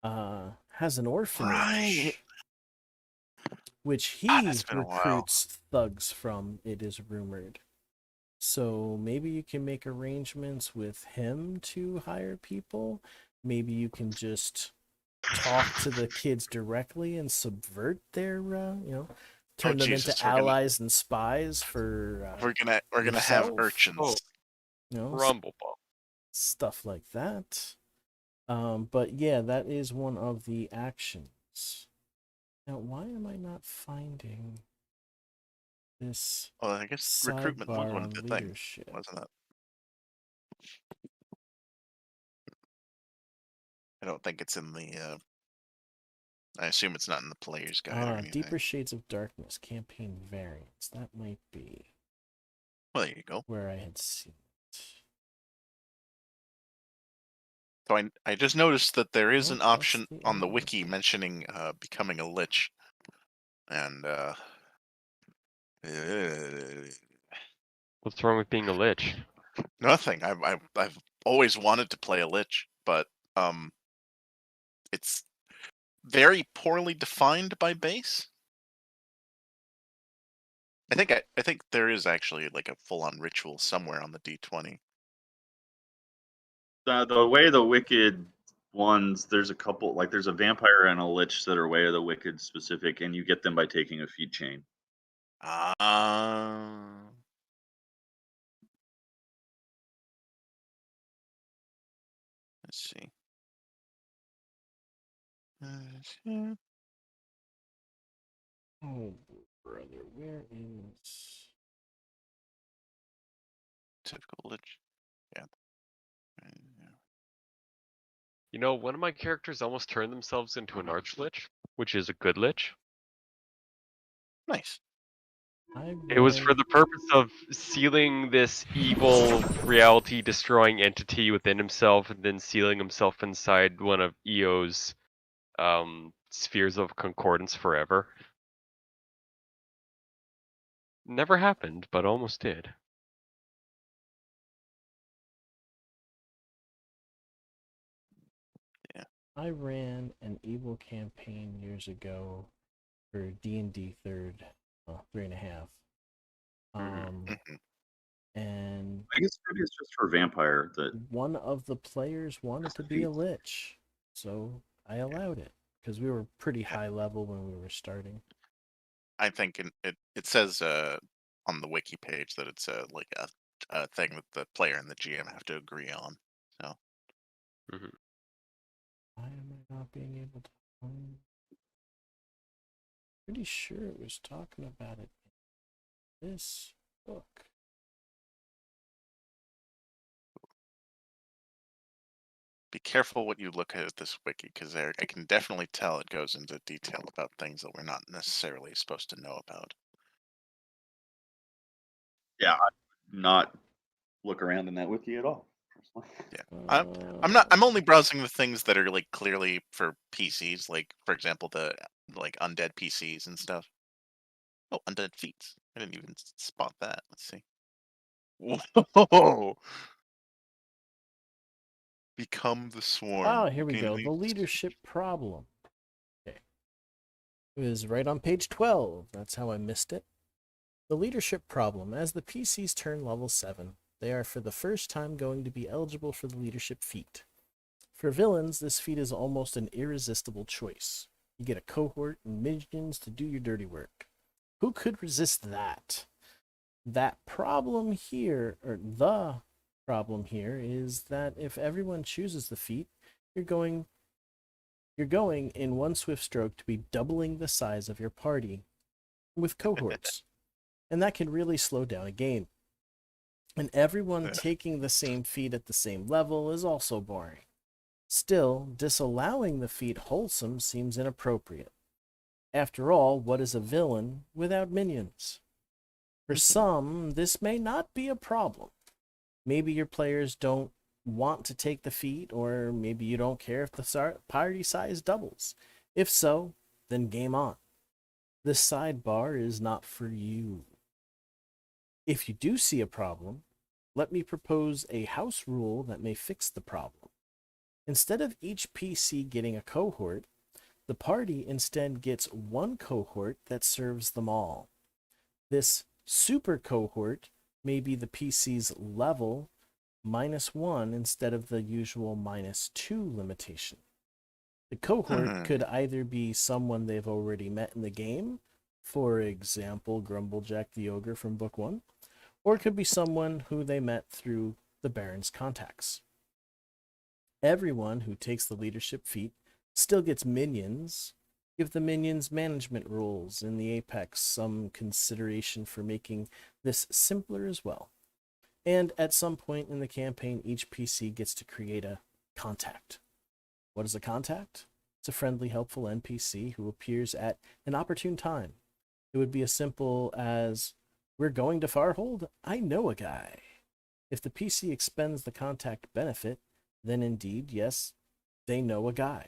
has an orphanage, Right. which Ah, he that's been a while. recruits thugs from, it is rumored. So maybe you can make arrangements with him to hire people. Maybe you can just talk to the kids directly and subvert their, turn them into Jesus, allies and spies for we're gonna have yourself. urchins. Oh, S- Rumble Ball. stuff like that. But yeah, that is one of the actions. Now, why am I not finding this Well, I guess recruitment was sidebar one on of the things, leadership? wasn't it? I don't think it's in the. I assume it's not in the player's guide or anything. Deeper Shades of Darkness campaign variants. That might be Well, there you go. where I had seen it. So I just noticed that there is Nope, an option that's the on the end. wiki mentioning becoming a lich, and What's wrong with being a lich? nothing. I've always wanted to play a lich, but it's very poorly defined by base. I think there is actually like a full-on ritual somewhere on the D20. The way the wicked ones, there's a couple, like there's a vampire and a lich that are way of the wicked specific, and you get them by taking a feed chain. Let's see. Oh, brother, where is... Typical lich. Yeah. You know, one of my characters almost turned themselves into an archlich, which is a good lich. Nice. It was for the purpose of sealing this evil reality destroying entity within himself and then sealing himself inside one of EO's spheres of concordance forever. Never happened, but almost did. I ran an evil campaign years ago for D&D 3.5. And I guess maybe it's just for vampire that one of the players wanted to be a lich, so I allowed it because we were pretty high level when we were starting. I think it says on the wiki page that it's like a thing that the player and the GM have to agree on. So Why am I not being able to find? Pretty sure it was talking about it in this book. be careful what you look at this wiki, because I can definitely tell it goes into detail about things that we're not necessarily supposed to know about. yeah, I would not look around in that wiki at all. Personally. Yeah, I'm only browsing the things that are like clearly for PCs, like for example the like undead PCs and stuff. Oh, undead feats. I didn't even spot that. Let's see. Whoa! Become the swarm. Oh, here we Gain go. elite The leadership problem. Okay. It was right on page 12. That's how I missed it. The leadership problem. As the PCs turn level 7, they are for the first time going to be eligible for the leadership feat. For villains, this feat is almost an irresistible choice. You get a cohort and minions to do your dirty work. Who could resist that? That problem here, or the problem here, is that if everyone chooses the feat, you're going in one swift stroke to be doubling the size of your party with cohorts. And that can really slow down a game. And everyone taking the same feat at the same level is also boring. Still, disallowing the feat wholesome seems inappropriate. After all, what is a villain without minions? For some, this may not be a problem. Maybe your players don't want to take the feat, or maybe you don't care if the party size doubles. If so, then game on. This sidebar is not for you. If you do see a problem, let me propose a house rule that may fix the problem. Instead of each PC getting a cohort, the party instead gets one cohort that serves them all. This super cohort may be the PC's level -1 instead of the usual -2 limitation. The cohort could either be someone they've already met in the game, for example, Grumblejack the Ogre from Book 1, or it could be someone who they met through the Baron's contacts. Everyone who takes the leadership feat still gets minions. Give the minions management rules in the Apex some consideration for making this simpler as well. And at some point in the campaign, each PC gets to create a contact. What is a contact? It's a friendly, helpful NPC who appears at an opportune time. It would be as simple as, we're going to Farhold? I know a guy. If the PC expends the contact benefit, then indeed, yes, they know a guy.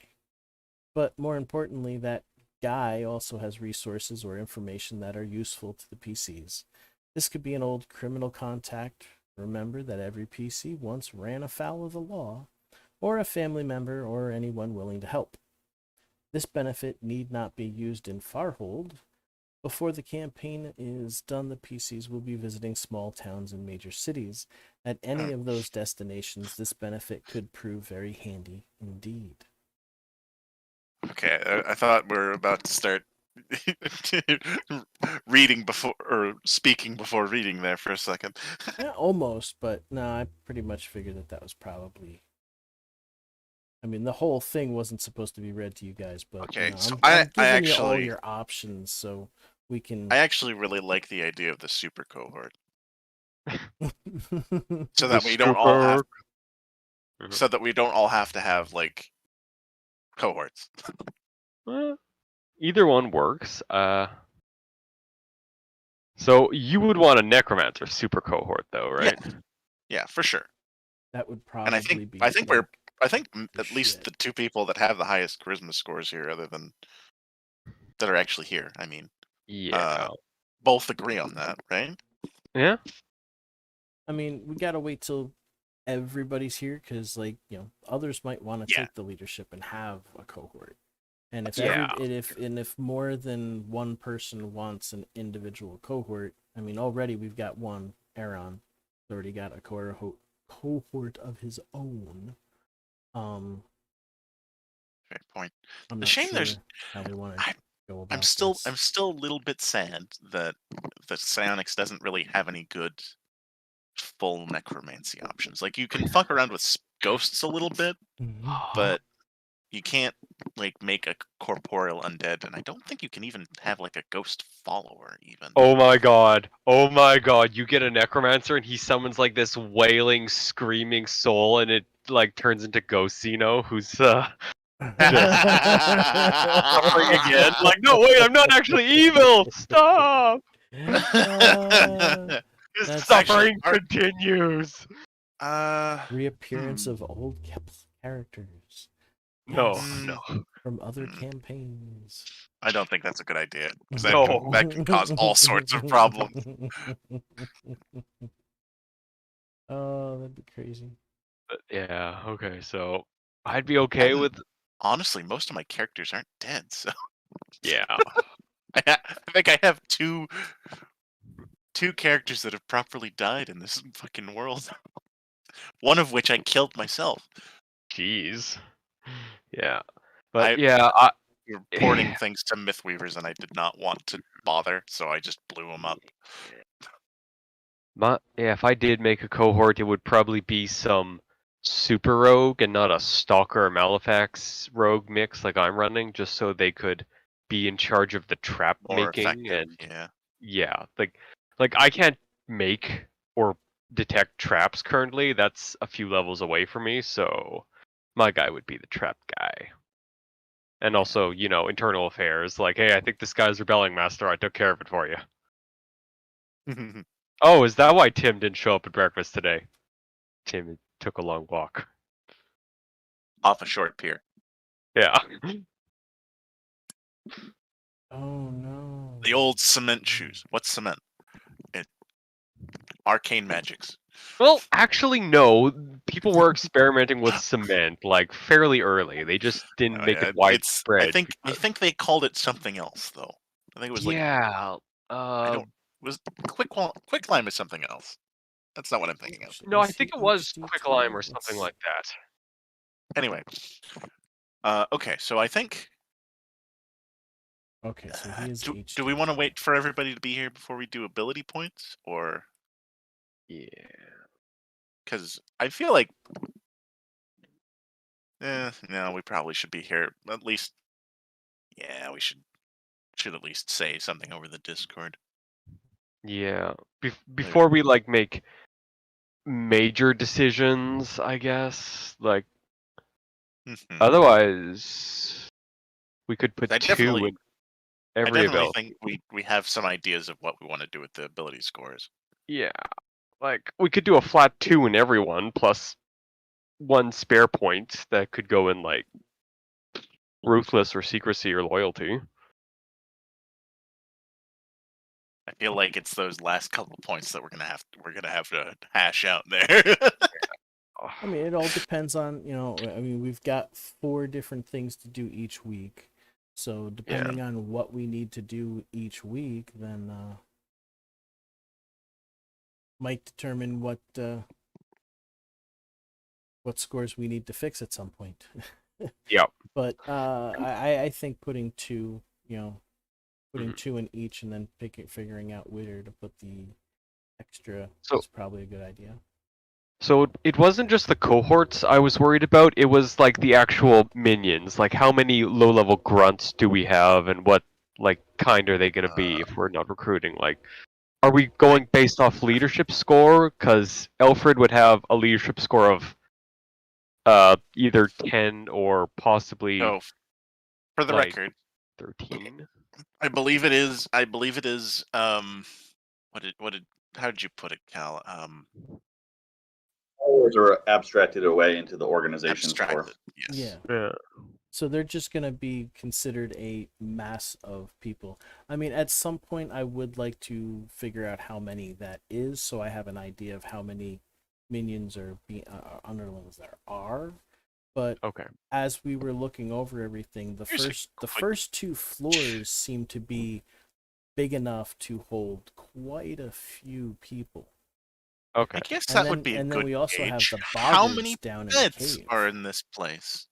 But more importantly, that guy also has resources or information that are useful to the PCs. This could be an old criminal contact. Remember that every PC once ran afoul of the law, or a family member, or anyone willing to help. This benefit need not be used in Farhold. Before the campaign is done, the PCs will be visiting small towns and major cities. At any of those destinations, this benefit could prove very handy indeed. Okay, I thought we were about to start reading before or speaking before reading there for a second. Yeah, almost, but no, I pretty much figured that was probably... I mean, the whole thing wasn't supposed to be read to you guys, but Okay, so I'm I giving you all actually- your options so we can... I actually really like the idea of the super cohort, so The that we don't all have, super- so that we don't all have to have like cohorts. Either one works. So you would want a necromancer super cohort, though, right? Yeah, for sure. That would probably And I think like, at least shit. the two people that have the highest charisma scores here, other than that are actually here. I mean, Yeah. both agree on that, right? Yeah. I mean, we gotta wait till everybody's here because, like, others might want to Yeah. take the leadership and have a cohort. And if Yeah. if more than one person wants an individual cohort, I mean, already we've got one. Aaron already got a cohort of his own. Fair point. I'm The not shame sure there's- how they want to I- go about I'm still this. a little bit sad that Psionics doesn't really have any good full necromancy options. Like you can fuck around with ghosts a little bit, but you can't like make a corporeal undead, and I don't think you can even have like a ghost follower even. Oh my god. Oh my god. You get a necromancer and he summons like this wailing, screaming soul and it like turns into Ghostino, who's suffering again. Like, no, wait, I'm not actually evil. Stop. His That's suffering actually- continues. Reappearance of old characters. No, Yes, no. from other Hmm. campaigns. I don't think that's a good idea. 'Cause No. that can cause all sorts of problems. Oh, that'd be crazy. But yeah, okay, so I'd be okay And- with Honestly, most of my characters aren't dead, so yeah. I think I have two characters that have properly died in this fucking world. One of which I killed myself. Jeez. Yeah. But I- yeah, Reporting things to Mythweavers, and I did not want to bother, so I just blew them up. if I did make a cohort, it would probably be some super rogue and not a stalker or Malefax rogue mix like I'm running, just so they could be in charge of the trap More making effective. and Yeah. like I can't make or detect traps currently. That's a few levels away from me, so my guy would be the trap guy. And also, internal affairs, like, hey, I think this guy's rebelling master, I took care of it for you. Oh, is that why Tim didn't show up at breakfast today? Tim took a long walk. Off a short pier. Yeah. Oh no. The old cement shoes. What's cement? Arcane magics. Well, actually, no. People were experimenting with cement like fairly early. They just didn't Oh, make yeah, it it's. I widespread. think. I think they called it something else though. I think it was like. Yeah. I don't. Was quicklime is something else. That's not what I'm thinking of. No, I think it was quicklime or something Let's- like that. Anyway. Okay, so I think. Okay, so he is Do we want to wait for everybody to be here before we do ability points, or Yeah. because I feel like. No, we probably should be here at least. Yeah, we should at least say something over the Discord. Yeah. Before we like make major decisions, I guess. Like Mhm. otherwise, we could put I two definitely, in I every definitely ability. think we have some ideas of what we want to do with the ability scores. Yeah. Like we could do a flat 2 in everyone plus one spare point that could go in like ruthless or secrecy or loyalty. I feel like it's those last couple points that we're gonna have to hash out there. I mean, it all depends on, I mean, we've got 4 different things to do each week. So depending on what we need to do each week, then might determine what scores we need to fix at some point. Yep. But I think putting 2, putting Mhm. 2 in each and then figuring out where to put the extra So- is probably a good idea. So it wasn't just the cohorts I was worried about, it was like the actual minions. Like how many low level grunts do we have and what like kind are they gonna be if we're not recruiting? Like are we going based off leadership score? Because Alfred would have a leadership score of either 10 or possibly So, for the like record, 13. I believe it is. I believe it is. What did? How did you put it, Cal? Followers are abstracted away into the organization score. Abstracted. Yes. Yeah. Yeah. So they're just going to be considered a mass of people. I mean, at some point, I would like to figure out how many that is, so I have an idea of how many minions or underlings there are. But Okay. as we were looking over everything, the Here's a quick- first 2 floors seem to be big enough to hold quite a few people. Okay. I guess And that then, would be a and good then we also have gauge. the How boggers many down in the beds cave. are in this place?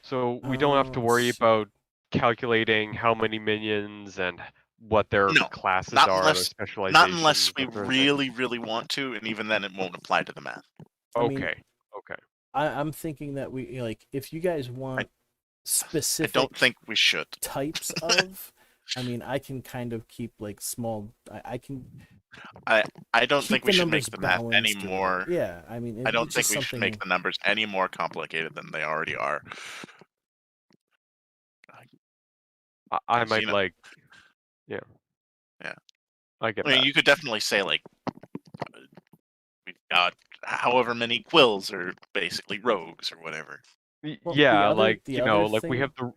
So we don't have to Let's worry see. about calculating how many minions and what their No, classes not are, their unless- specializations. Not unless we that sort of thing. really want to, and even then, it won't apply to the math. I mean, Okay. Okay. I'm thinking that we like if you guys want I specific don't think we should. types of. I mean, I can kind of keep like small. I can. I don't keep think we the should make numbers the math any balanced or- more. Yeah, I mean, I don't it's think just we should make the numbers any more complicated than they already are. I 'Cause, might like. Yeah. Yeah. I get I mean, that. you could definitely say like we've got however many quills are basically rogues or whatever. Well, Yeah, the like other like we thing- have the.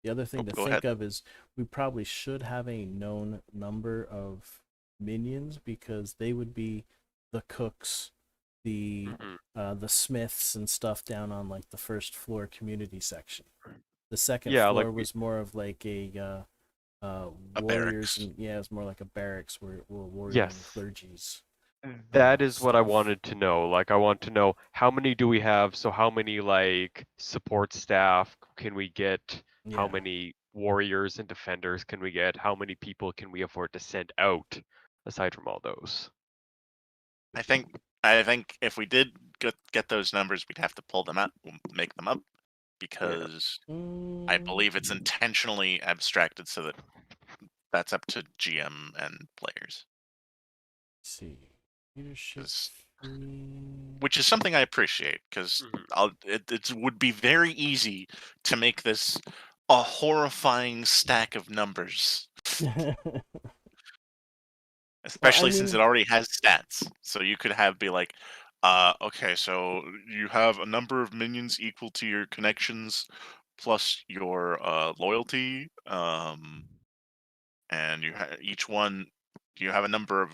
The other thing to go think ahead. of is we probably should have a known number of minions because they would be the cooks, the Mhm. the smiths and stuff down on like the first floor community section. The second Yeah, floor like was more of like a warriors barracks. and it's more like a barracks where warriors Yes. and clergies. That is what I stuff. wanted to know. Like, I want to know how many do we have? So, how many like support staff can we get? How Yeah. many warriors and defenders can we get? How many people can we afford to send out aside from all those? I think if we did get those numbers, we'd have to pull them out, make them up, because I believe it's intentionally abstracted so that that's up to GM and players, Let's see. Leadership. Is- fee. which is something I appreciate because it would be very easy to make this a horrifying stack of numbers, especially since it mean- already has stats. So you could be like, okay, so you have a number of minions equal to your connections plus your loyalty, and each one you have a number of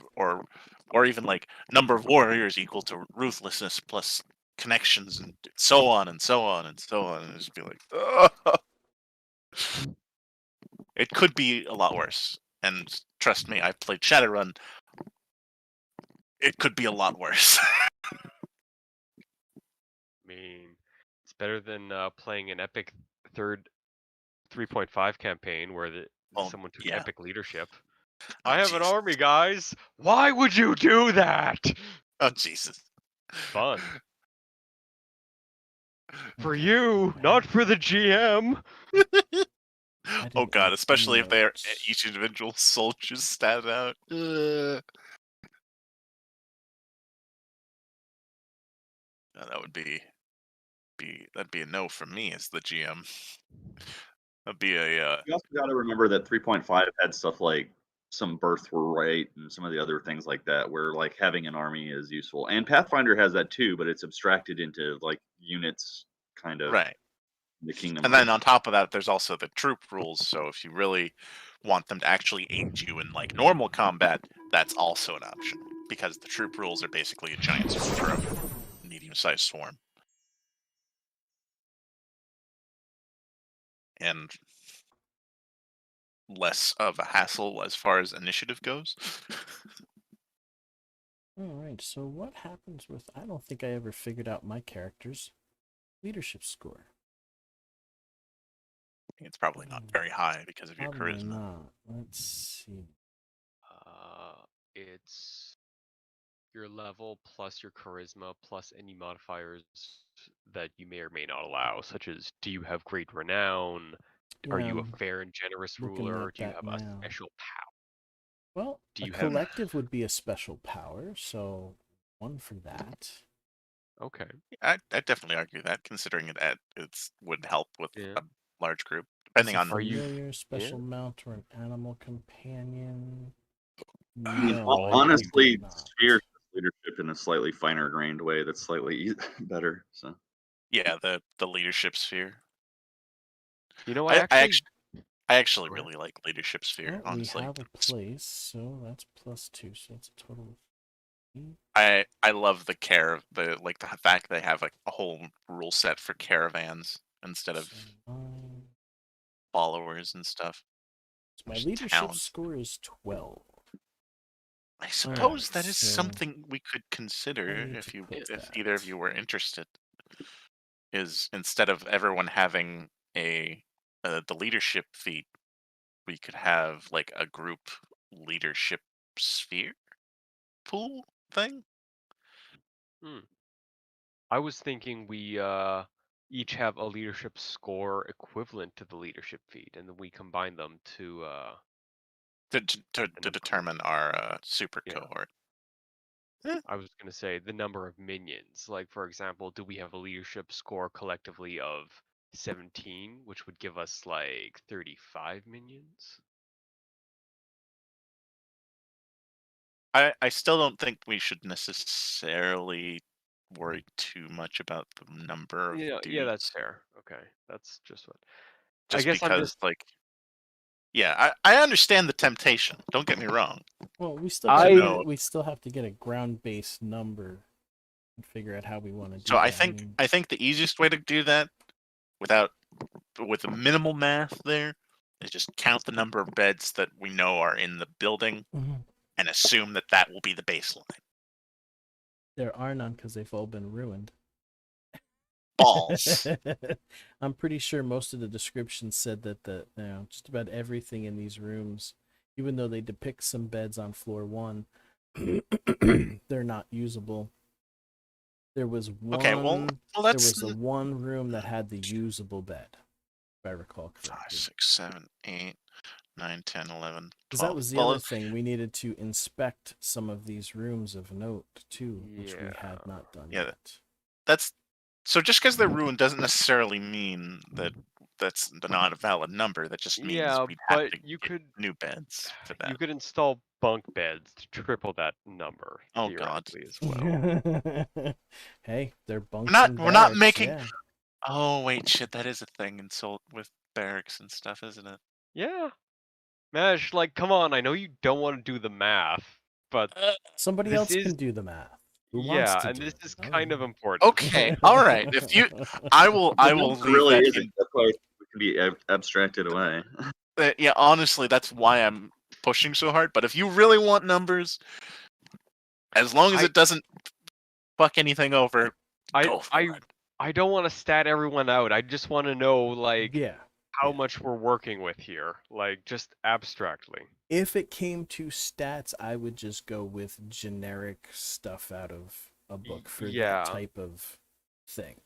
or even like number of warriors equal to ruthlessness plus connections and so on and so on and so on, and just be like, "Ugh." It could be a lot worse. And trust me, I've played Shadowrun. It could be a lot worse. I mean, it's better than playing an epic third 3.5 campaign where Well, someone took yeah. epic leadership. Oh, I have an Jesus. army, guys. Why would you do that? Oh Jesus. Fun. For you, not for the GM. Oh God, especially if they're notes. each individual soldiers stat out. That would be that'd be a no from me as the GM. That'd be a You also got to remember that 3.5 had stuff like some birthright and some of the other things like that, where like having an army is useful. And Pathfinder has that too, but it's abstracted into like units, kind of right. the Kingdom. And then on top of that, there's also the troop rules. So if you really want them to actually aid you in like normal combat, that's also an option because the troop rules are basically a giant sword for a medium-sized swarm. And less of a hassle as far as initiative goes. Alright, so what happens with... I don't think I ever figured out my character's leadership score. It's probably not very high because of your Probably charisma. not. Let's see. It's your level plus your charisma plus any modifiers that you may or may not allow, such as do you have great renown? Are Yeah, you I'm a fair and generous looking ruler? at Do you that have a now. special power? Well, Do a you have- collective would be a special power, so 1 for that. Okay. I definitely argue that, considering it would help with Yeah. a large group, It's depending a on. Are you- familiar, special mount, or an animal companion. I mean, No, I think honestly, they're not. Sphere has leadership in a slightly finer grained way that's slightly better. So Yeah, the leadership sphere. You know, I actually Go ahead. really like leadership sphere. Well, we Honestly, have a place, so that's +2, so that's a total of 3. I love the care of the fact they have like a whole rule set for caravans instead of So 9. followers and stuff. So my Just leadership talent. score is 12. I suppose that is so something we could consider I need if to put if either of that. you were interested. Is instead of everyone having the leadership feat, we could have like a group leadership sphere pool thing. I was thinking we each have a leadership score equivalent to the leadership feat, and then we combine them to To determine our super Yeah. cohort. I was gonna say the number of minions. Like for example, do we have a leadership score collectively of 17, which would give us like 35 minions? I still don't think we should necessarily worry too much about the number of Yeah, that's dudes. fair. Okay, that's just what. Just I guess I'm because just. like yeah, I understand the temptation. Don't get me wrong. Well, we still I- gotta know. we still have to get a ground-based number and figure out how we want to do So that. I think the easiest way to do that with a minimal math there is just count the number of beds that we know are in the building Mhm. and assume that that will be the baseline. There are none because they've all been ruined. Balls. I'm pretty sure most of the descriptions said that just about everything in these rooms, even though they depict some beds on floor 1, they're not usable. There was one. Okay, well there that's was a one room that had the usable bed, if I recall 5, correctly. 6, 7, 8, 9, 10, 11, Because 12. that was the Well, other thing. We needed to inspect some of these rooms of note too, which we Yeah. had not done Yeah, yet. that's so just because they're ruined doesn't necessarily mean that that's not a valid number. That just means Yeah, we'd have but to you get could new beds for that. you could install bunk beds to triple that number Oh, God. theoretically as well. Hey, they're bunks. We're not barracks, making- yeah. Oh wait, shit, that is a thing with barracks and stuff, isn't it? Yeah. Mash, like, come on, I know you don't want to do the math, but Somebody this else is, can do the math. Who wants yeah, to and do this it? is you know? kind of important. Okay, all right. If you, I will It leave really that isn't. in. That's why it can be abstracted away. Yeah, honestly, that's why I'm pushing so hard. But if you really want numbers, as long as I- it doesn't fuck anything over, go for it. I don't want to stat everyone out. I just want to know, like, Yeah. how yeah. much we're working with here, like, just abstractly. If it came to stats, I would just go with generic stuff out of a book for yeah. that type of thing.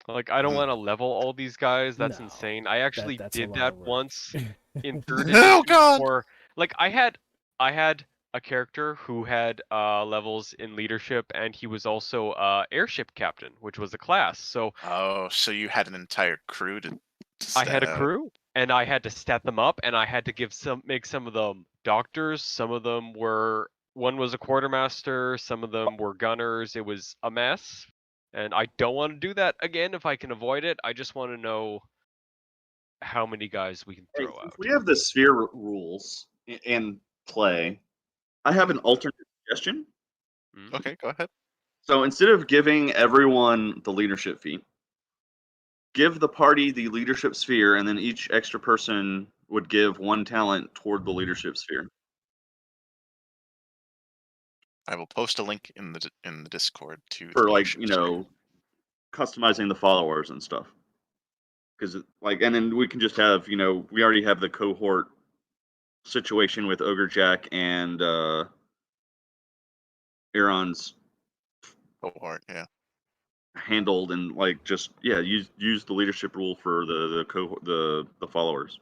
Like, I don't Mm. want to level all these guys. That's No, insane. I actually that's a did lot that of work. once in third Oh, edition. God! Or like, I had a character who had levels in leadership, and he was also airship captain, which was a class. So Oh, so you had an entire crew to I had stat a out. crew, and I had to stat them up, and I had to make some of them doctors. Some of them were, one was a quartermaster. Some of them were gunners. It was a mess, and I don't want to do that again if I can avoid it. I just want to know how many guys we can Hey, throw since out. we have the sphere rules in play, I have an alternate suggestion. Mm. Okay, go ahead. So instead of giving everyone the leadership feat, give the party the leadership sphere, and then each extra person would give one talent toward the leadership sphere. I will post a link in the Discord to For the like, leadership sphere. customizing the followers and stuff. Because like, and then we can just have, we already have the cohort situation with Ogre Jack and Aaron's cohort. Yeah. handled, and like just use the leadership rule for the cohort, the followers.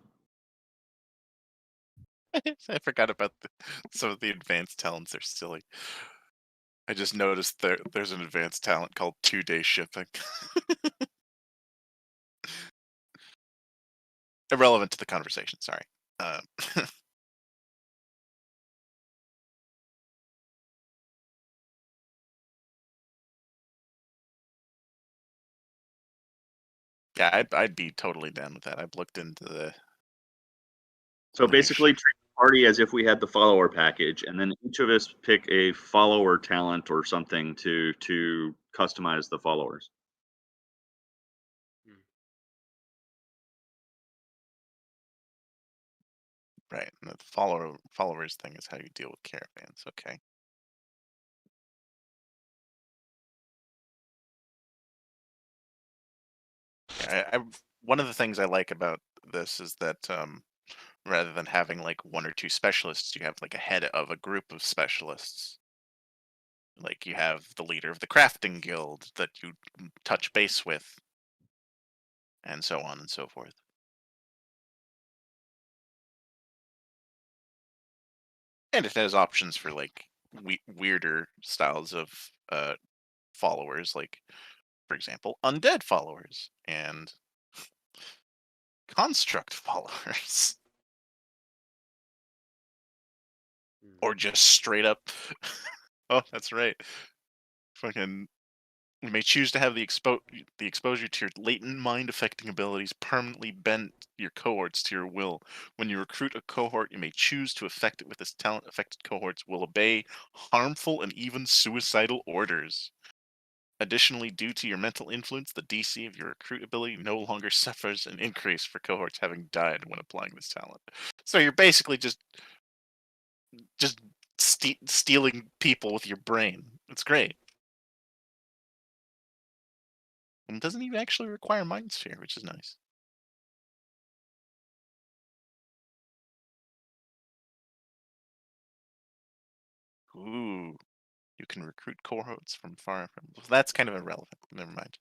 I forgot about some of the advanced talents. They're silly. I just noticed there's an advanced talent called 2-day shipping. Irrelevant to the conversation. Sorry. Yeah, I'd be totally down with that. I've looked into the. So leadership. basically, treat the party as if we had the follower package, and then each of us pick a follower talent or something to customize the followers. Right, and the followers thing is how you deal with caravans. Okay. One of the things I like about this is that rather than having like one or two specialists, you have like a head of a group of specialists. Like you have the leader of the crafting guild that you touch base with, and so on and so forth. And it has options for like weirder styles of followers, like for example, undead followers and construct followers. Or just straight up. Oh, that's right. Fucking. You may choose to have the exposure to your latent mind affecting abilities permanently bend your cohorts to your will. When you recruit a cohort, you may choose to affect it with this talent. Affected cohorts will obey harmful and even suicidal orders. Additionally, due to your mental influence, the DC of your recruit ability no longer suffers an increase for cohorts having died when applying this talent. So you're basically just stealing people with your brain. It's great. And it doesn't even actually require Mind Sphere, which is nice. Ooh, you can recruit cohorts from far. That's kind of irrelevant. Never mind.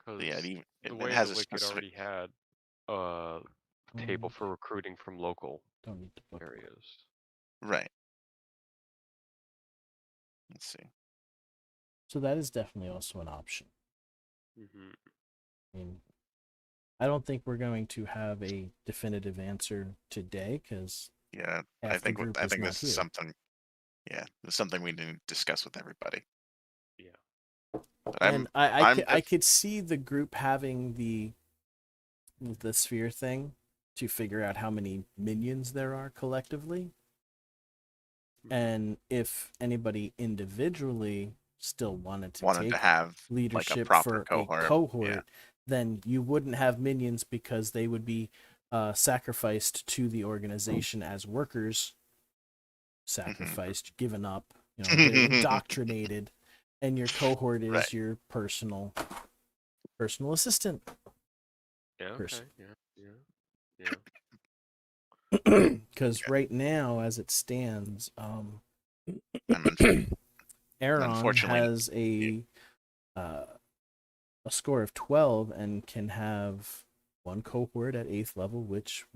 Yeah, Because the it way has that a Wicked specific. already had a table for recruiting from local Don't need to book one. areas. Right. Let's see. So that is definitely also an option. Mm-hmm. I mean, I don't think we're going to have a definitive answer today because Yeah, half the group is not this here. is something. Yeah, it's something we need to discuss with everybody. Yeah. But And I could see the group having the the sphere thing to figure out how many minions there are collectively. And if anybody individually still wanted to Wanted to take have like a leadership proper for cohort. a cohort, then you wouldn't have minions because they would be sacrificed to the organization as workers, sacrificed, given up, they're indoctrinated, and your cohort is Right. your personal assistant. Yeah. Okay. Person. Yeah. Yeah. Because right now, as it stands, Aaron unfortunately has a score of 12 and can have one cohort at 8th level, which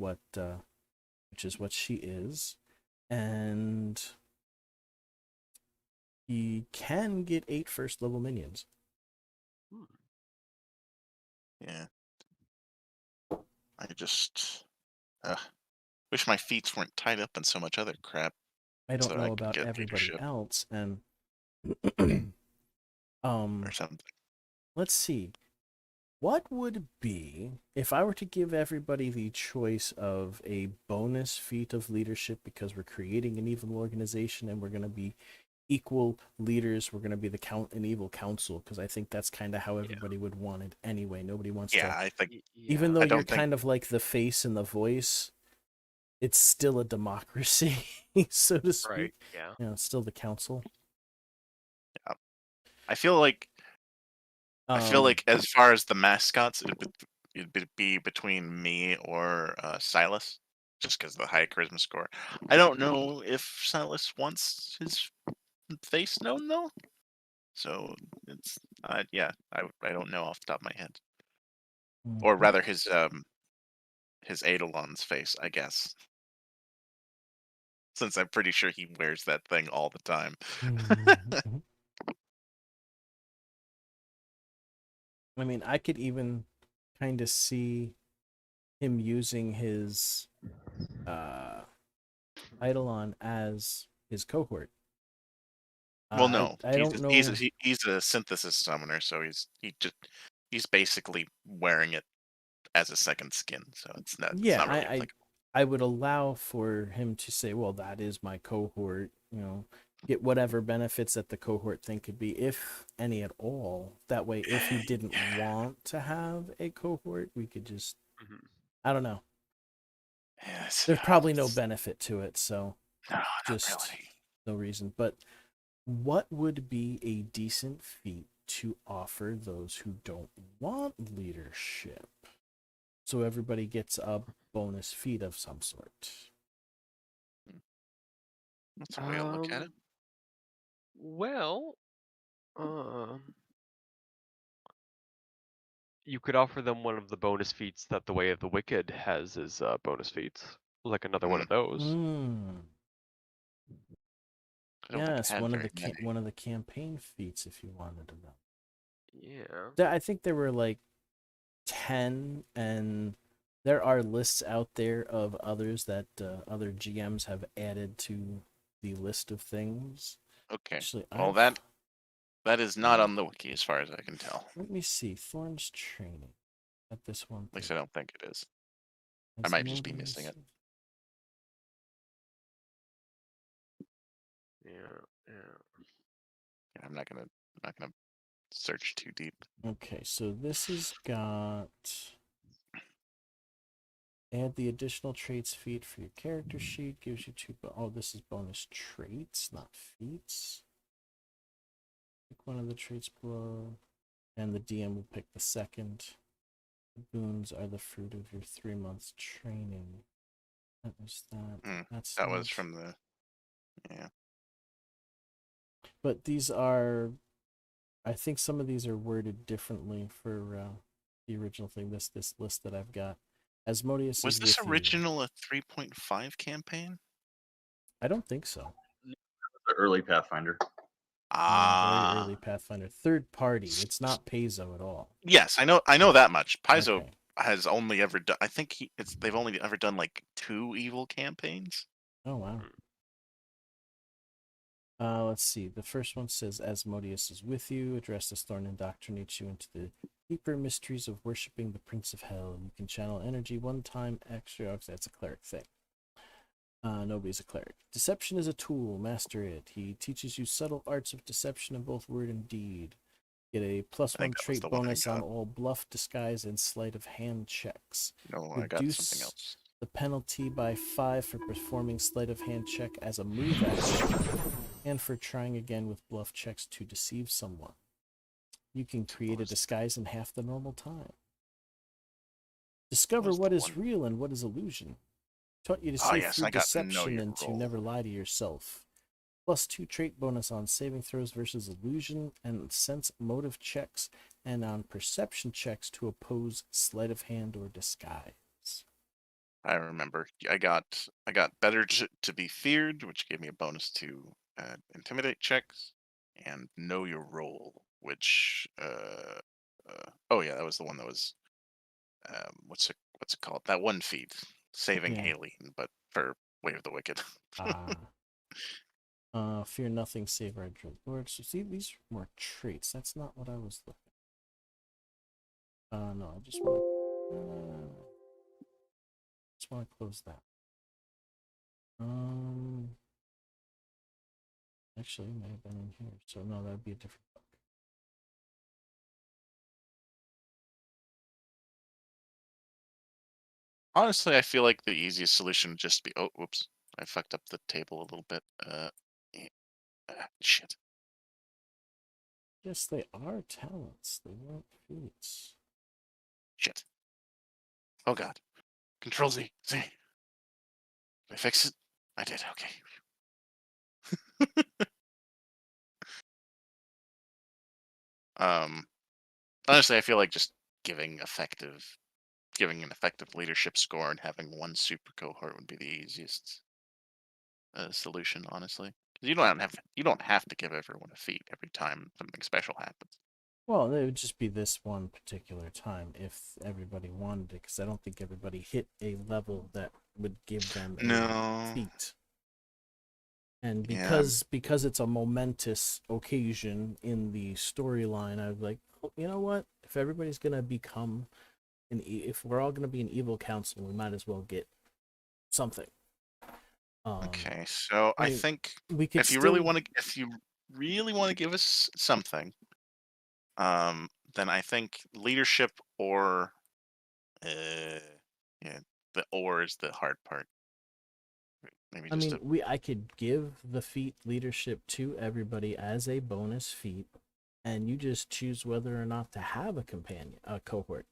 is what she is, and he can get 8 first level minions. Yeah. I just wish my feet weren't tied up in so much other crap. I don't So I know could about get everybody leadership. else, and Or something. let's see. What would be if I were to give everybody the choice of a bonus feat of leadership because we're creating an evil organization and we're going to be equal leaders, we're going to be an evil council, because I think that's kind of how everybody would want it anyway. Nobody wants Yeah, to, I think even though I you're don't think kind of like the face and the voice, it's still a democracy, so to speak. Right. Yeah. It's still the council. I feel like as far as the mascots, it'd be between me or Silas, just because of the high charisma score. I don't know if Silas wants his face known though, so it's I don't know off the top of my head, or rather his Eidolon's face, I guess, since I'm pretty sure he wears that thing all the time. I mean, I could even kind of see him using his Eidolon as his cohort. Well, no, I don't know. he's a synthesis summoner, so he's basically wearing it as a second skin, so it's not Yeah, really applicable. I would allow for him to say, well, that is my cohort, get whatever benefits that the cohort thing could be, if any at all. That way, if he didn't want to have a cohort, we could just, I don't know. Yes, There's probably no benefit to it, so no, just not really. no reason. But what would be a decent feat to offer those who don't want leadership? So everybody gets a bonus feat of some sort. That's a way to look at it. Well, you could offer them one of the bonus feats that the Way of the Wicked has as bonus feats, like another one of those. I don't think it Yes, had one of very many. one of the campaign feats, if you wanted to know. Yeah. I think there were like 10, and there are lists out there of others that other GMs have added to the list of things. Okay. Actually, Well, that is not on the wiki as far as I can tell. Let me see. Thorn's training. At this one. At least I don't think it is. I might just be missing it. Yeah. I'm not gonna search too deep. Okay, so this has got add the additional traits feat for your character sheet. Gives you 2. Oh, this is bonus traits, not feats. Pick one of the traits below, and the DM will pick the second. The boons are the fruit of your 3 months training. That was that. That was from the. Yeah. But these are, I think some of these are worded differently for the original thing. This list that I've got. Asmodeus Was is this with original a 3.5 campaign? I don't think so. The early Pathfinder. Very early Pathfinder. Third party. It's not Paizo at all. Yes, I know that much. Paizo has only ever done. I think they've only ever done like 2 evil campaigns. Oh wow. Let's see. The first one says Asmodeus is with you. Address this thorn indoctrinates you into the Deeper mysteries of worshipping the Prince of Hell. You can channel energy one time extra. Oh, that's a cleric thing. Nobody's a cleric. Deception is a tool. Master it. He teaches you subtle arts of deception in both word and deed. Get a I +1 think that was trait the one I bonus on got. all bluff, disguise, and sleight of hand checks. No, I got something Reduce else. the penalty by 5 for performing sleight of hand check as a move action, and for trying again with bluff checks to deceive someone. You can create a was- disguise in half the normal time. Discover was the what is one? real and what is illusion. Taught you to Oh, see yes, through I got Know deception Your and to Role. never lie to yourself. +2 trait bonus on saving throws versus illusion and sense motive checks, and on perception checks to oppose sleight of hand or disguise. I remember. I got better to be feared, which gave me a bonus to intimidate checks, and Know Your Role, which oh yeah, that was the one that was what's it called? That one feat, saving Yeah. Haleen, but for Way of the Wicked. Fear nothing, save our dread lord. So see, these are more traits. That's not what I was looking. No, I just want to close that. Actually, it may have been in here. So no, that would be a different book. Honestly, I feel like the easiest solution would just be whoops. I fucked up the table a little bit. Shit. Yes, they are talents. They weren't feats. Shit. Oh god. Control Z. Z. Did I fix it? I did, okay. Honestly, I feel like just giving an effective leadership score and having one super cohort would be the easiest solution, honestly. 'Cause you don't have to give everyone a feat every time something special happens. Well, it would just be this one particular time if everybody wanted it, because I don't think everybody hit a level that would give them a No. feat. And Yeah. because it's a momentous occasion in the storyline, I was like, oh, you know what? If everybody's gonna become if we're all gonna be an evil council, we might as well get something. Okay, so I mean, think we could if you really want to give us something, then I think leadership or yeah, the or is the hard part. Maybe I just mean, I could give the feat leadership to everybody as a bonus feat, and you just choose whether or not to have a cohort.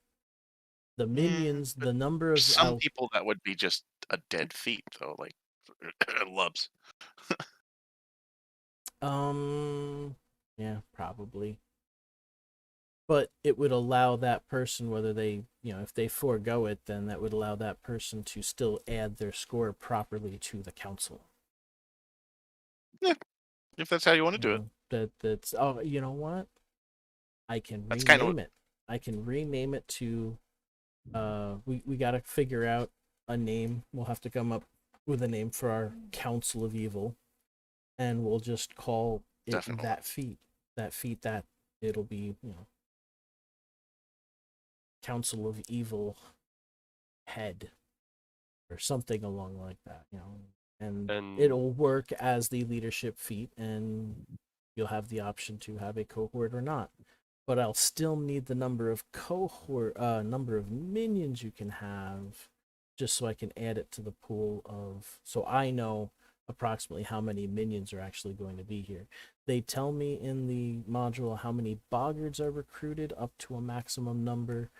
The minions, but the number of some people that would be just a dead feat though, like Lubs. yeah, probably. But it would allow that person, whether they, if they forego it, then that would allow that person to still add their score properly to the council. Yeah, if that's how you want to do it. That's oh, you know what? I can That's kind of rename it. I can rename it to we got to figure out a name. We'll have to come up with a name for our Council of Evil, and we'll just call it Definitely. that feat. That it'll be, Council of Evil head or something along like that, and it'll work as the leadership feat, and you'll have the option to have a cohort or not. But I'll still need the number of minions you can have, just so I can add it to the pool so I know approximately how many minions are actually going to be here. They tell me in the module how many boggards are recruited up to a maximum number,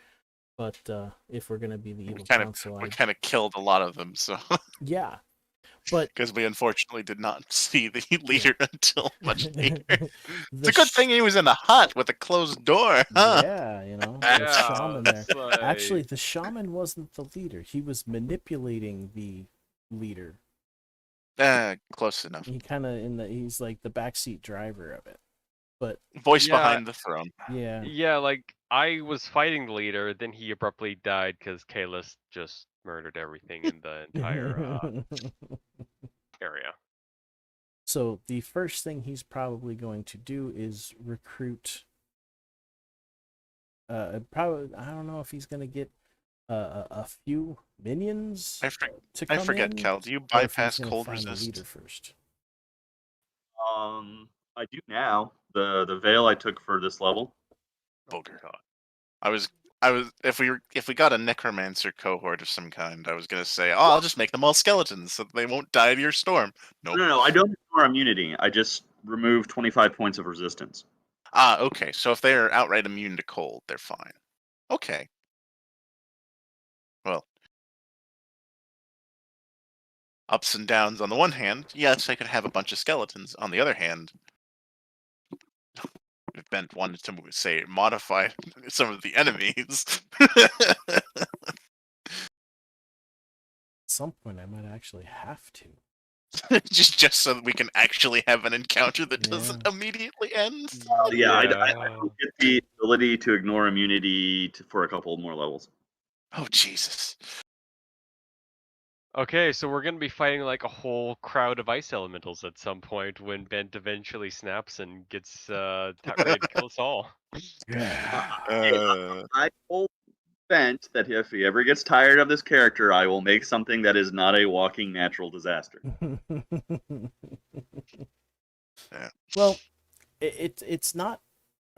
but if we're going to be the evil council, we kind of killed a lot of them, so yeah. But because we unfortunately did not see the leader until much later. It's a good thing he was in a hut with a closed door, huh? Yeah, Yeah, shaman there. like... Actually, the shaman wasn't the leader. He was manipulating the leader. Close enough. He kind of he's like the backseat driver of it. But voice behind the throne. Yeah. Yeah, like I was fighting the leader, then he abruptly died because Kalis just murdered everything in the entire area. So the first thing he's probably going to do is recruit Probably I don't know if he's gonna get a few minions to come I forget, in, Cal. Do you or if he's bypass gonna cold find the resist? leader first. I do now. The veil I took for this level. Booger. I was if we got a necromancer cohort of some kind, I was gonna say, oh, I'll just make them all skeletons so they won't die to your storm. Nope. No, I don't ignore immunity. I just remove 25 points of resistance. Ah, okay. So if they're outright immune to cold, they're fine. Okay. Well, ups and downs on the one hand, yes, I could have a bunch of skeletons. On the other hand, if Bent wanted to say modify some of the enemies. At some point, I might actually have to. just so that we can actually have an encounter that doesn't immediately end. Yeah, I don't get the ability to ignore immunity for a couple more levels. Oh Jesus! Okay, so we're gonna be fighting like a whole crowd of ice elementals at some point when Bent eventually snaps and gets ready to kill us all. I told Bent that if he ever gets tired of this character, I will make something that is not a walking natural disaster. Yeah. Well, it's not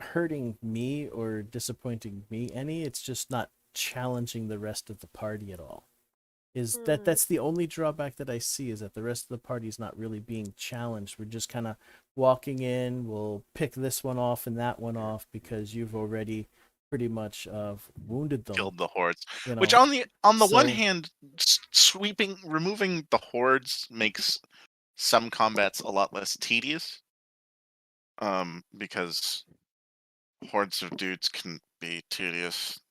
hurting me or disappointing me any. It's just not challenging the rest of the party at all. That's the only drawback that I see, is that the rest of the party is not really being challenged. We're just kind of walking in. We'll pick this one off and that one off because you've already pretty much wounded them. Killed the hordes. You know? Which on the one So- hand, removing the hordes makes some combats a lot less tedious. Because hordes of dudes can be tedious.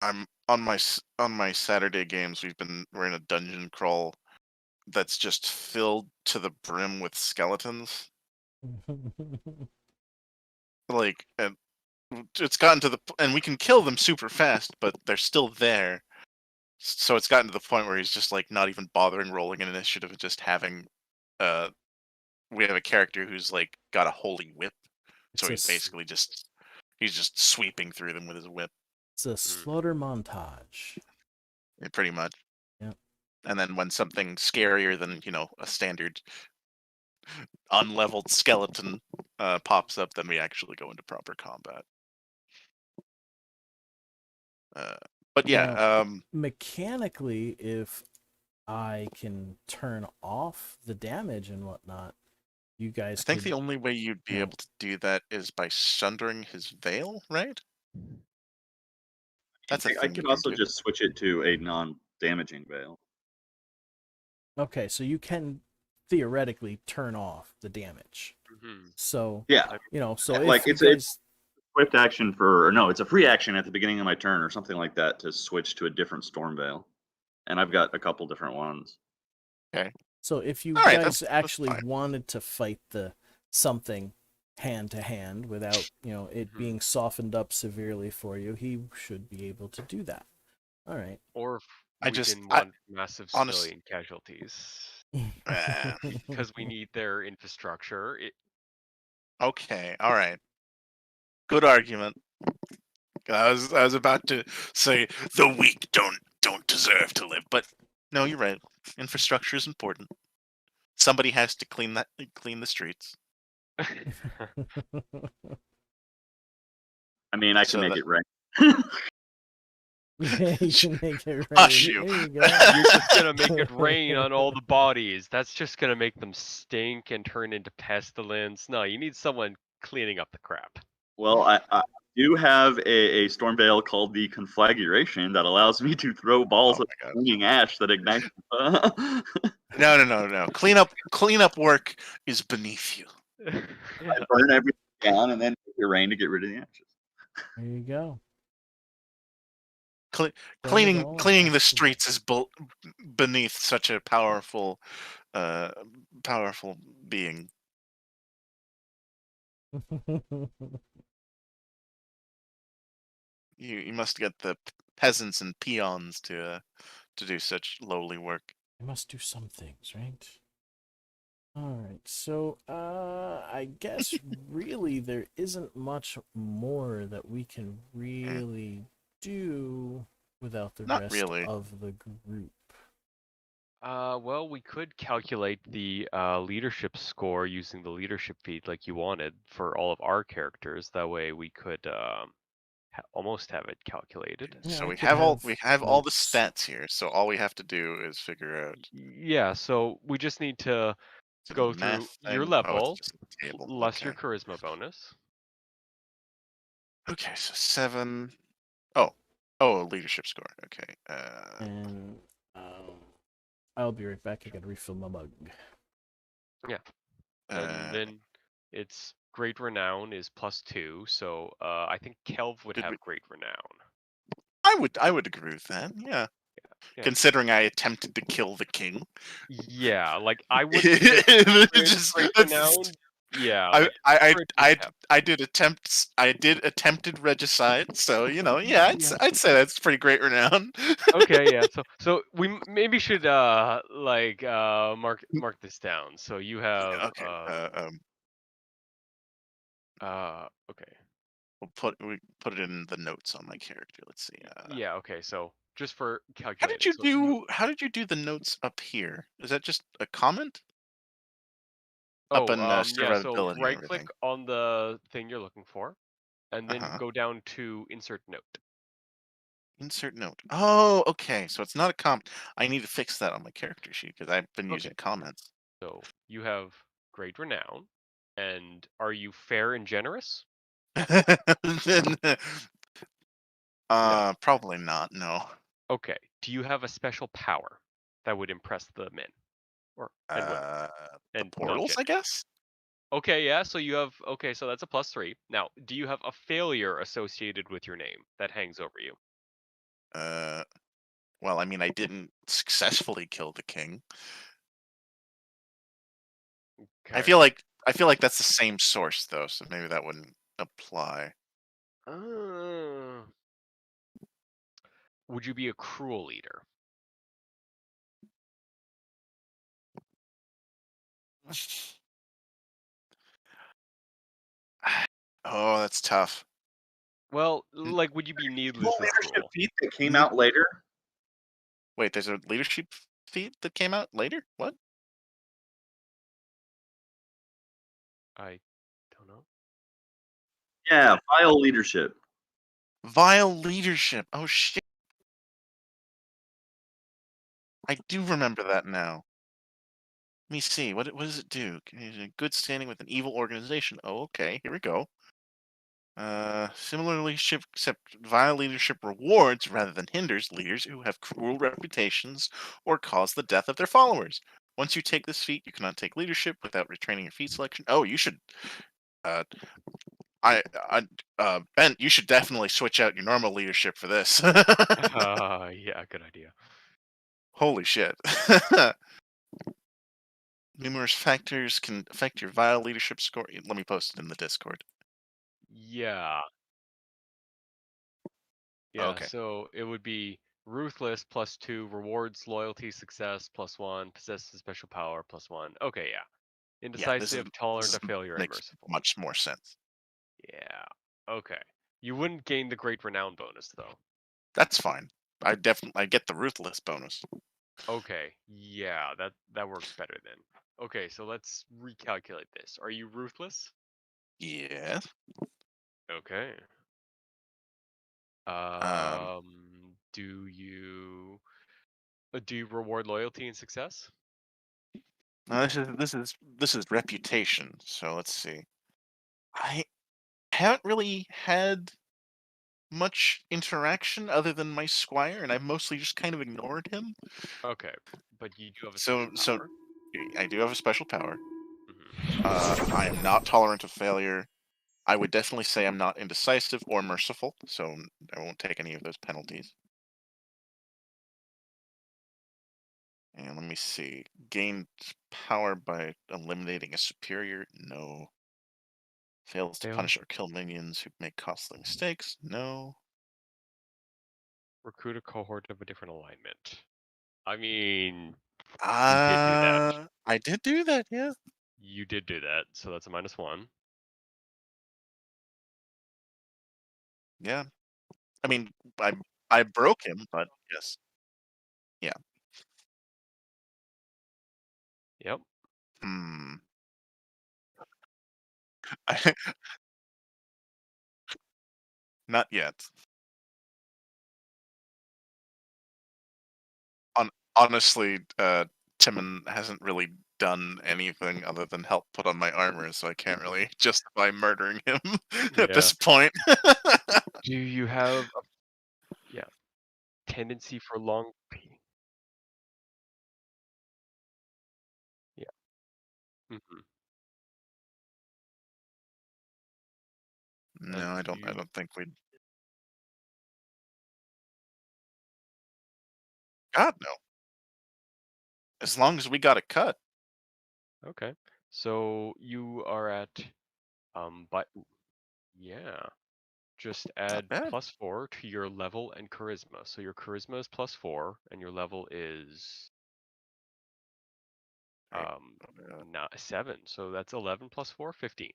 I'm on my Saturday games. We're in a dungeon crawl that's just filled to the brim with skeletons. Like, and it's gotten to and we can kill them super fast, but they're still there. So it's gotten to the point where he's just like not even bothering rolling an initiative and just having we have a character who's like got a holy whip. So he's basically he's just sweeping through them with his whip. It's a slaughter montage. Yeah, pretty much. Yeah. And then when something scarier than, a standard unleveled skeleton pops up, then we actually go into proper combat. But yeah, Now, mechanically, if I can turn off the damage and whatnot, you guys I think the only way you'd be able to do that is by sundering his veil, right? That's a thing. I could also just switch it to a non-damaging veil. Okay, so you can theoretically turn off the damage. Mm-hmm. So yeah, so like it's a swift action it's a free action at the beginning of my turn or something like that to switch to a different storm veil, and I've got a couple different ones. Okay. So if you guys actually wanted to fight something hand to hand without it being softened up severely for you, he should be able to do that. All right. Or we didn't want massive civilian casualties. Because we need their infrastructure. Okay, all right. Good argument. I was about to say the weak don't deserve to live, but no, you're right. Infrastructure is important. Somebody has to clean the streets. I mean, I can make it rain. You can make it rain. Hush you. There you go. You're just gonna make it rain on all the bodies. That's just gonna make them stink and turn into pestilence. No, you need someone cleaning up the crap. Well, I do have a storm veil called the Conflagration that allows me to throw balls of flaming ash that ignite. No. Cleanup work is beneath you. I burn everything down and then make it rain to get rid of the ashes. There you go. Cleaning the streets is beneath such a powerful being. You must get the peasants and peons to do such lowly work. You must do some things, right? All right, so I guess really there isn't much more that we can really do without the Not rest really. of the group. Well, we could calculate the leadership score using the leadership feed like you wanted for all of our characters. That way we could almost have it calculated. Yeah, So I we could have all the notes. stats here. So all we have to do is figure out Yeah, so we just need to to the go through math your thing. Oh, it's level, just a table. less Okay. your charisma bonus. Okay, so 7. Oh, leadership score. Okay. And I'll be right back. I gotta refill my mug. And then it's great renown is +2, so I think Kelv would Did have we- great renown. I would agree with that. Yeah. Yeah. Considering I attempted to kill the king. Yeah, like I wouldn't experience Just- great that's- renown. Yeah, I like I pretty I kept. I did attempted regicide, so yeah, I'd say that's pretty great renown. Okay, yeah. So we maybe should mark this down. So you have Okay. okay. We put it in the notes on my character. Let's see. Yeah, okay. So just for How calculating. did you So do? How did you do the notes up here? Is that just a comment? Up in yeah, so survivability and right click everything. on the thing you're looking for and then Uh-huh. go down to insert note. Insert note. Oh, okay. So it's not a comment. I need to fix that on my character sheet because I've been using Okay. comments. So you have great renown and are you fair and generous? Probably not. No. Okay. Do you have a special power that would impress the men or and women The and portals, I non-gender? guess. Okay, yeah, so you have okay, so that's a +3. Now, do you have a failure associated with your name that hangs over you? Uh, well, I mean, I didn't successfully kill the king. Okay. I feel like that's the same source though, so maybe that wouldn't apply. Uh, would you be a cruel leader? Mm-hmm. Oh, that's tough. Well, like, would you be Full needlessly leadership cruel? feat that came out later. Wait, there's a leadership feat that came out later? What? I don't know. Yeah, vile leadership. Vile leadership. Oh shit. I do remember that now. Let me see. What does it do? Good standing with an evil organization. Oh, okay. Here we go. Similar leadership, except vile leadership rewards rather than hinders leaders who have cruel reputations or cause the death of their followers. Once you take this feat, you cannot take leadership without retraining your feat selection. Oh, you should. Uh, Ben, you should definitely switch out your normal leadership for this. Yeah, good idea. Holy shit. Numerous factors can affect your vile leadership score. Let me post it in the Discord. Yeah. Yeah, Okay. so it would be ruthless +2, rewards loyalty, success +1, possesses special power +1. Okay, yeah. Yeah, this Indecisive, tolerant of failure, and makes merciful. much more sense. Yeah. Okay. You wouldn't gain the great renown bonus though. That's fine. I get the ruthless bonus. Okay. Yeah, that works better then. Okay, so let's recalculate this. Are you ruthless? Yeah. Okay. Um. Do you reward loyalty and success? This is reputation. So let's see. I haven't really had much interaction other than my squire, and I've mostly just kind of ignored him. Okay, but you do have a So special power. I do have a special power. Mhm. I am not tolerant of failure. I would definitely say I'm not indecisive or merciful, so I won't take any of those penalties. And let me see. Gained power by eliminating a superior? No. Fails to Fail. punish or kill minions who make costly mistakes? No. Recruit a cohort of a different alignment. I mean, you did do that. I did do that, yeah. you did do that, so that's a -1. Yeah. I mean, I broke him, but yes. Yeah. Yep. Hmm. Not yet. Honestly, Timon hasn't really done anything other than help put on my armor, so I can't really justify murdering him at Yeah. this point. Do you have a tendency for long Yeah. Mhm. No, I don't. I You don't think we'd. God no. As long as we got a cut. Okay. So you are at but yeah. Just Not add bad. +4 to your level and charisma. So your charisma is +4 and your level is Right. 7. So that's 11 + 4, 15.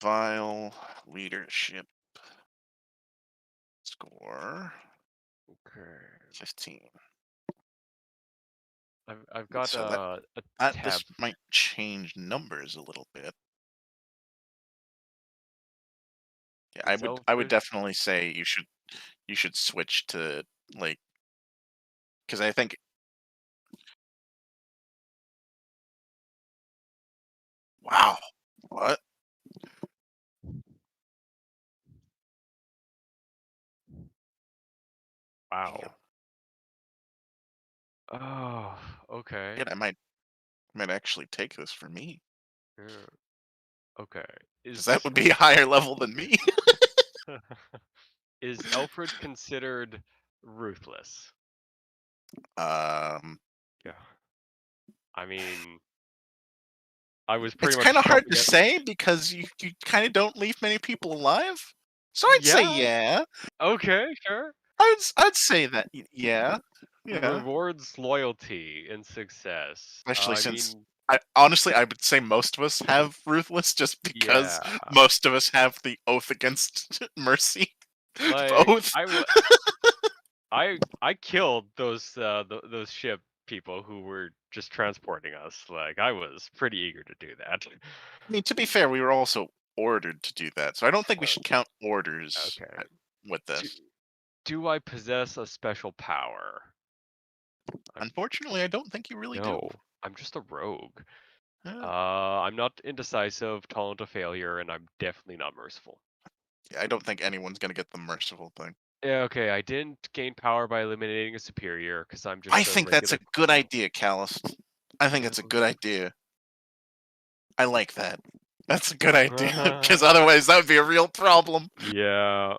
Vile leadership score Okay. 15. I've got So that a this tab. might change numbers a little bit. Yeah, It's I would Alfred. definitely say you should switch to like because I think wow what damn. Wow. Oh, okay. Yet I might actually take this for me Yeah. Okay. because Is that would be a higher level than me. is Alfred considered ruthless? um, Yeah. I mean, I was it's pretty kind much of hard chopping to it. say because you kind of don't leave many people alive. So I'd say Yeah. yeah. Okay, sure. I'd say that yeah. Yeah. Rewards loyalty and success. Especially I since mean, I would say most of us have ruthless just because yeah. most of us have the oath against mercy Like oath. I killed those those ship people who were just transporting us. Like I was pretty eager to do that. I mean, to be fair, we were also ordered to do that, so I don't think we should count orders Okay. with Do, this. do I possess a special power? Unfortunately, I don't think you really do. No, I'm just a rogue. Uh, I'm not indecisive, tolerant of failure, and I'm definitely not merciful. yeah, I don't think anyone's gonna get the merciful thing. Yeah, okay, I didn't gain power by eliminating a superior because I'm I just a think that's regular. a good idea, Callus. I think it's a good idea. I like that. That's a good idea because otherwise that would be a real problem. Yeah.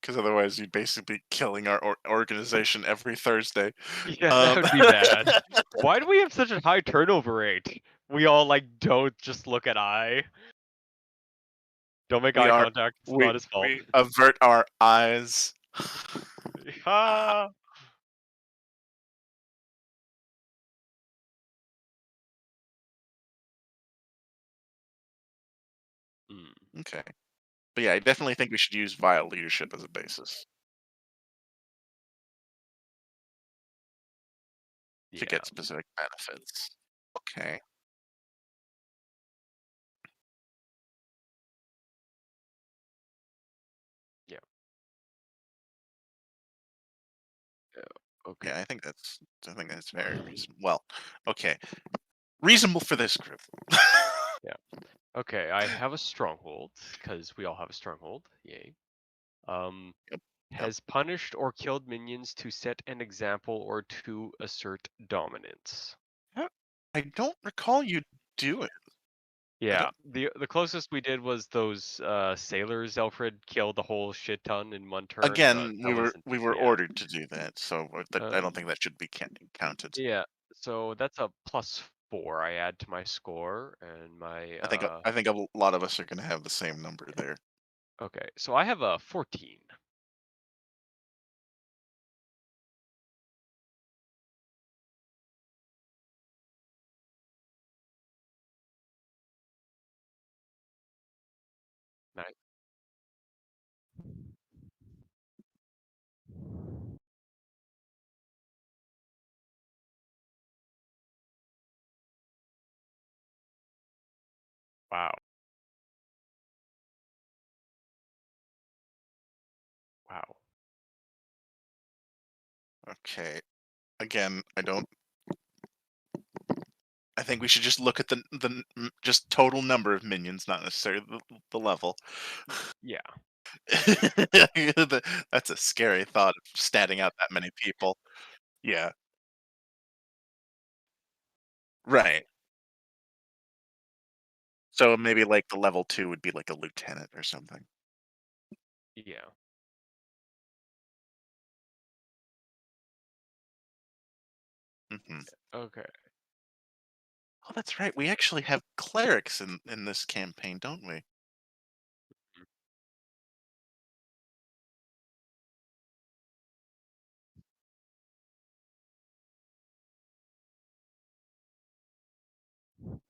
Because otherwise you'd basically be killing our organization every Thursday. Yeah, that would be bad. Why do we have such a high turnover rate? We all like don't just look at eye. Don't make we eye are contact. It's not his fault. we avert our eyes. Ah. Hmm. Okay. But yeah, I definitely think we should use vile leadership as a basis to Yeah. get specific benefits. Okay. Yeah. Okay. Yeah, I think that's very reasonable. Well, okay. Reasonable for this group. Yeah. Okay, I have a stronghold because we all have a stronghold. Yay. Um, Yep. Yep. has punished or killed minions to set an example or to assert dominance. I don't recall you do it. Yeah, the closest we did was those sailors. Alfred killed a whole shit ton in one turn, but Again, that wasn't. we were Yeah. ordered to do that, so I don't think that should be counted. Yeah. So that's a 4. I add to my score and my I think a lot of us are gonna have the same number there. okay. So I have a 14. Nice. Wow. Wow. Okay. Again, I think we should just look at just total number of minions, not necessarily the level. Yeah. That's a scary thought, statting out that many people. Yeah. Right. So maybe like the level 2 would be like a lieutenant or something. Yeah. Mhm. Okay. Oh, that's right. We actually have clerics in this campaign, don't we?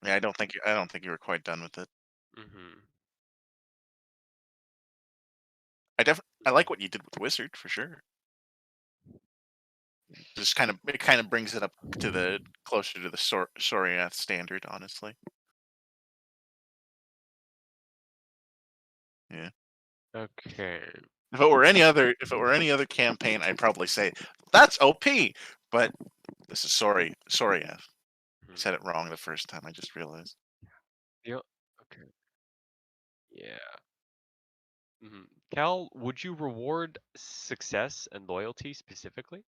Yeah, I don't think you were quite done with it. Mhm. I like what you did with wizard for sure. Just it kind of brings it up to the closer to the Soriath standard, honestly. Yeah. Okay. If it were any other campaign, I'd probably say that's OP. But this is Soriath. I Mhm. said it wrong the first time. I just realized. Yeah. Okay. Yeah. Cal, would you reward success and loyalty specifically?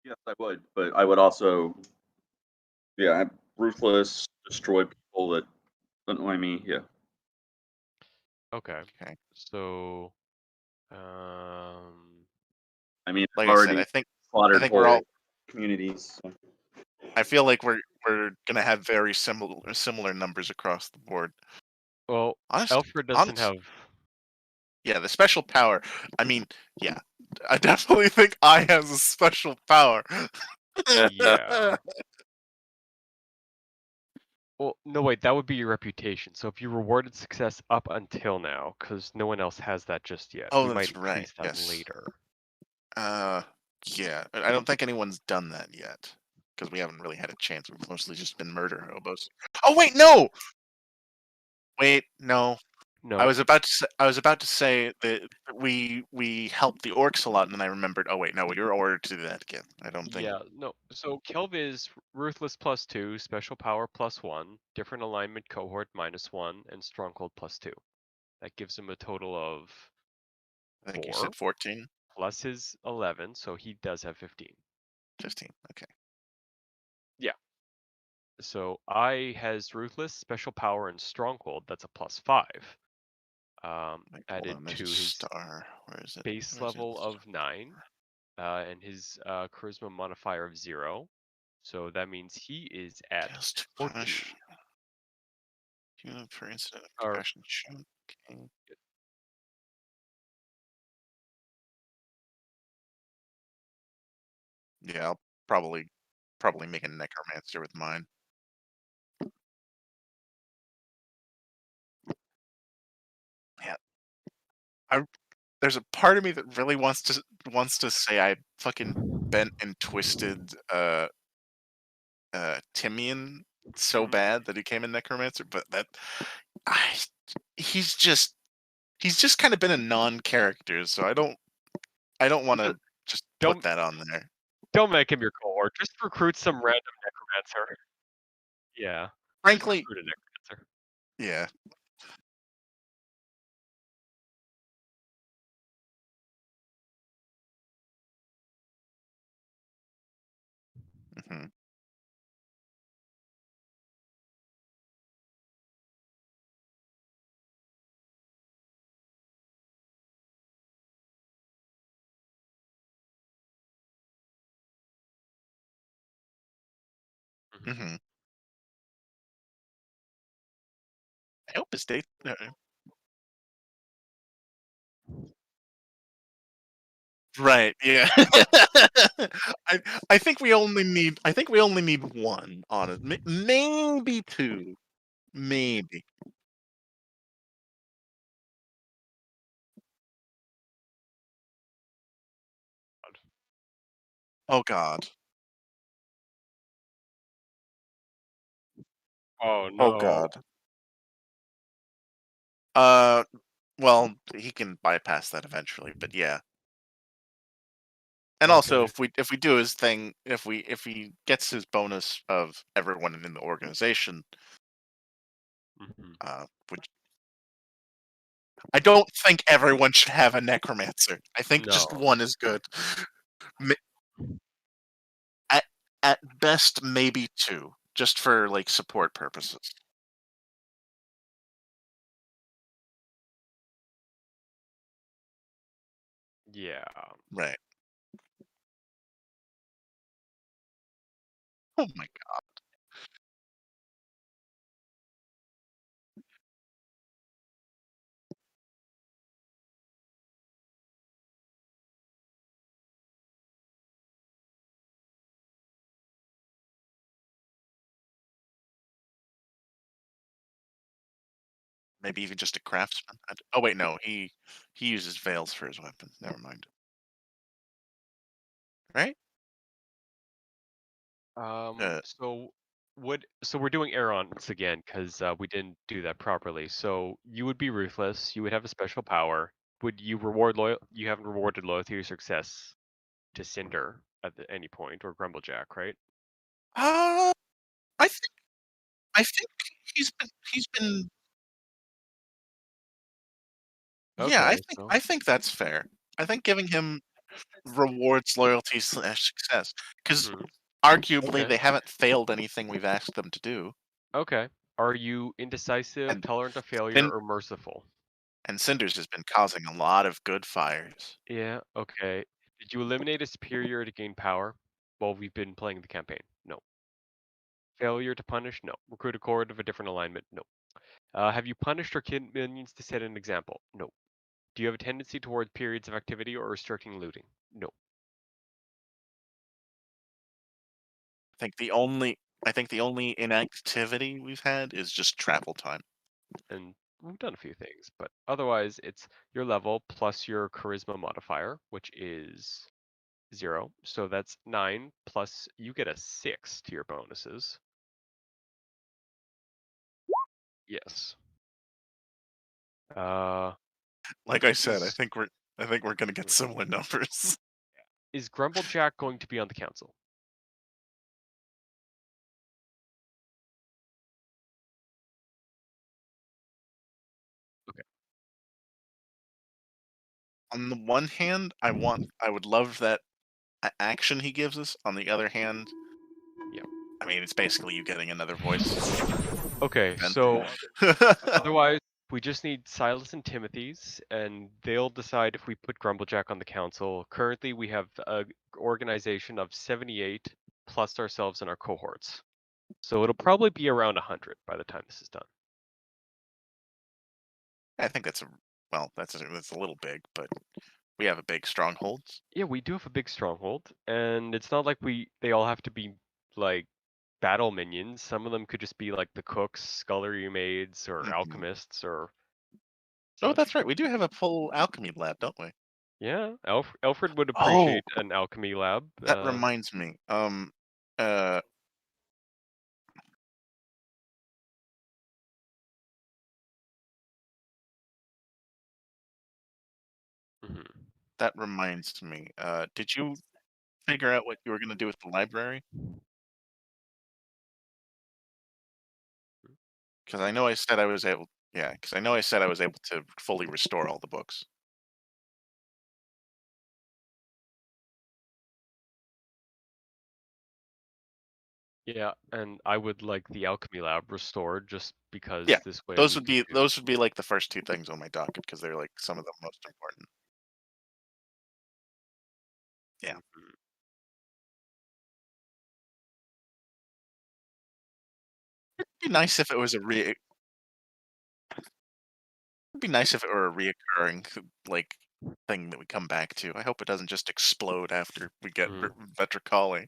Yes, I would, but I would also, yeah, I'm ruthless, destroy people that annoy me. Yeah, Okay. Okay. So, I mean, Like I've I said, already slaughtered we're all. whole communities. So. I feel like we're gonna have very similar numbers across the board. well, Honest, Alfred doesn't honest. have. Yeah, the special power. I mean, yeah, I definitely think I has a special power. Yeah. Well, no, wait, that would be your reputation. So if you rewarded success up until now, because no one else has that just yet, Oh, we might that's right. increase that Yes. later. Yeah. I don't think anyone's done that yet because we haven't really had a chance. We've mostly just been murder hobos. Oh wait, no. Wait, no. No. I was about to say that we helped the orcs a lot, and then I remembered. Oh wait, no, you're ordered to do that again. I don't think. Yeah, no. So Kelv is Ruthless +2, Special Power +1, Different Alignment Cohort -1, and Stronghold +2. That gives him a total of I think you 4, said 14, plus his 11, so he does have 15. 15. Okay. Yeah. So I has Ruthless, Special Power, and Stronghold. That's a +5. Wait, hold Added on. There's a to his star. Where is it? base Where is it? level of 9, and his Charisma modifier of 0. So that means he is at Tales to 14. punish. Human per incident of Or compassion shown. Okay. Yeah, I'll probably make a necromancer with mine. Yeah, I there's a part of me that really wants to say I fucking bent and twisted Timian so Mhm. bad that he came in necromancer, but I he's just he's just kind of been a non-character, so I don't want to just put Don't that on there. don't make him your cohort. Just recruit some random necromancer. Yeah. Just Frankly, recruit a necromancer. yeah. Mhm. Hmm. I hope his date. Right. Yeah. I I think we only need. I think we only need one on it. Maybe two. Maybe. Oh God. Oh Oh no. God. Uh. Well, he can bypass that eventually, but yeah. And also, Okay. if we do his thing, if he gets his bonus of everyone in the organization, Mhm. which I don't think everyone should have a necromancer. I think just No. one is good. Ma- At at best, maybe two, just for like support purposes. Yeah. Right. Oh my God. Maybe even just a craftsman. Oh wait, no, he uses veils for his weapons. Never mind. Right? Uh, So we're doing Arons again because we didn't do that properly. So you would be ruthless. You would have a special power. Would you reward loyal? You haven't rewarded loyalty or success to Cinder at any point or Grumblejack, right? uh I think I think he's been yeah, Okay, so I think that's fair. I think giving him rewards loyalty slash success because mhm, arguably okay, they haven't failed anything we've asked them to do, okay. Are you indecisive, and tolerant of failure, Cin- or merciful? and Cinders has been causing a lot of good fires. Yeah, okay. Did you eliminate a superior to gain power while we've been playing the campaign? No. Failure to punish? No. Recruit a court of a different alignment? No. Have you punished or killed minions to set an example? No. Do you have a tendency towards periods of activity or restricting looting? No. I think the only inactivity we've had is just travel time. And we've done a few things, but otherwise it's your level plus your charisma modifier, which is 0. So that's 9 plus you get a 6 to your bonuses. Yes. Uh, Like I said, is I think we're gonna get similar numbers. is Grumblejack going to be on the council? Okay. On the one hand, I would love that action he gives us. On the other hand, Yeah. I mean, it's basically you getting another voice. Okay, Then. so otherwise, we just need Silas and Timothy's, and they'll decide if we put Grumblejack on the council. Currently, we have a organization of 78 plus ourselves and our cohorts. So it'll probably be around 100 by the time this is done. I think that's a little big, but we have a big strongholds. Yeah, we do have a big stronghold, and it's not like they all have to be like battle minions. Some of them could just be like the cooks, scullery maids, or Mhm. alchemists, or Oh, such. that's right. We do have a full alchemy lab, don't we? Yeah, Alfred would Oh, appreciate an alchemy lab. that reminds me. Uh, Mhm. that reminds me. Did you figure out what you were gonna do with the library? Because I know I said I was able. Yeah, because I know I said I was able to fully restore all the books. Yeah, and I would like the alchemy lab restored just Yeah, because this way we can do. those would be like the first two things on my docket because they're like some of the most important. Yeah. Mhm. be nice if it was a It'd be nice if it were a reoccurring like thing that we come back to. I hope it doesn't just explode after we get Mm. Vetricali.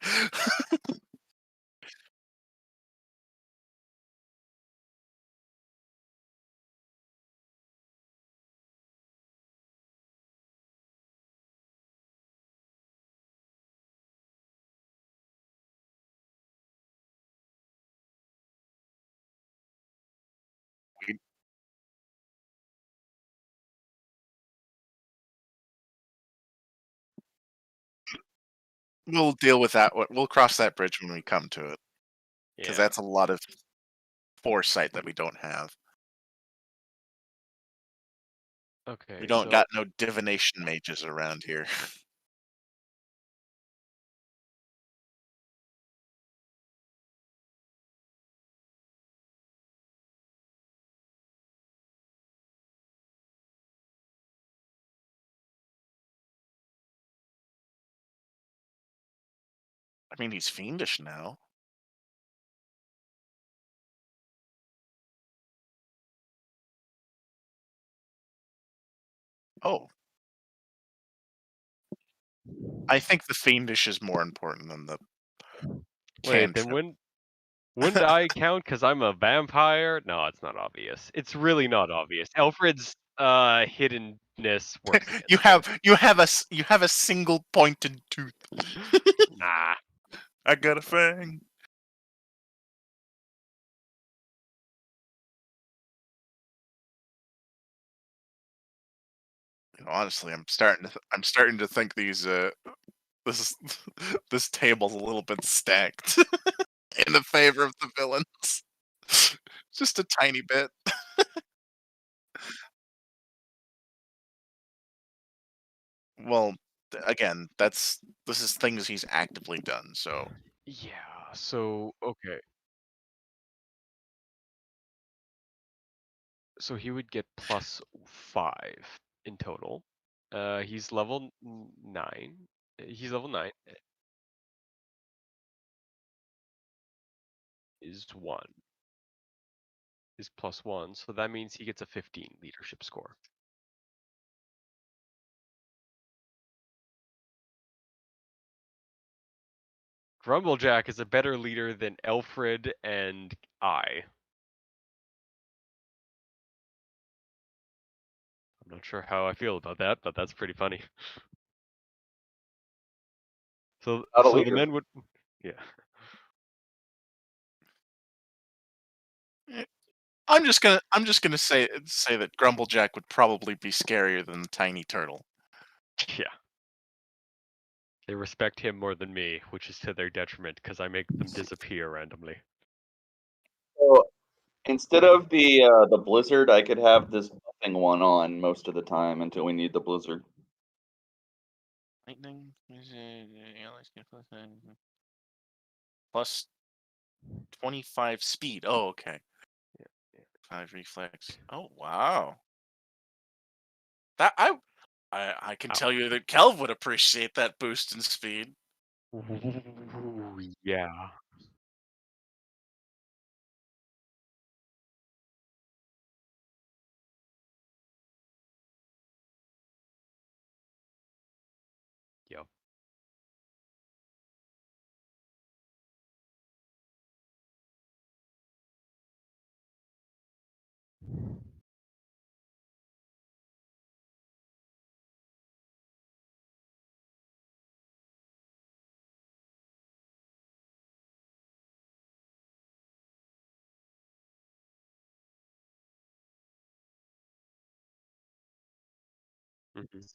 We- we'll deal with that. We'll cross that bridge when we come to it, because Yeah. that's a lot of foresight that we don't have. Okay. We don't So got no divination mages around here. I mean, he's fiendish now. Oh, I think the fiendish is more important than the wait, then cantrip. wouldn't I count because I'm a vampire? No, it's not obvious. It's really not obvious. Alfred's hiddenness works you against it. have you have a single pointed tooth. Nah. I got a fang. You know, honestly, I'm starting to think these this is this table's a little bit stacked in the favor of the villains. Just a tiny bit. Well, again, this is things he's actively done. So Yeah. So okay. So he would get +5 in total. He's level 9. He's level 9 is 1. Is +1. So that means he gets a 15 leadership score. Grumblejack is a better leader than Alfred and I. I'm not sure how I feel about that, but that's pretty funny. So Not a so the leader. men would yeah. eh, I'm just gonna say that Grumblejack would probably be scarier than the tiny turtle. Yeah. They respect him more than me, which is to their detriment because I make them disappear randomly. So instead of the blizzard, I could have this buffing one on most of the time until we need the blizzard. Lightning plus 25 speed. Oh, okay. Yeah, 5 reflex. Oh, wow. That I can Ow. tell you that Kelv would appreciate that boost in speed. Ooh, yeah. Yep. Mhm.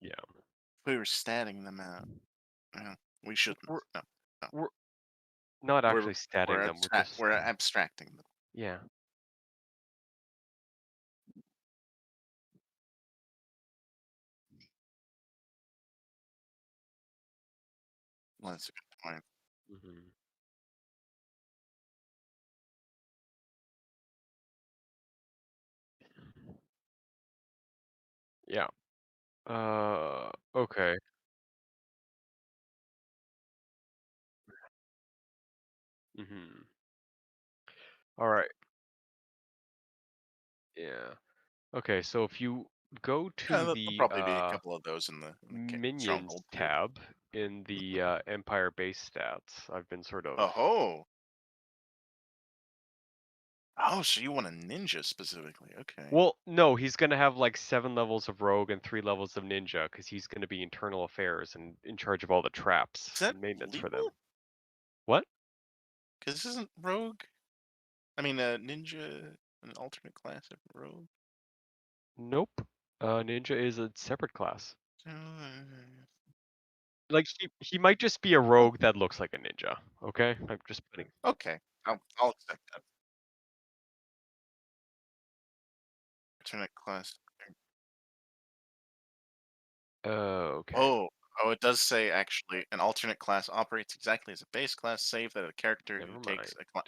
Yeah. We were statting them out. Yeah, we shouldn't. We're No, no. we're not We're actually statting them. We're just we're abstracting them. yeah. Well, that's a good point. Mhm. Yeah. Okay. Mm-hmm. All right. Yeah. Okay, so if you go Yeah, to there'll the probably be a couple of those in the minions stronghold too. tab in the Empire base stats, I've been sort of Oh. Oh, so you want a ninja specifically? Okay. well, no, he's gonna have like 7 levels of rogue and 3 levels of ninja because he's gonna be internal affairs and in charge of all the traps Is that and maintenance for them. legal? What? Because isn't rogue? I mean, ninja an alternate class of rogue? Nope. Ninja is a separate class. Uh, Like he might just be a rogue that looks like a ninja. Okay, I'm just putting. Okay, I'll accept that. Alternate class. Okay. Oh, it does say actually an alternate class operates exactly as a base class, save that a character Never who mind. takes a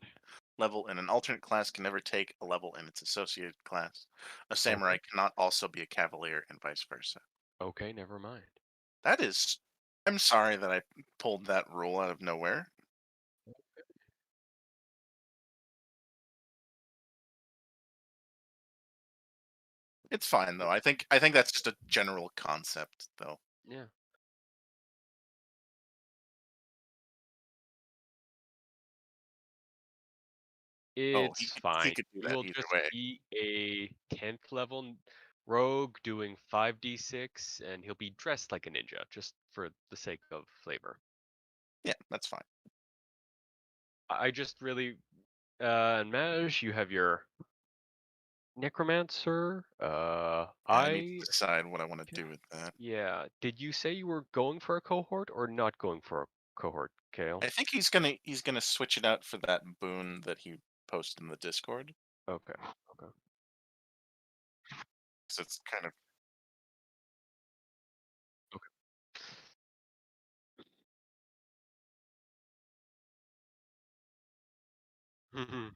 level in an alternate class can never take a level in its associated class. A samurai cannot also be a cavalier and vice versa. Okay, never mind. That is. I'm sorry that I pulled that rule out of nowhere. It's fine though. I think that's just a general concept though. Yeah. Oh, It's he fine. could do He that will either just way. be a 10th level rogue doing 5d6, and he'll be dressed like a ninja just for the sake of flavor. Yeah, that's fine. I just really and Maj, you have your necromancer. Yeah, I need to decide what I want to do with that. Yeah. Did you say you were going for a cohort or not going for a cohort, Kale? I think he's gonna switch it out for that boon that he posted in the Discord. Okay. Okay. So it's kind of Okay.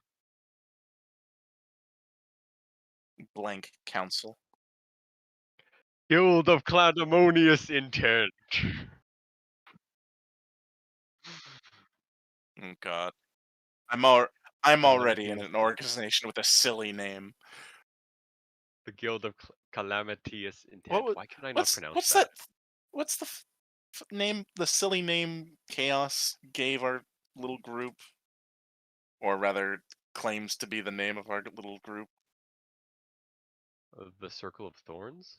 blank council. Guild of Clandemonious Intent. Oh God, I'm already in Calamitous an organization with a silly name. The Guild of Calamitous What Intent. was, Why can I not pronounce what's that? that? What's the name? The silly name Chaos gave our little group, or rather, claims to be the name of our little group. The Circle of Thorns?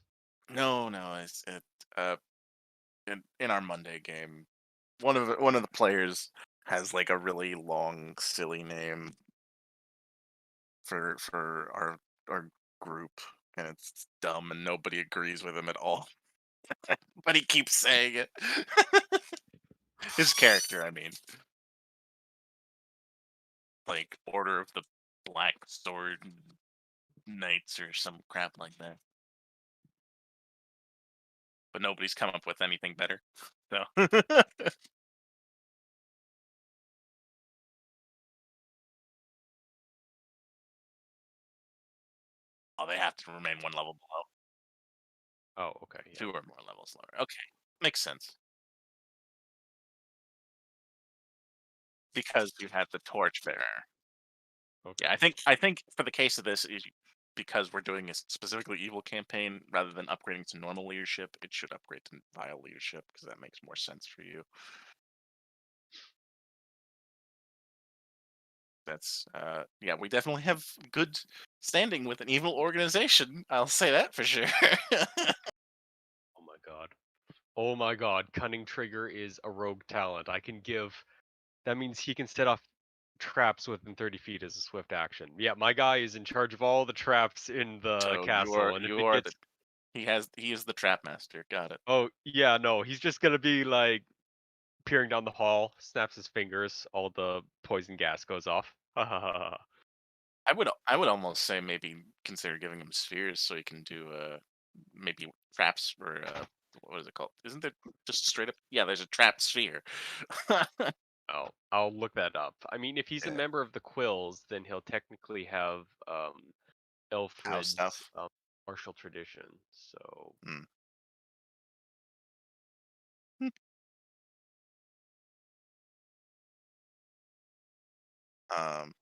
No, it's uh in our Monday game. One of the players has like a really long, silly name for our group, and it's dumb, and nobody agrees with him at all. But he keeps saying it. His character, I mean, like Order of the Black Sword Knights or some crap like that. But nobody's come up with anything better. So oh, they have to remain one level below. Oh, okay. Yeah. 2 or more levels lower. Okay, makes sense. Because you have the Torchbearer. Okay. Yeah, I think for the case of this is because we're doing a specifically evil campaign rather than upgrading to normal leadership, it should upgrade to vile leadership because that makes more sense for you. That's yeah, we definitely have good standing with an evil organization. I'll say that for sure. Oh my god. Oh my god. Cunning Trigger is a rogue talent. I can give. That means he can set off traps within 30 feet as a swift action. Yeah, my guy is in charge of all the traps in the So castle, and if you it are gets. he is the trap master. Got it. Oh, yeah, no, he's just gonna be like peering down the hall, snaps his fingers, all the poison gas goes off. Ha ha ha ha. I would almost say maybe consider giving him spheres so he can do maybe traps or what is it called? Isn't there just straight up? Yeah, there's a trap sphere. Oh, I'll look that up. I mean, if he's a Yeah. member of the Quills, then he'll technically have House Elfred's stuff. martial tradition. So Hmm. I'm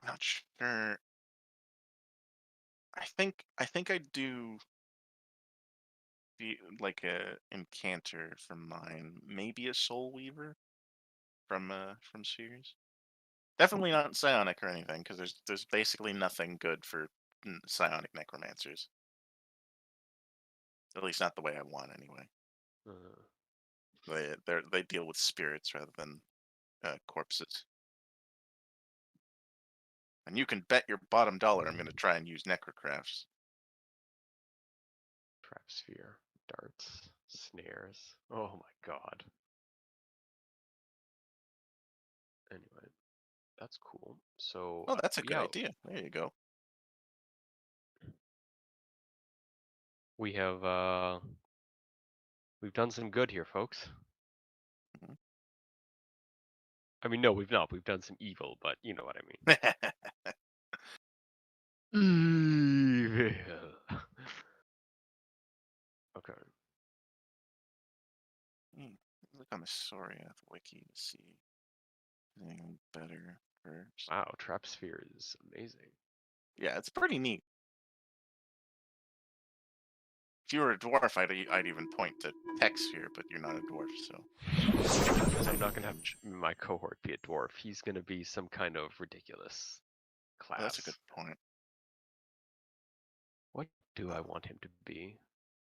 not sure. I think I do the like a incanter from mine, maybe a soul weaver from Spheres. Definitely not psionic or anything, because there's basically nothing good for psionic necromancers. At least not the way I want, anyway. They deal with spirits rather than corpses. And you can bet your bottom dollar I'm going to try and use necrocrafts. Trap sphere, darts, snares. Oh my god. Anyway, that's cool. So Oh, that's a good yeah, idea. There you go. we have we've done some good here, folks. Mhm. I mean, no, we've not. We've done some evil, but you know what I mean. Evil. Okay. Look on the Soriath wiki to see anything better first. Wow, trap sphere is amazing. Yeah, it's pretty neat. If you were a dwarf, I'd even point to Tech Sphere, but you're not a dwarf, so. I'm not gonna have my cohort be a dwarf. He's gonna be some kind of ridiculous class. Oh, that's a good point. What do I want him to be?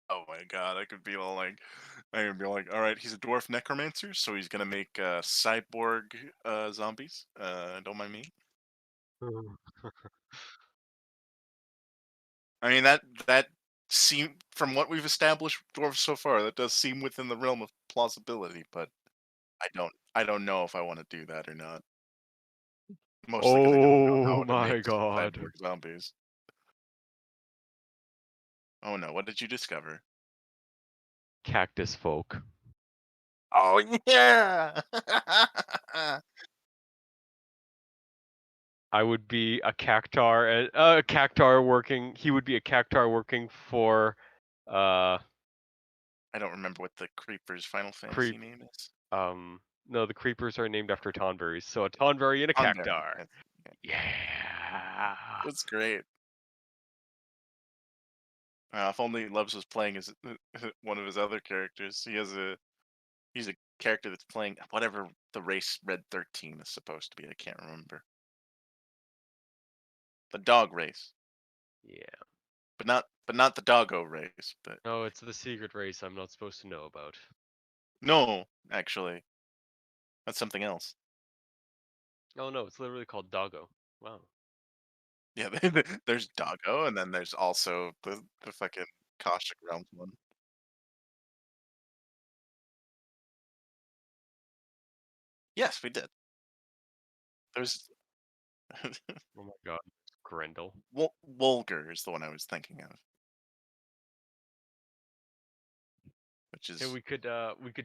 Oh my god, I could be all like, all right, he's a dwarf necromancer, so he's gonna make cyborg zombies. Don't mind me. I mean that seem from what we've established dwarves so far, that does seem within the realm of plausibility, but I don't know if I want to do that or not. Mostly because I don't know how Oh to make my god. cyborg zombies. Oh no, what did you discover? Cactus folk. Oh yeah! I would be a cactar, a cactar working. He would be a cactar working for, I don't remember what the creeper's Final Fantasy creep. name is. No, the creepers are named after Tonberries. So a Tonberry and a Tonberry, cactar. yeah. Yeah. That's great. If only Loves was playing as one of his other characters. He's a character that's playing whatever the race Red 13 is supposed to be. I can't remember. The dog race, Yeah. but not the doggo race. But No, it's the secret race I'm not supposed to know about. no, actually, that's something else. Oh no, it's literally called Doggo. Wow. Yeah, there's doggo, and then there's also the fucking Caustic Realms one. Yes, we did. There's Oh my god. Grendel. Wolgar is the one I was thinking of, which And is we could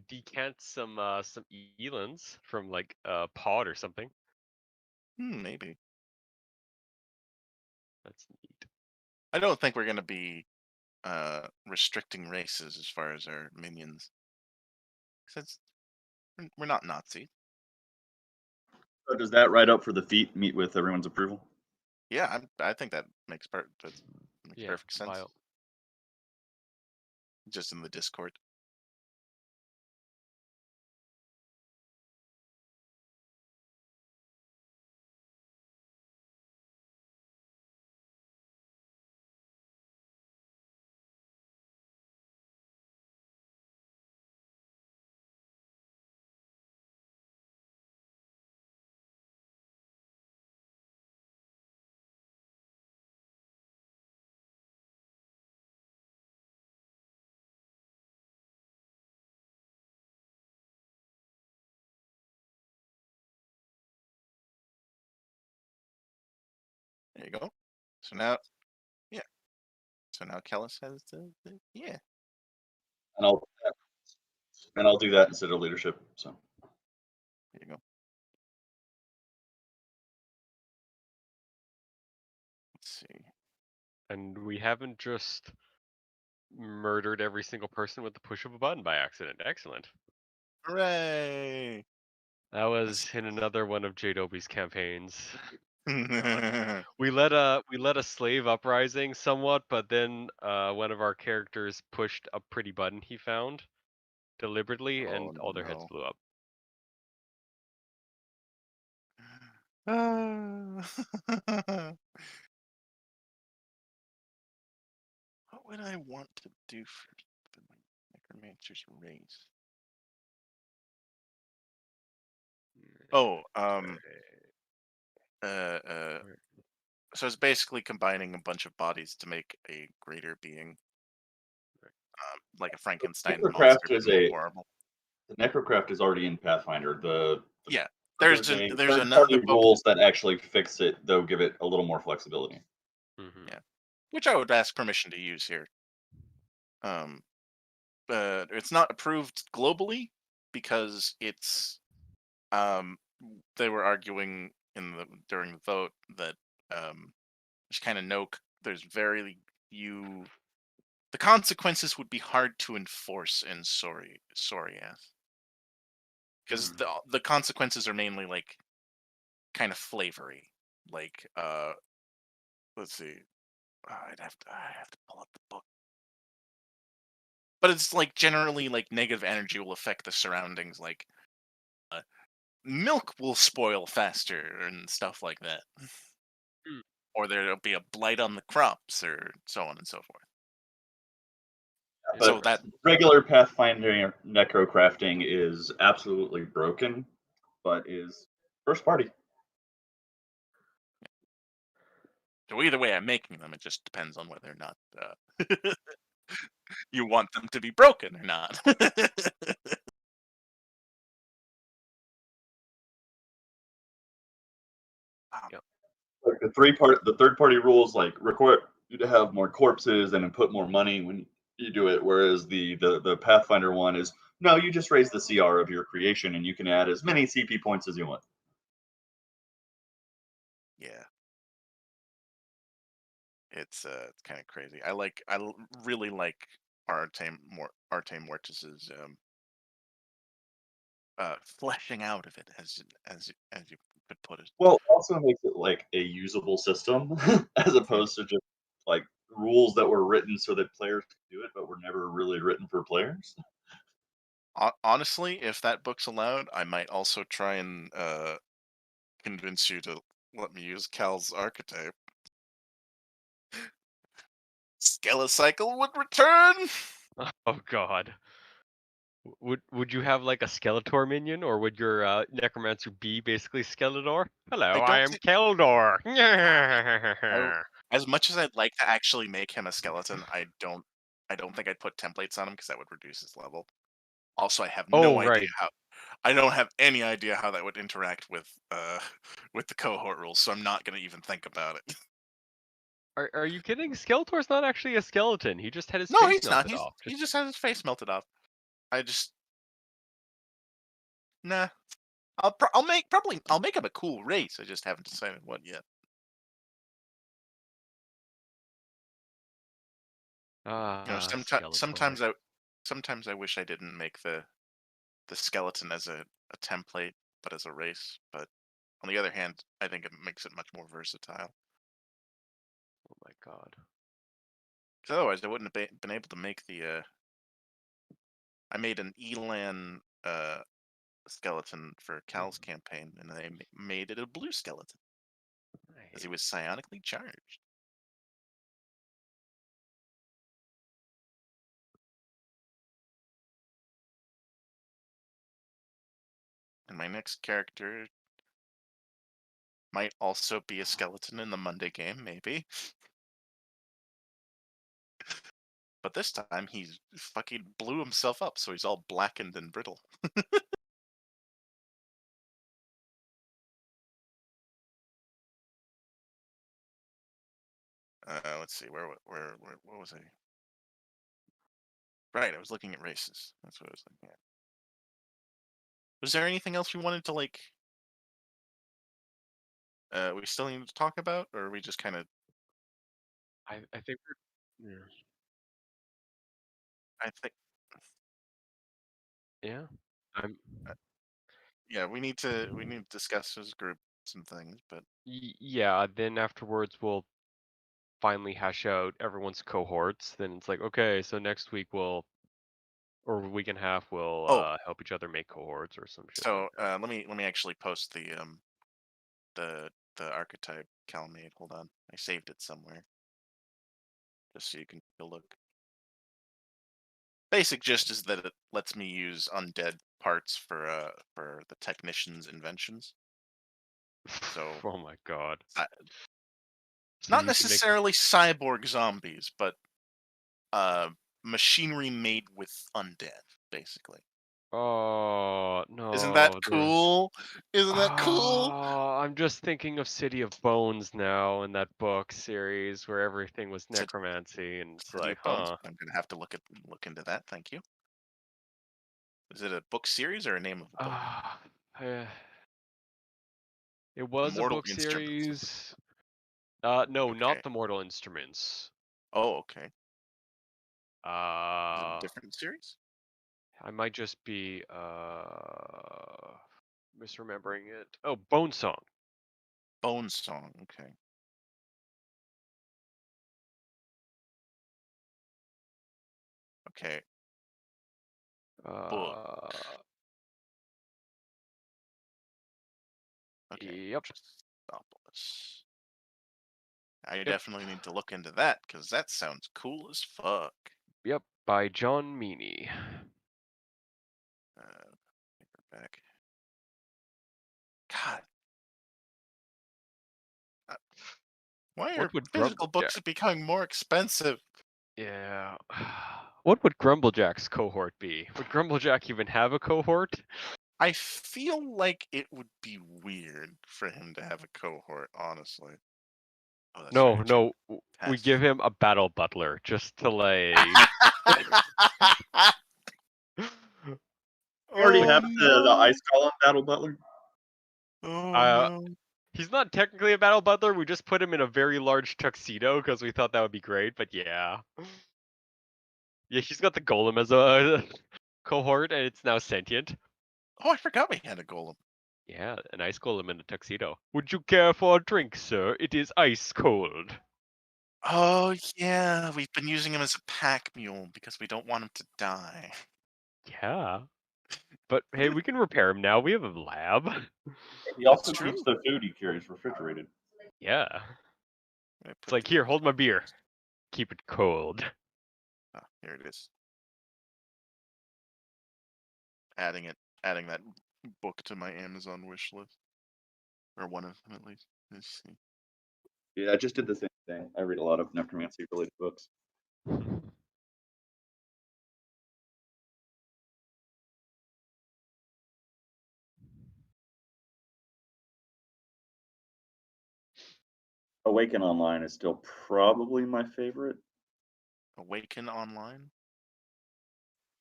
decant some elans from like a pod or something. maybe. That's neat. I don't think we're gonna be restricting races as far as our minions, since we're not Nazi. So does that right up for the feet meet with everyone's approval? Yeah, I think that makes Yeah, perfect sense. bio. Just in the Discord. There you go. So now, yeah. So now Kellis has the yeah. And I'll do that instead of leadership. So There you go. Let's see. And we haven't just murdered every single person with the push of a button by accident. Excellent. Hooray! That was in another one of J-Dobie's campaigns. Oh, We led a slave uprising somewhat, but then one of our characters pushed a pretty button he found deliberately, and all their heads no. blew up. What would I want to do for the Necromancer's race? Oh, so it's basically combining a bunch of bodies to make a greater being, like a Frankenstein monster, Necrocraft is but more a horrible. the Necrocraft is already in Pathfinder. Yeah, There's there's third-party another book, rules that actually fix it, though give it a little more flexibility. Mm-hmm. Yeah. which I would ask permission to use here. But it's not approved globally because it's they were arguing during the vote that there's kind of there's very few, the consequences would be hard to enforce in Soriath because the consequences are mainly like kind of flavory, like let's see, I have to pull up the book, but it's like generally like negative energy will affect the surroundings, like milk will spoil faster and stuff like that. Or there'll be a blight on the crops or so on and so forth. But So that regular Pathfinder Necrocrafting is absolutely broken, but is first party. so either way I'm making them, it just depends on whether or not you want them to be broken or not. Like the third party rules like require you to have more corpses and input more money when you do it, whereas the Pathfinder one is no, you just raise the CR of your creation and you can add as many CP points as you want. Yeah. It's kind of crazy. Really like Arte Mortis's fleshing out of it, as you could put it. Well, it also makes it like a usable system as opposed to just like rules that were written so that players could do it, but were never really written for players. Honestly, if that book's allowed, I might also try and convince you to let me use Cal's archetype. Skelecycle would return. Oh god. Would you have like a Skeletor minion, or would your Necromancer be basically Skeletor? Hello, I I don't am think Keldor. as much as I'd like to actually make him a skeleton, I don't think I'd put templates on him because that would reduce his level. Also, I have no Oh idea right. how. I don't have any idea how that would interact with with the cohort rules, so I'm not going to even think about it. Are you kidding? Skeletor's not actually a skeleton. He just had his No, face he's not. melted off. He just has his face melted off. I just nah. I'll make him a cool race. I just haven't decided what yet. You know, Skeletor. sometimes I wish I didn't make the skeleton as a template, but as a race. But on the other hand, I think it makes it much more versatile. Oh my god. 'Cause otherwise, I wouldn't have been able to make the. I made an Elan skeleton for Cal's campaign, and I made it a blue skeleton as he was psionically charged. And my next character might also be a skeleton in the Monday game, maybe. But this time he fucking blew himself up, so he's all blackened and brittle. Let's see, what was I? Right, I was looking at races. That's what I was looking at. Was there anything else we wanted to like? We still need to talk about, or are we just kind of? I think we're. I think Yeah. I'm. Yeah, we need to discuss as a group some things, but Yeah, then afterwards we'll finally hash out everyone's cohorts. Then it's like, okay, so next week we'll, or a week and a half, we'll oh, help each other make cohorts or some shit like so that. let me actually post the archetype Cal made. Hold on, I saved it somewhere just so you can take a look. Basic gist is that it lets me use undead parts for the technician's inventions. So Oh my god. I, So not you can make. necessarily cyborg zombies, but uh machinery made with undead, basically. Oh Isn't that no, there. cool? Isn't that cool? Oh, I'm just thinking of City of Bones now in that book series where everything was City, necromancy, and it's City like, of Bones. huh. I'm gonna have to look into that. Thank you. Is it a book series or a name of a book? Ah, it was a Mortal book Instruments. series. No, Okay. not the Mortal Instruments. Oh, okay. Is it a Uh, different series? I might just be misremembering it. Oh, Bone Song. Bone Song. Okay. Okay. Book. Uh, Okay. yep, Justopolis. I yep, definitely need to look into that because that sounds cool as fuck. yep. By John Meany. Paperback. God, uh, why are What would physical Grumblejack? books becoming more expensive? Yeah. What would Grumblejack's cohort be? Would Grumblejack even have a cohort? I feel like it would be weird for him to have a cohort, honestly. Oh, that's right. No, I checked no. We past. give him a battle butler just to like. We already Oh have the no! Ice Column Battle Butler. Oh uh, no! he's not technically a battle butler. We just put him in a very large tuxedo because we thought that would be great. But yeah, yeah, he's got the golem as a cohort, and it's now sentient. Oh, I forgot we had a golem. Yeah, an ice golem in a tuxedo. Would you care for a drink, sir? It is ice cold. Oh yeah, we've been using him as a pack mule because we don't want him to die. Yeah. But hey, we can repair him now. We have a lab. He That's also true. keeps the food he carries refrigerated. Yeah. I It's put like, here, hold my beer. Keep it cold. Oh, here it is. Adding that book to my Amazon wish list, or one of them at least. Let's see. Yeah, I just did the same thing. I read a lot of necromancy related books. Awaken Online is still probably my favorite. Awaken Online.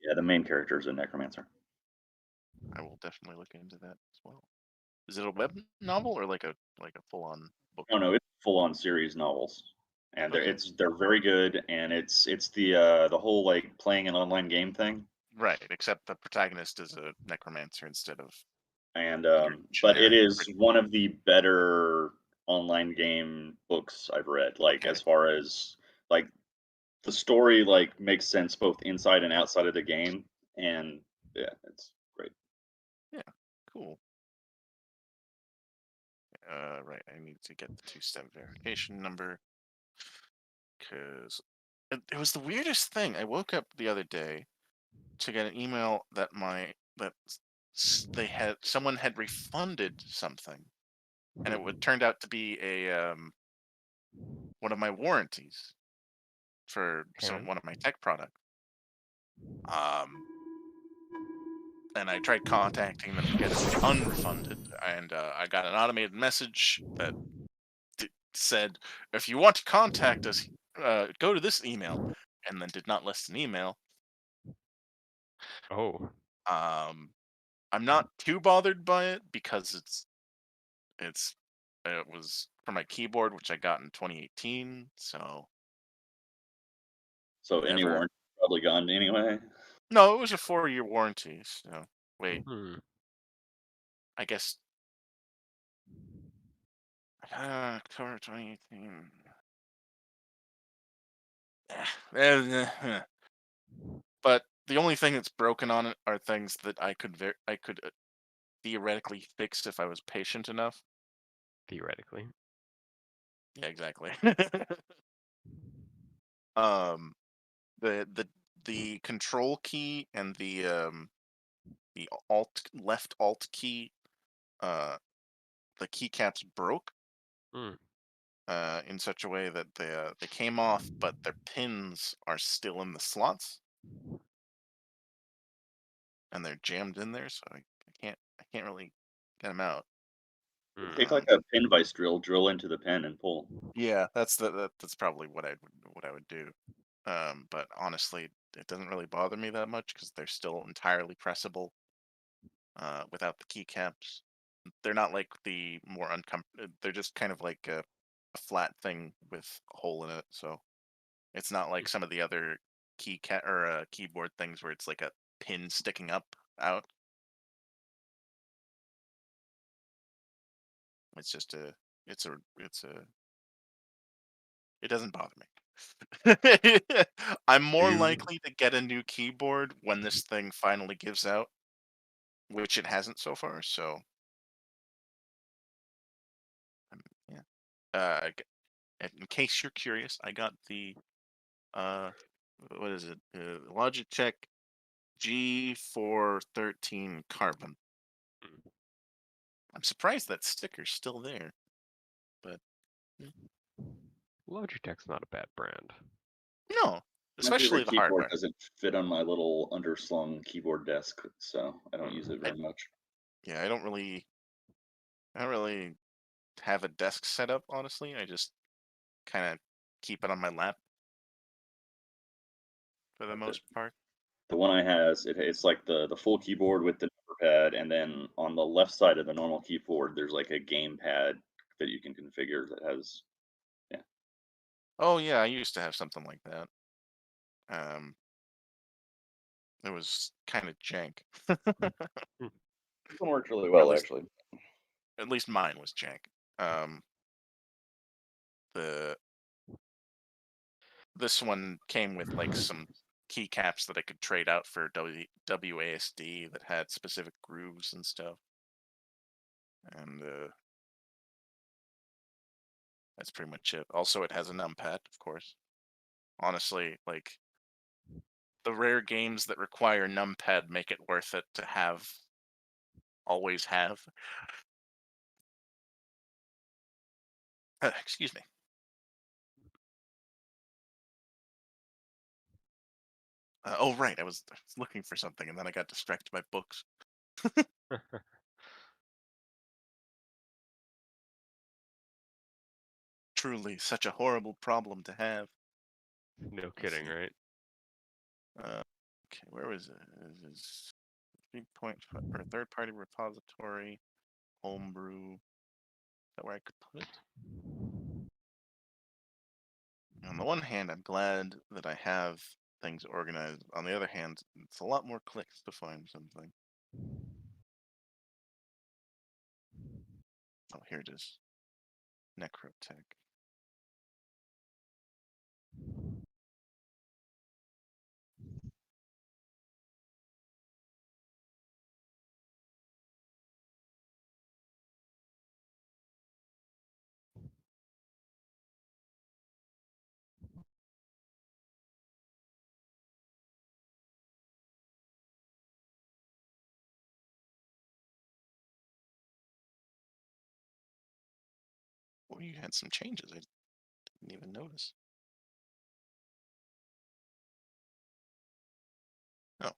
Yeah, the main character is a necromancer. I will definitely look into that as well. Is it a web novel or like a full on book? No, it's full on series novels, and Okay. they're very good. And it's the whole like playing an online game thing. Right, except the protagonist is a necromancer instead of And your but it generic. is one of the better online game books I've read. Like Okay. as far as like the story like makes sense both inside and outside of the game, and yeah, it's great. Yeah. Cool. Right. I need to get the 2-step verification number because it was the weirdest thing. I woke up the other day to get an email that someone had refunded something, and it would turned out to be a one of my warranties for Okay. one of my tech products. And I tried contacting them to get it unrefunded, and I got an automated message that said, "If you want to contact us, go to this email," and then did not list an email. Oh. Um, I'm not too bothered by it because it was for my keyboard, which I got in 2018. So So any whatever. warranty probably gone anyway. No, it was a 4-year warranty. So wait, Hmm. I guess October 2018. But the only thing that's broken on it are things that I could theoretically fix if I was patient enough. Theoretically. Yeah, exactly. um, the control key and the left alt key, the keycaps broke Mm. in such a way that they came off, but their pins are still in the slots, and they're jammed in there, so I can't really get them out. Take Mm. like a pin vice drill into the pin and pull. Yeah, that's probably what I would do. But honestly, it doesn't really bother me that much because they're still entirely pressable without the keycaps. They're not like the more they're just kind of like a flat thing with a hole in it. So it's not like some of the other keyboard things where it's like a pin sticking up out. It's just it doesn't bother me. I'm more You likely to get a new keyboard when this thing finally gives out, which it hasn't so far. So, yeah. In case you're curious, I got the uh, what is it? Logitech G413 Carbon. I'm surprised that sticker's still there, but Logitech's not a bad brand. no, My especially favorite the keyboard hardware. doesn't fit on my little underslung keyboard desk, so I don't use it I, very much. yeah, I don't really have a desk set up. Honestly, I just kind of keep it on my lap for the The, most part. the one I has it's like the full keyboard with the number pad, and then on the left side of the normal keyboard, there's like a game pad that you can configure that has Oh yeah, I used to have something like that. Um, it was kind of jank, This one works really or well actually. at least mine was jank. Um, the This one came with like some keycaps that I could trade out for WASD that had specific grooves and stuff, and that's pretty much it. Also, it has a numpad, of course. Honestly, like the rare games that require numpad make it worth it to always have. Excuse me. Oh right, I was looking for something and then I got distracted by books. Truly, such a horrible problem to have. No Let's kidding, see. right? Okay, where was it? This is or third party repository, homebrew. Is that where I could put it? On the one hand, I'm glad that I have things organized. On the other hand, it's a lot more clicks to find something. Oh, here it is. Necrotech. Well, you had some changes. I didn't even notice. Oh.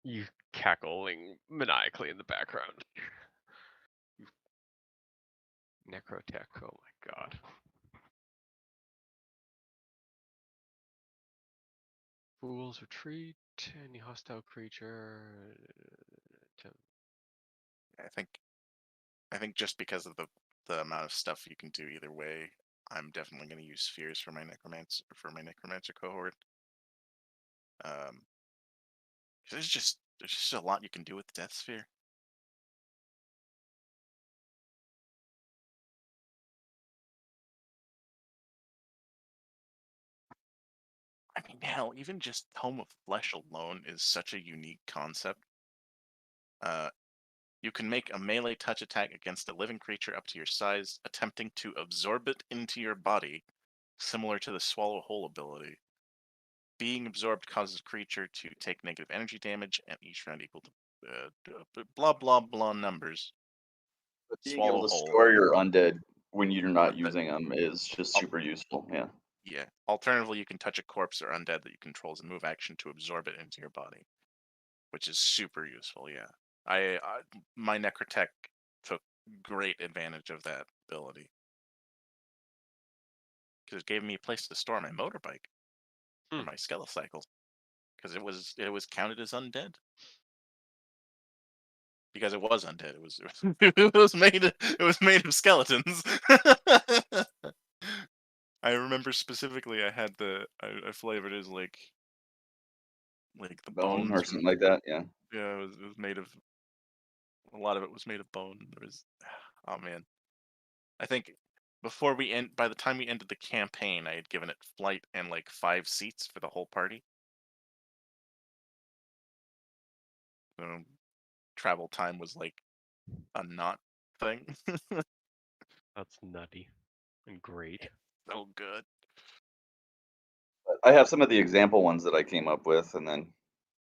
You cackling maniacally in the background. Necrotech, oh my god. Fools retreat, any hostile creature. I think I think just because of the amount of stuff you can do either way, I'm definitely going to use spheres for my necromancer cohort. 'Cause there's just a lot you can do with the death sphere. I mean, hell, even just Tome of Flesh alone is such a unique concept. Uh, you can make a melee touch attack against a living creature up to your size, attempting to absorb it into your body, similar to the Swallow Whole ability. Being absorbed causes creature to take negative energy damage, and each round equal to blah blah blah numbers. But being Swallow able to Whole. store your undead when you're not But the- using them is just Oh. super useful. Yeah. Yeah. Alternatively, you can touch a corpse or undead that you control as a move action to absorb it into your body, which is super useful. Yeah. My Necrotech took great advantage of that ability because it gave me a place to store my motorbike or Hmm. my Skelecycle because it was counted as undead. Because it was undead. It was made of skeletons. I remember specifically I had I flavored it as like the Bone bones or something like that. Yeah. yeah, it was made of a lot of it was made of bone. There was oh man. I think by the time we ended the campaign, I had given it flight and like 5 seats for the whole party. So travel time was like a not thing. That's nutty and great. So good. But I have some of the example ones that I came up with, and then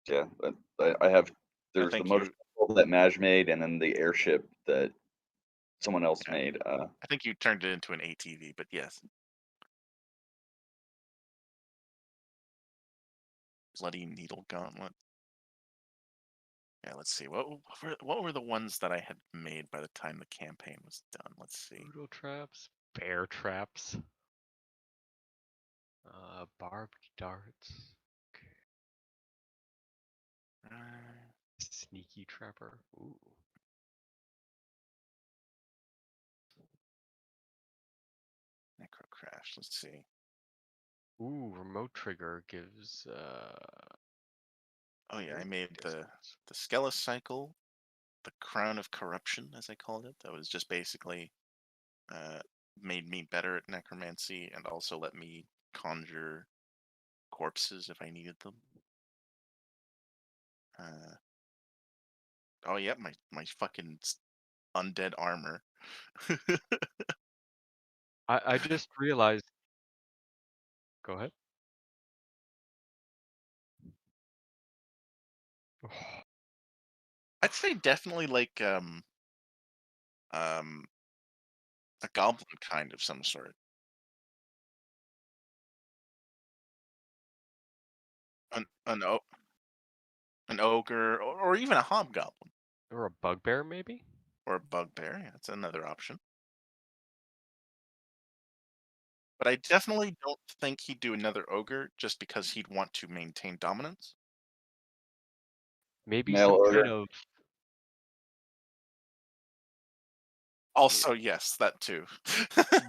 yeah, but I have I there's the think you motorcycle that Maj made, and then the airship that someone else yeah, made. I think you turned it into an ATV, but yes. Bloody Needle Gauntlet. Yeah, let's see. What were the ones that I had made by the time the campaign was done? Let's see. Brutal traps, bear traps, barbed darts, okay. Uh, Sneaky trapper. Ooh. Necro Crash. Let's see. Ooh, remote trigger gives Oh yeah, I ooh, made the distance. the Skelecycle, the Crown of Corruption, as I called it. That was just basically uh, made me better at necromancy and also let me conjure corpses if I needed them. Uh, oh yeah, my fucking undead armor. I just realized. Go ahead. I'd say definitely like um a goblin kind of some sort. An an ogre or even a hobgoblin Or a bugbear, maybe? or a bugbear. Yeah, that's another option. But I definitely don't think he'd do another ogre just because he'd want to maintain dominance. Maybe Male some kind ogre. of Also, yes, that too.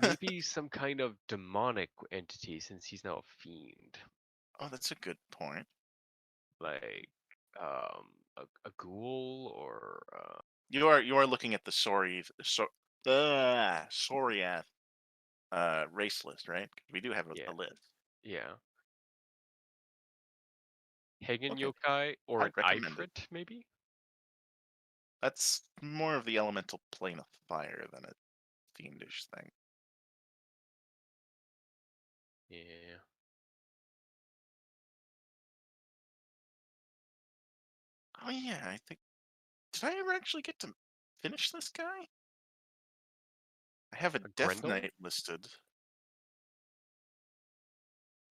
maybe some kind of demonic entity since he's now a fiend. Oh, that's a good point. Like a ghoul or You are looking at the Soriath race list, right? We do have yeah, a list. yeah. Hagen Okay, yokai or an I'd recommend it. Ifrit, maybe? That's more of the elemental plane of fire than a fiendish thing. Yeah. Oh yeah, I think did I ever actually get to finish this guy? I have a A Death Grendel? Knight listed.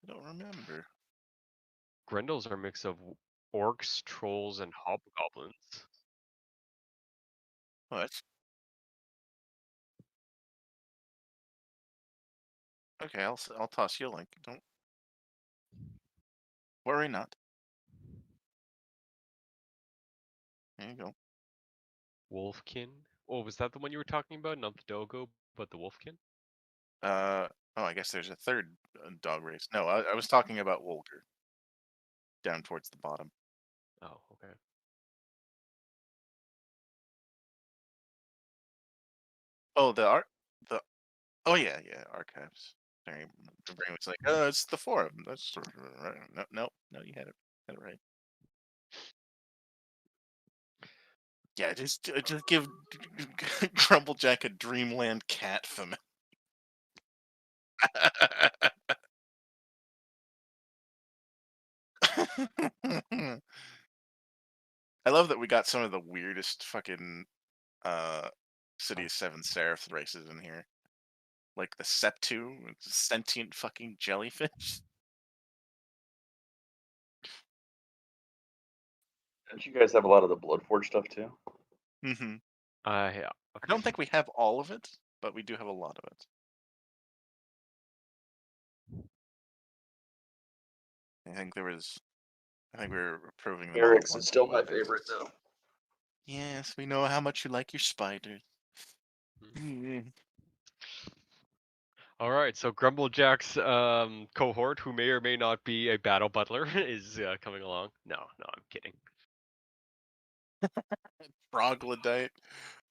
I don't remember. Grendels are a mix of orcs, trolls, and hobgoblins. Oh, that's okay. I'll toss you a link. Don't worry, not. There you go. Wolfkin. Oh, was that the one you were talking about? Not the Dogo, but the Wolfkin? Oh, I guess there's a third dog race. No, I was talking about Wolger. Down towards the bottom. Oh, okay. Oh, the oh yeah, archives. Sorry, my brain was like, oh, it's the forum. That's right. No, you had it right. Yeah, just give Grumblejack a Dreamland cat family. I love that we got some of the weirdest fucking City of Seven Seraph races in here. Like the Septu, sentient fucking jellyfish. Don't you guys have a lot of the Bloodforge stuff too? Mm-hmm. Yeah. I don't think we have all of it, but we do have a lot of it. I think we were approving them all at Eric's once. is still my favorite though. Yes, we know how much you like your spiders. All right, so Grumblejack's cohort, who may or may not be a battle butler, is coming along. No, I'm kidding. Troglodyte.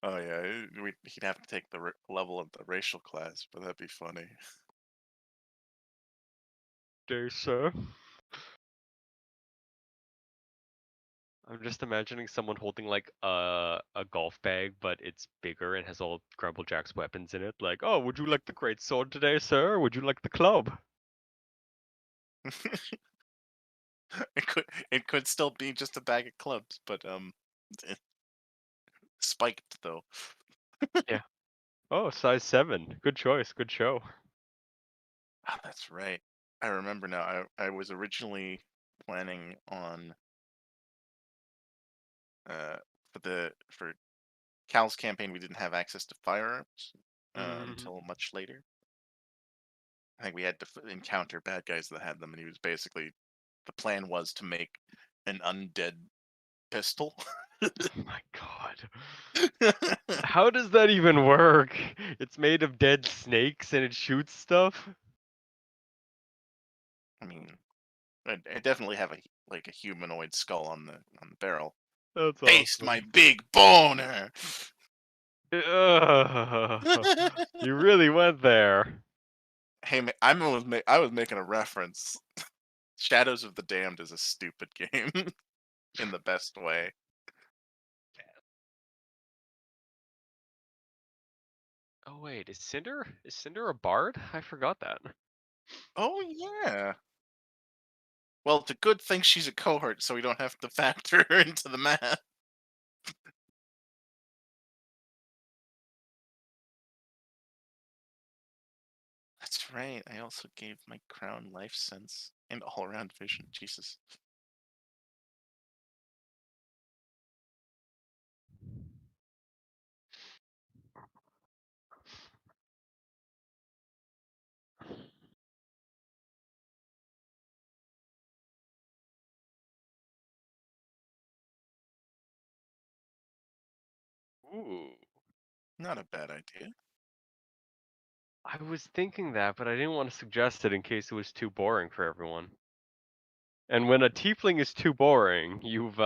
Oh yeah, he'd have to take the level of the racial class, but that'd be funny. Day, sir. I'm just imagining someone holding like a golf bag, but it's bigger and has all Grumblejack's weapons in it. Like, oh, would you like the great sword today, sir? Or would you like the club? It could still be just a bag of clubs, but spiked though. Yeah. Oh, size 7. Good choice. Good show. Ah, that's right. I remember now. I was originally planning on for Cal's campaign. We didn't have access to firearms until much later. I think we had to encounter bad guys that had them, and he was basically the plan was to make an undead pistol. Oh my god. How does that even work? It's made of dead snakes and it shoots stuff? I mean, I definitely have a humanoid skull on the barrel. That's Taste awesome. my big boner. Ugh. You really went there. Hey, I was making a reference. Shadows of the Damned is a stupid game in the best way. Oh wait, is Cinder a bard? I forgot that. Oh yeah. Well, it's a good thing she's a cohort, so we don't have to factor her into the math. That's right. I also gave my crown life sense and all around vision. Jesus. Ooh. Not a bad idea. I was thinking that, but I didn't want to suggest it in case it was too boring for everyone. And when a tiefling is too boring, you've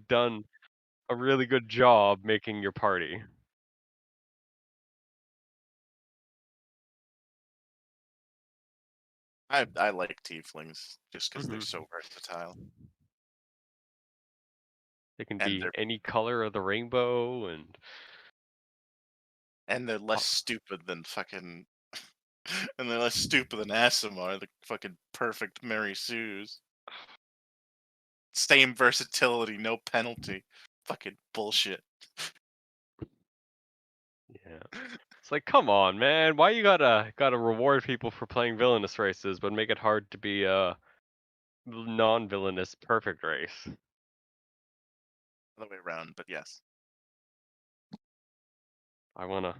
done a really good job making your party. I like tieflings just because they're so versatile. They can And be any color of the rainbow they're less stupid than fucking and they're less stupid than Asimar, the fucking perfect Mary Sue's. Same versatility, no penalty. Fucking bullshit. yeah. It's like, come on, man. Why you gotta reward people for playing villainous races, but make it hard to be a non-villainous perfect race? Other way around, but yes. I wanna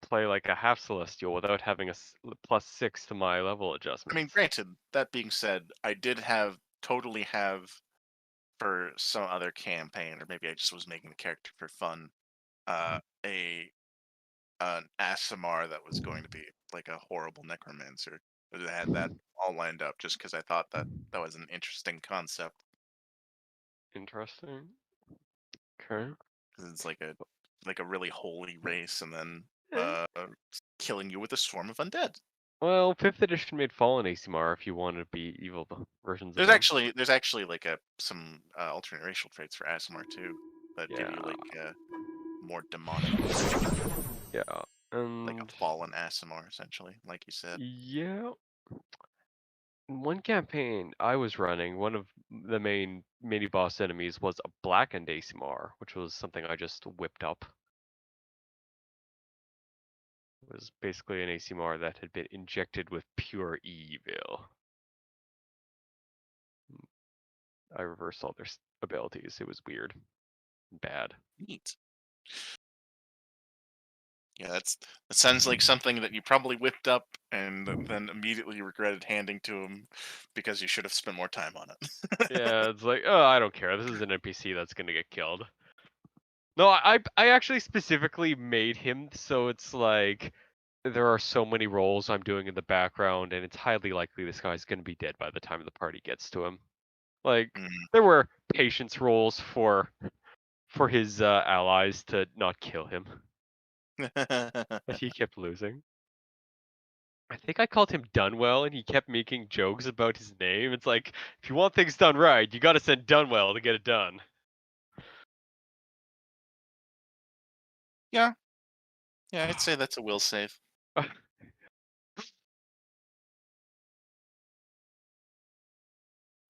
play like a half celestial without having a +6 to my level I adjustments. mean, granted, that being said, I did totally have for some other campaign, or maybe I just was making the character for fun. a an Aasimar that was going to be like a horrible necromancer. But it had that all lined up just because I thought that that was an interesting concept. Interesting. Okay. Because it's like a really holy race, and then Eh. killing you with a swarm of undead. Well, 5th edition made Fallen ACMR if you wanted to be evil versions of There's them. actually like some alternate racial traits for Aasimar too that give you Yeah. like more demonic, Yeah. like a And fallen Aasimar essentially, like you said. yeah. In one campaign I was running, one of the main mini boss enemies was a blackened ACMR, which was something I just whipped up. It was basically an ACMR that had been injected with pure evil. I reversed all their abilities. It was weird. Bad. Neat. Yeah, that sounds like something that you probably whipped up and then immediately regretted handing to him because you should have spent more time on it. Yeah, it's like, oh, I don't care. This is an NPC that's gonna get killed. No, I actually specifically made him so it's like there are so many roles I'm doing in the background, and it's highly likely this guy's gonna be dead by the time the party gets to him. Like Mm. there were patience rolls for his allies to not kill him, but he kept losing. I think I called him Dunwell, and he kept making jokes about his name. It's like, if you want things done right, you gotta send Dunwell to get it done. Yeah, I'd say that's a will save.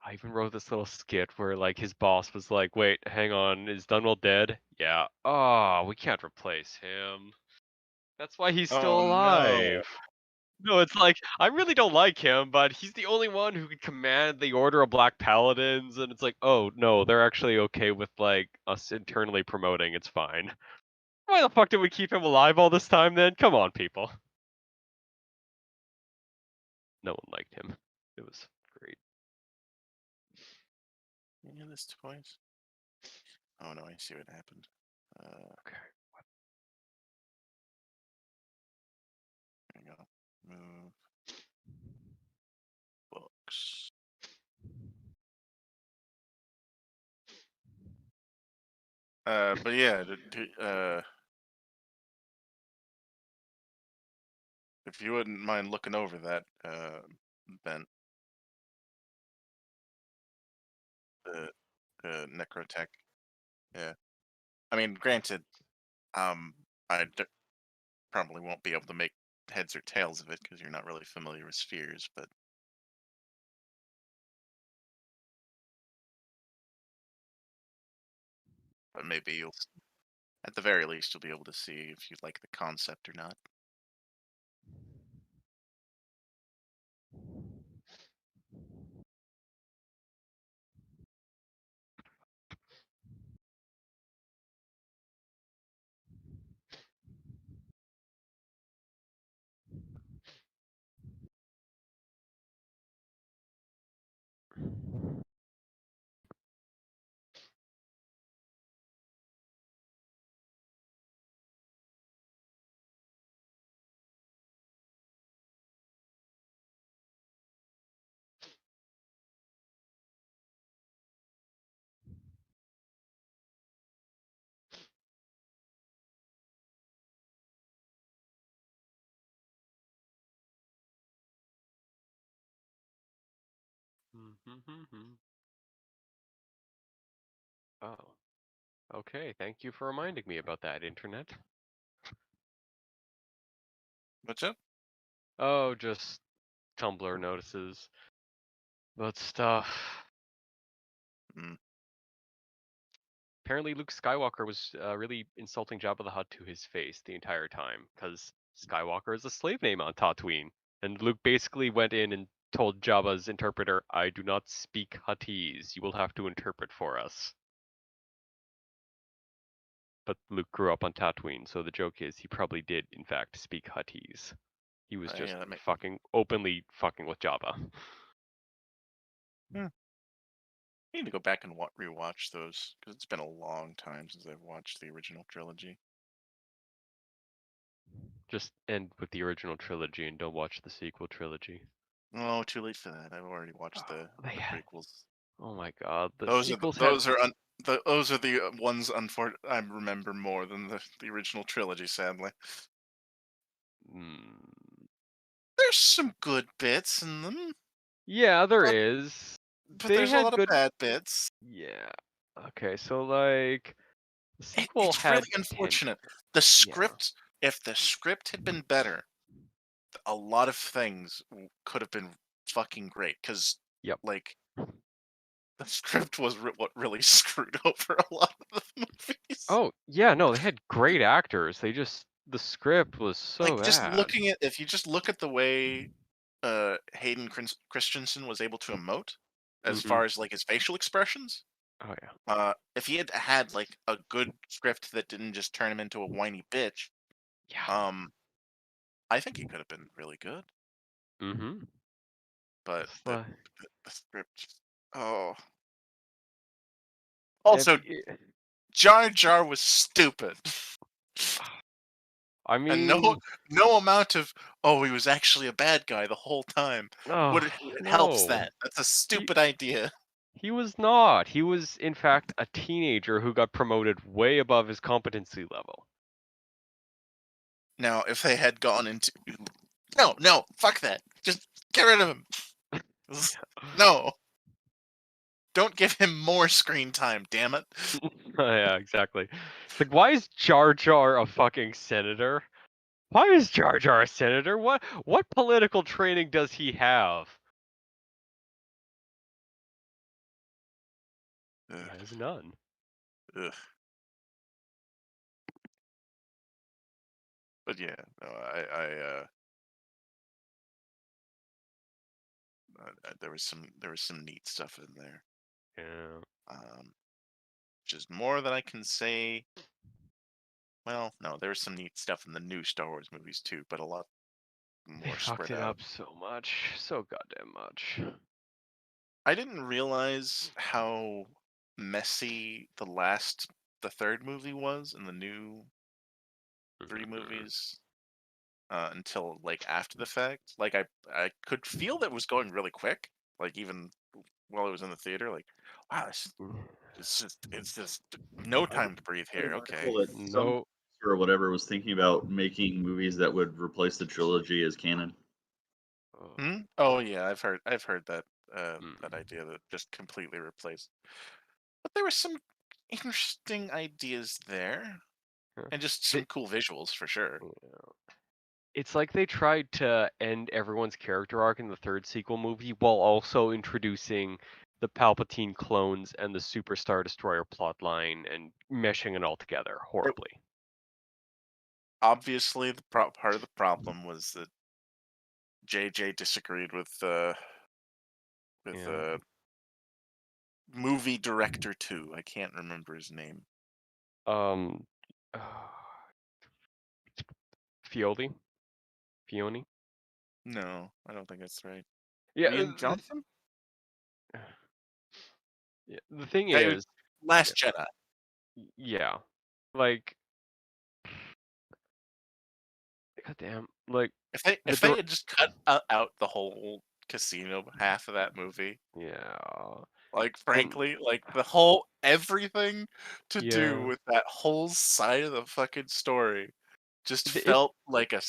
I even wrote this little skit where like his boss was like, "Wait, hang on, is Dunwell dead?" Yeah. Oh, we can't replace him. That's why he's still Oh no. alive. No, it's like I really don't like him, but he's the only one who can command the Order of Black Paladins, and it's like, oh no, they're actually okay with like us internally promoting. It's fine. Why the fuck did we keep him alive all this time then? Come on, people. No one liked him. It was great. Yeah, this twice. Oh no, I see what happened. Okay. There you go. Move books. But yeah, if you wouldn't mind looking over that, Ben, the Necrotech. Yeah. I mean, granted, um, probably won't be able to make heads or tails of it because you're not really familiar with spheres, but maybe at the very least, you'll be able to see if you like the concept or not. Oh. Okay, thank you for reminding me about that, internet. What's up? Oh, just Tumblr notices about stuff. Mm. Apparently, Luke Skywalker was really insulting Jabba the Hutt to his face the entire time, because Skywalker is a slave name on Tatooine. And Luke basically went in and told Jabba's interpreter, I do not speak Huttese. You will have to interpret for us. But Luke grew up on Tatooine, so the joke is he probably did, in fact, speak Huttese. He was just Yeah, that makes. openly fucking with Jabba. I need to go back and rewatch those because it's been a long time since I've watched the original trilogy. Just end with the original trilogy and don't watch the sequel trilogy. Oh, too late for that. I've already watched the They had- prequels. Oh my god, the Those are sequels those are those are the ones I remember more than the original trilogy. Sadly, Mm, there's some good bits in them, yeah, there but is. but They there's a had lot of good. bad bits. Yeah. Okay, so like the sequel It's had really unfortunate. potential. The Yeah. script, if the script had been better, a lot of things could have been fucking great. Because Yep. like the script was what really screwed over a lot of the movies. Oh yeah, no, they had great actors. The script was so Like just bad. looking at if you just look at the way Hayden Christensen was able to emote, as Hmm. far as like his facial expressions. Oh yeah. If he had had like a good script that didn't just turn him into a whiny bitch, Yeah. um, I think he could have been really good. Mm-hmm. But It's like, the script, oh. if Also, y- Jar Jar was stupid, I and mean, no amount of oh he was actually a bad guy the whole time oh it helps no. that. That's a He stupid idea. he was not. He was in fact a teenager who got promoted way above his competency level. Now, if they had gone into no, fuck that. Just get rid of him. No. Don't give him more screen time, damn it. Yeah, exactly. It's like, why is Jar Jar a fucking senator? Why is Jar Jar a senator? What political training does he have? He Ugh, has none. ugh. But yeah, no, there was some neat stuff in there. Yeah. Which is more than I can say. Well, no, there was some neat stuff in the new Star Wars movies too, but a lot They more fucked spread it out. up so much. So goddamn much. I didn't realize how messy the third movie was in the new three movies until like after the fact. Like I could feel that it was going really quick. Like even while it was in the theater, like wow, it's just no I read time to breathe an here. article Okay. that some No. or whatever was thinking about making movies that would replace the trilogy as canon. Hmm? Oh yeah, I've heard that that Mm. idea that just completely replaced. But there were some interesting ideas there, Yeah. and just some cool visuals for sure. It's like they tried to end everyone's character arc in the third sequel movie while also introducing the Palpatine clones and the Superstar Destroyer plotline and meshing it all together horribly. Obviously, the part of the problem was that JJ disagreed with Yeah. movie director too. I can't remember his name. Um. Fioli. Fioni. No, I don't think that's right. Yeah. Rian Johnson? Yeah. The thing Guy who is, Last Jedi. yeah, like, goddamn, like the If they had just cut out the whole casino half of that movie, yeah, like and frankly, like the whole everything to do yeah, with that whole side of the fucking story just it. felt like a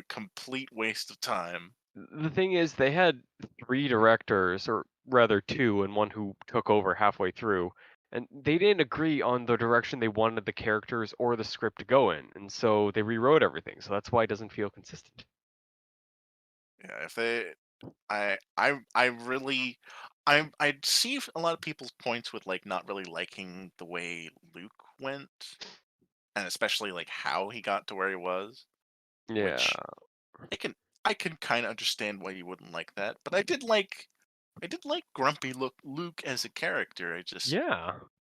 complete waste of time. The thing is, they had three directors, or rather two, and one who took over halfway through, and they didn't agree on the direction they wanted the characters or the script to go in, and so they rewrote everything. So that's why it doesn't feel consistent. Yeah, if they I really I see a lot of people's points with like not really liking the way Luke went and especially like how he got to where he was, Yeah, which I can kind of understand why you wouldn't like that, but I did like grumpy Luke as a character. I just yeah.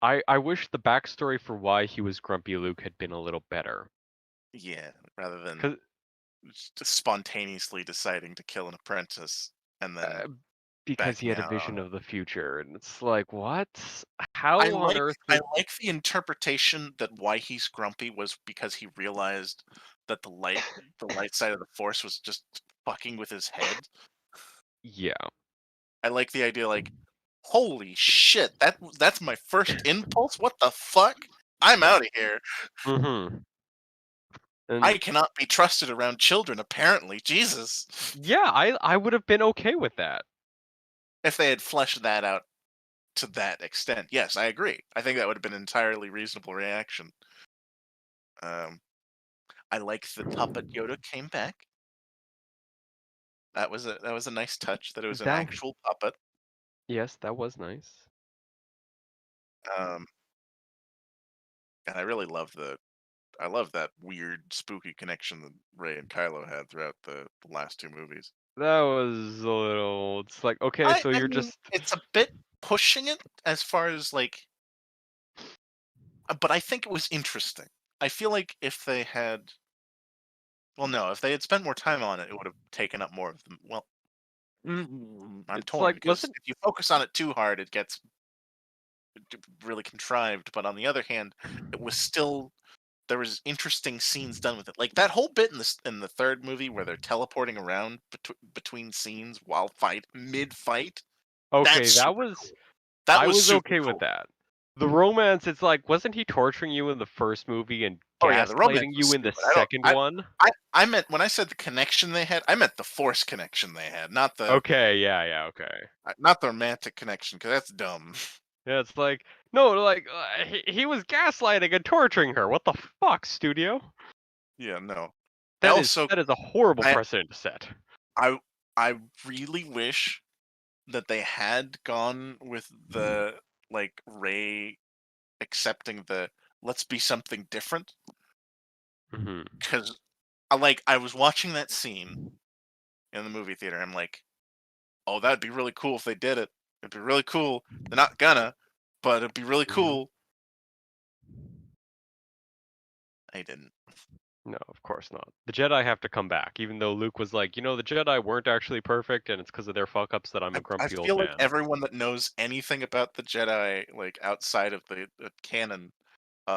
I wish the backstory for why he was grumpy Luke had been a little better. yeah, rather than Cause just spontaneously deciding to kill an apprentice and then uh, because he had a backing out vision on it. of the future, and it's like, what? How I on like earth I would... like the interpretation that why he's grumpy was because he realized that the light side of the force was just fucking with his head. Yeah. I like the idea like, holy shit, that's my first impulse? What the fuck? I'm out of here. Mm-hmm. And I cannot be trusted around children, apparently. Jesus. yeah, I would have been okay with that. If they had fleshed that out to that extent. Yes, I agree. I think that would have been an entirely reasonable reaction. I like the puppet Yoda came back. That was a nice touch that it was an That actual puppet. Yes, that was nice. Um, and I really love I love that weird spooky connection that Rey and Kylo had throughout the last two movies. That was a little... It's like, okay, so I you're mean, just... it's a bit pushing it as far as like, but I think it was interesting. I feel like if they had, well, no, if they had spent more time on it, it would have taken up more of them. Well, I'm It's torn like, because wasn't... if you focus on it too hard, it gets really contrived. But on the other hand, it was still, there was interesting scenes done with it. Like that whole bit in the third movie where they're teleporting around between scenes while mid fight. Okay, That's that super was... cool. That I was was super okay cool. with that. The romance, it's like, wasn't he torturing you in the first movie and Oh yeah, the romance gaslighting was you in the stupid. second one? I meant when I said the connection they had, I meant the force connection they had, not the Okay, yeah, okay. not the romantic connection, because that's dumb. Yeah, it's like, no, like, he was gaslighting and torturing her. What the fuck, studio? Yeah, no. That is a horrible I precedent to set. I really wish that they had gone with the like Rey accepting the let's be something different, Hmm. because I was watching that scene in the movie theater. I'm like, oh, that'd be really cool if they did it. It'd be really cool. They're not gonna, but it'd be really cool. I didn't. No, of course not. The Jedi have to come back, even though Luke was like, the Jedi weren't actually perfect, and it's because of their fuck ups that I'm a I grumpy old feel like man. everyone that knows anything about the Jedi, like outside of the canon,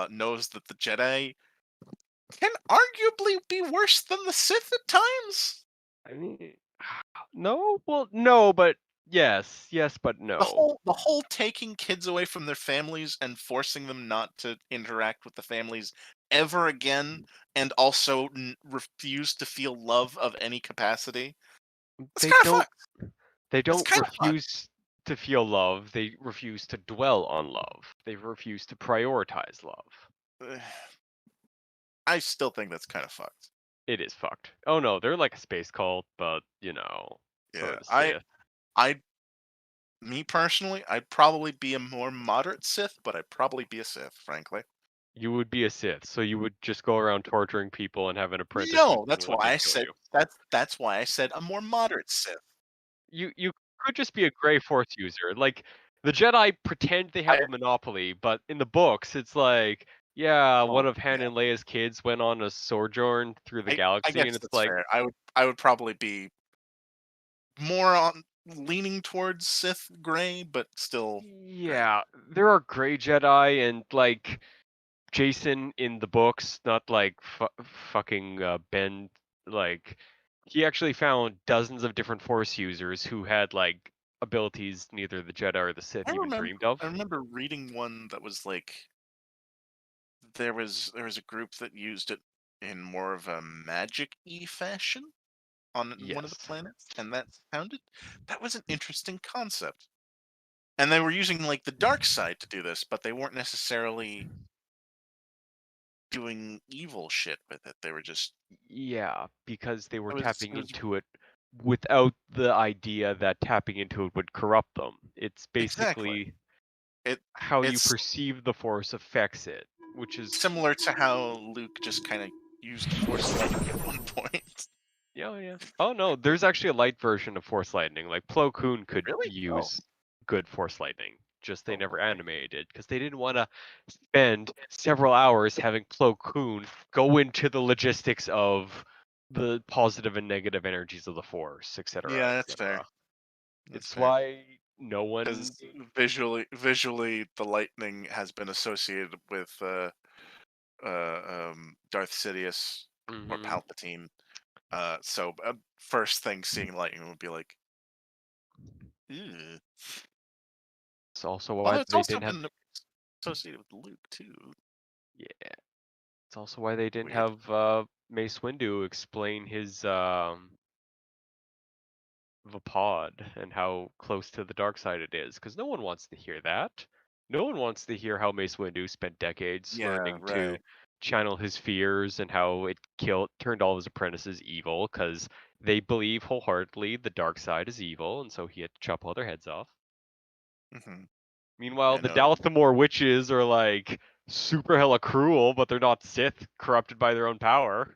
knows that the Jedi can arguably be worse than the Sith at times. I mean, no, well, no, but yes, but no. The whole taking kids away from their families and forcing them not to interact with the families ever again, and also refuse to feel love of any capacity. It's They kind of don't. fucked. They It's don't kind of fucked. refuse to feel love. They refuse to dwell on love. They refuse to prioritize love. I still think that's kind of fucked. It is fucked. Oh no, they're like a space cult, but so Yeah, are the Sith. me personally, I'd probably be a more moderate Sith, but I'd probably be a Sith, frankly. You would be a Sith, so you would just go around torturing people and have an apprentice. No, that's why I kill said you. that's why I said a more moderate Sith. You could just be a gray Force user. Like the Jedi pretend they have I- a monopoly, but in the books, it's like, yeah, one Oh, of Han yeah. and Leia's kids went on a sojourn through the I galaxy, guess and it's that's like, fair. I would probably be more on leaning towards Sith gray, but still gray. yeah, there are gray Jedi, and like Jason in the books, not like fucking Ben. Like he actually found dozens of different Force users who had like abilities neither the Jedi or the Sith even dreamed of. I remember reading one that was like there was a group that used it in more of a magic-y fashion on one of the Yes. planets, and that was an interesting concept. And they were using like the dark side to do this, but they weren't necessarily doing evil shit with it. They were just Yeah, because they were it was tapping into it without the idea that tapping into it would corrupt them. It's exactly basically how you it's perceive the Force affects it, which is similar to how Luke just kind of used Force lightning at one point. yeah. Oh no, there's actually a light version of Force lightning. Like Plo Koon could Really? use good Force lightning. Just they Oh, never okay. animated it because they didn't want to spend several hours having Plo Koon go into the logistics of the positive and negative energies of the Force, etc. Yeah, that's fair. It's fair. why no one. Because visually, the lightning has been associated with Darth Sidious or Mhm. Palpatine. So first thing seeing lightning would be like, ew. It's also Although why it's they also didn't have. been associated with Luke too. Yeah, it's also why they didn't Weird. have Mace Windu explain his Vapod and how close to the dark side it is, because no one wants to hear that. No one wants to hear how Mace Windu spent decades Yeah, learning to right. channel his fears and how it turned all his apprentices evil, because they believe wholeheartedly the dark side is evil, and so he had to chop all their heads off. Hmm. Meanwhile, Yeah, the no. Dathomir witches are like super hella cruel, but they're not Sith corrupted by their own power.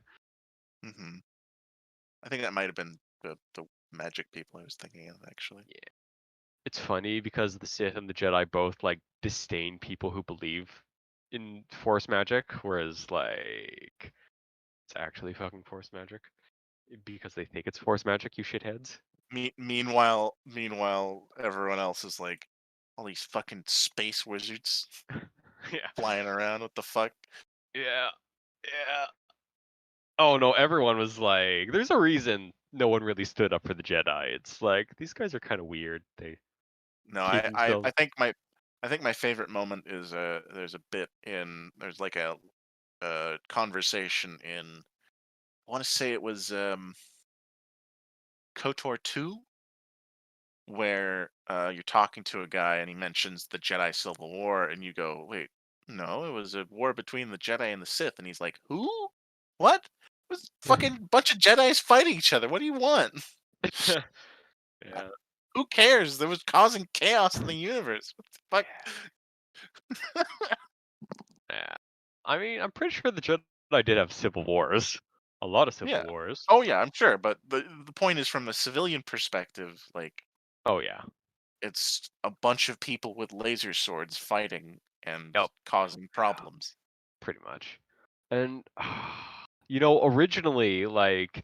Hmm. I think that might have been the magic people I was thinking of actually. It's funny because the Sith and the Jedi both like disdain people who believe in Force magic, whereas like it's actually fucking Force magic because they think it's Force magic. You shitheads. Meanwhile, everyone else is like, all these fucking space wizards Yeah, flying around. What the fuck? yeah, yeah. Oh no, everyone was like, "There's a reason no one really stood up for the Jedi." It's like these guys are kind of weird. They No, gave themselves. I think my favorite moment is there's a bit in there's like a conversation in I want to say it was KOTOR 2 where you're talking to a guy and he mentions the Jedi Civil War and you go, "Wait, no, it was a war between the Jedi and the Sith." And he's like, "Who? What? It was fucking bunch of Jedis fighting each other. What do you want? Yeah. Who cares? There was causing chaos in the universe. What the fuck?" Yeah. I mean, I'm pretty sure the Jedi did have civil wars. A lot of civil Yeah. wars. Oh yeah, I'm sure, but the point is from the civilian perspective, like Oh yeah. it's a bunch of people with laser swords fighting and Yep. causing problems. Pretty much. And you know, originally, like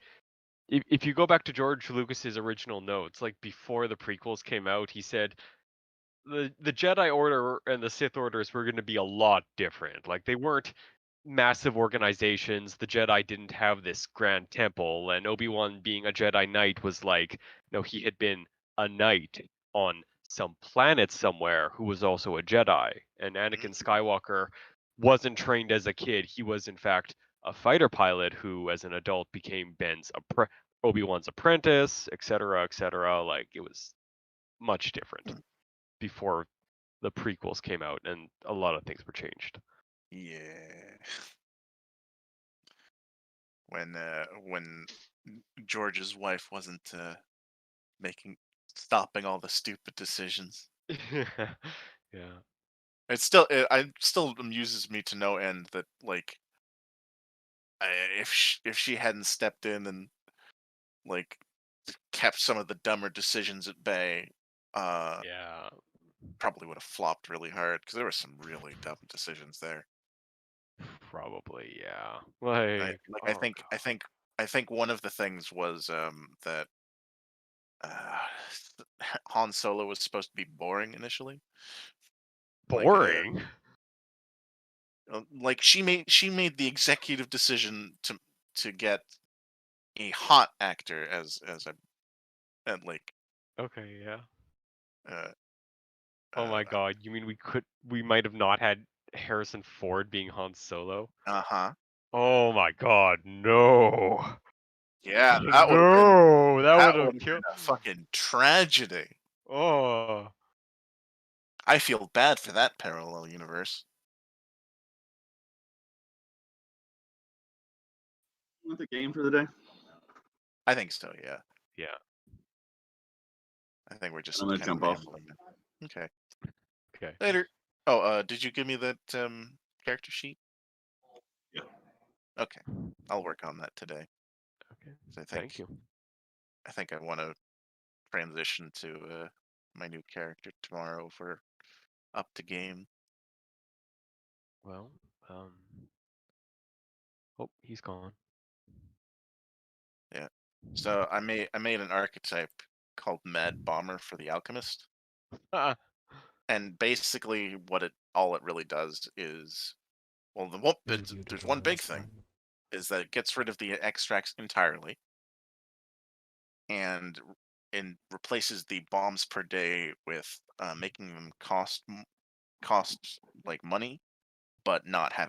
if you go back to George Lucas's original notes, like before the prequels came out, he said the Jedi Order and the Sith Orders were going to be a lot different. Like they weren't massive organizations. The Jedi didn't have this grand temple, and Obi-Wan being a Jedi Knight was like, no, he had been a knight on some planet somewhere who was also a Jedi. And Anakin Skywalker wasn't trained as a kid. He was in fact a fighter pilot who, as an adult, became Obi-Wan's apprentice, etc., etc. Like it was much different before the prequels came out, and a lot of things were changed. Yeah. When George's wife wasn't making stopping all the stupid decisions. Yeah. It still amuses me to no end that like if she hadn't stepped in and like kept some of the dumber decisions at bay, Yeah. probably would have flopped really hard because there were some really dumb decisions there. Probably, yeah. I Like, like oh I think one of the things was that uh, Han Solo was supposed to be boring initially. Like boring. like she made the executive decision to get a hot actor as a and like Okay, yeah. uh, Oh my uh god, you mean we might have not had Harrison Ford being Han Solo? uh-huh. Oh my god, no. Yeah, No, that would that have would have killed. been a fucking tragedy. Oh. I feel bad for that parallel universe. With the game for the day. I think so, yeah. Yeah. I think we're I'm just gonna kind of jump off. rambling now. Okay. Okay. Later. Oh, did you give me that character sheet? Yeah. Okay. I'll work on that today. Okay. 'Cause Thank you. I think I want to transition to my new character tomorrow for up to game. Well, oh, he's gone. Yeah. So I made an archetype called Mad Bomber for the Alchemist. Ah, And basically, all it really does is, well, Very there's beautiful, one big that's thing fine. is that it gets rid of the extracts entirely, and replaces the bombs per day with making them cost like money, but not having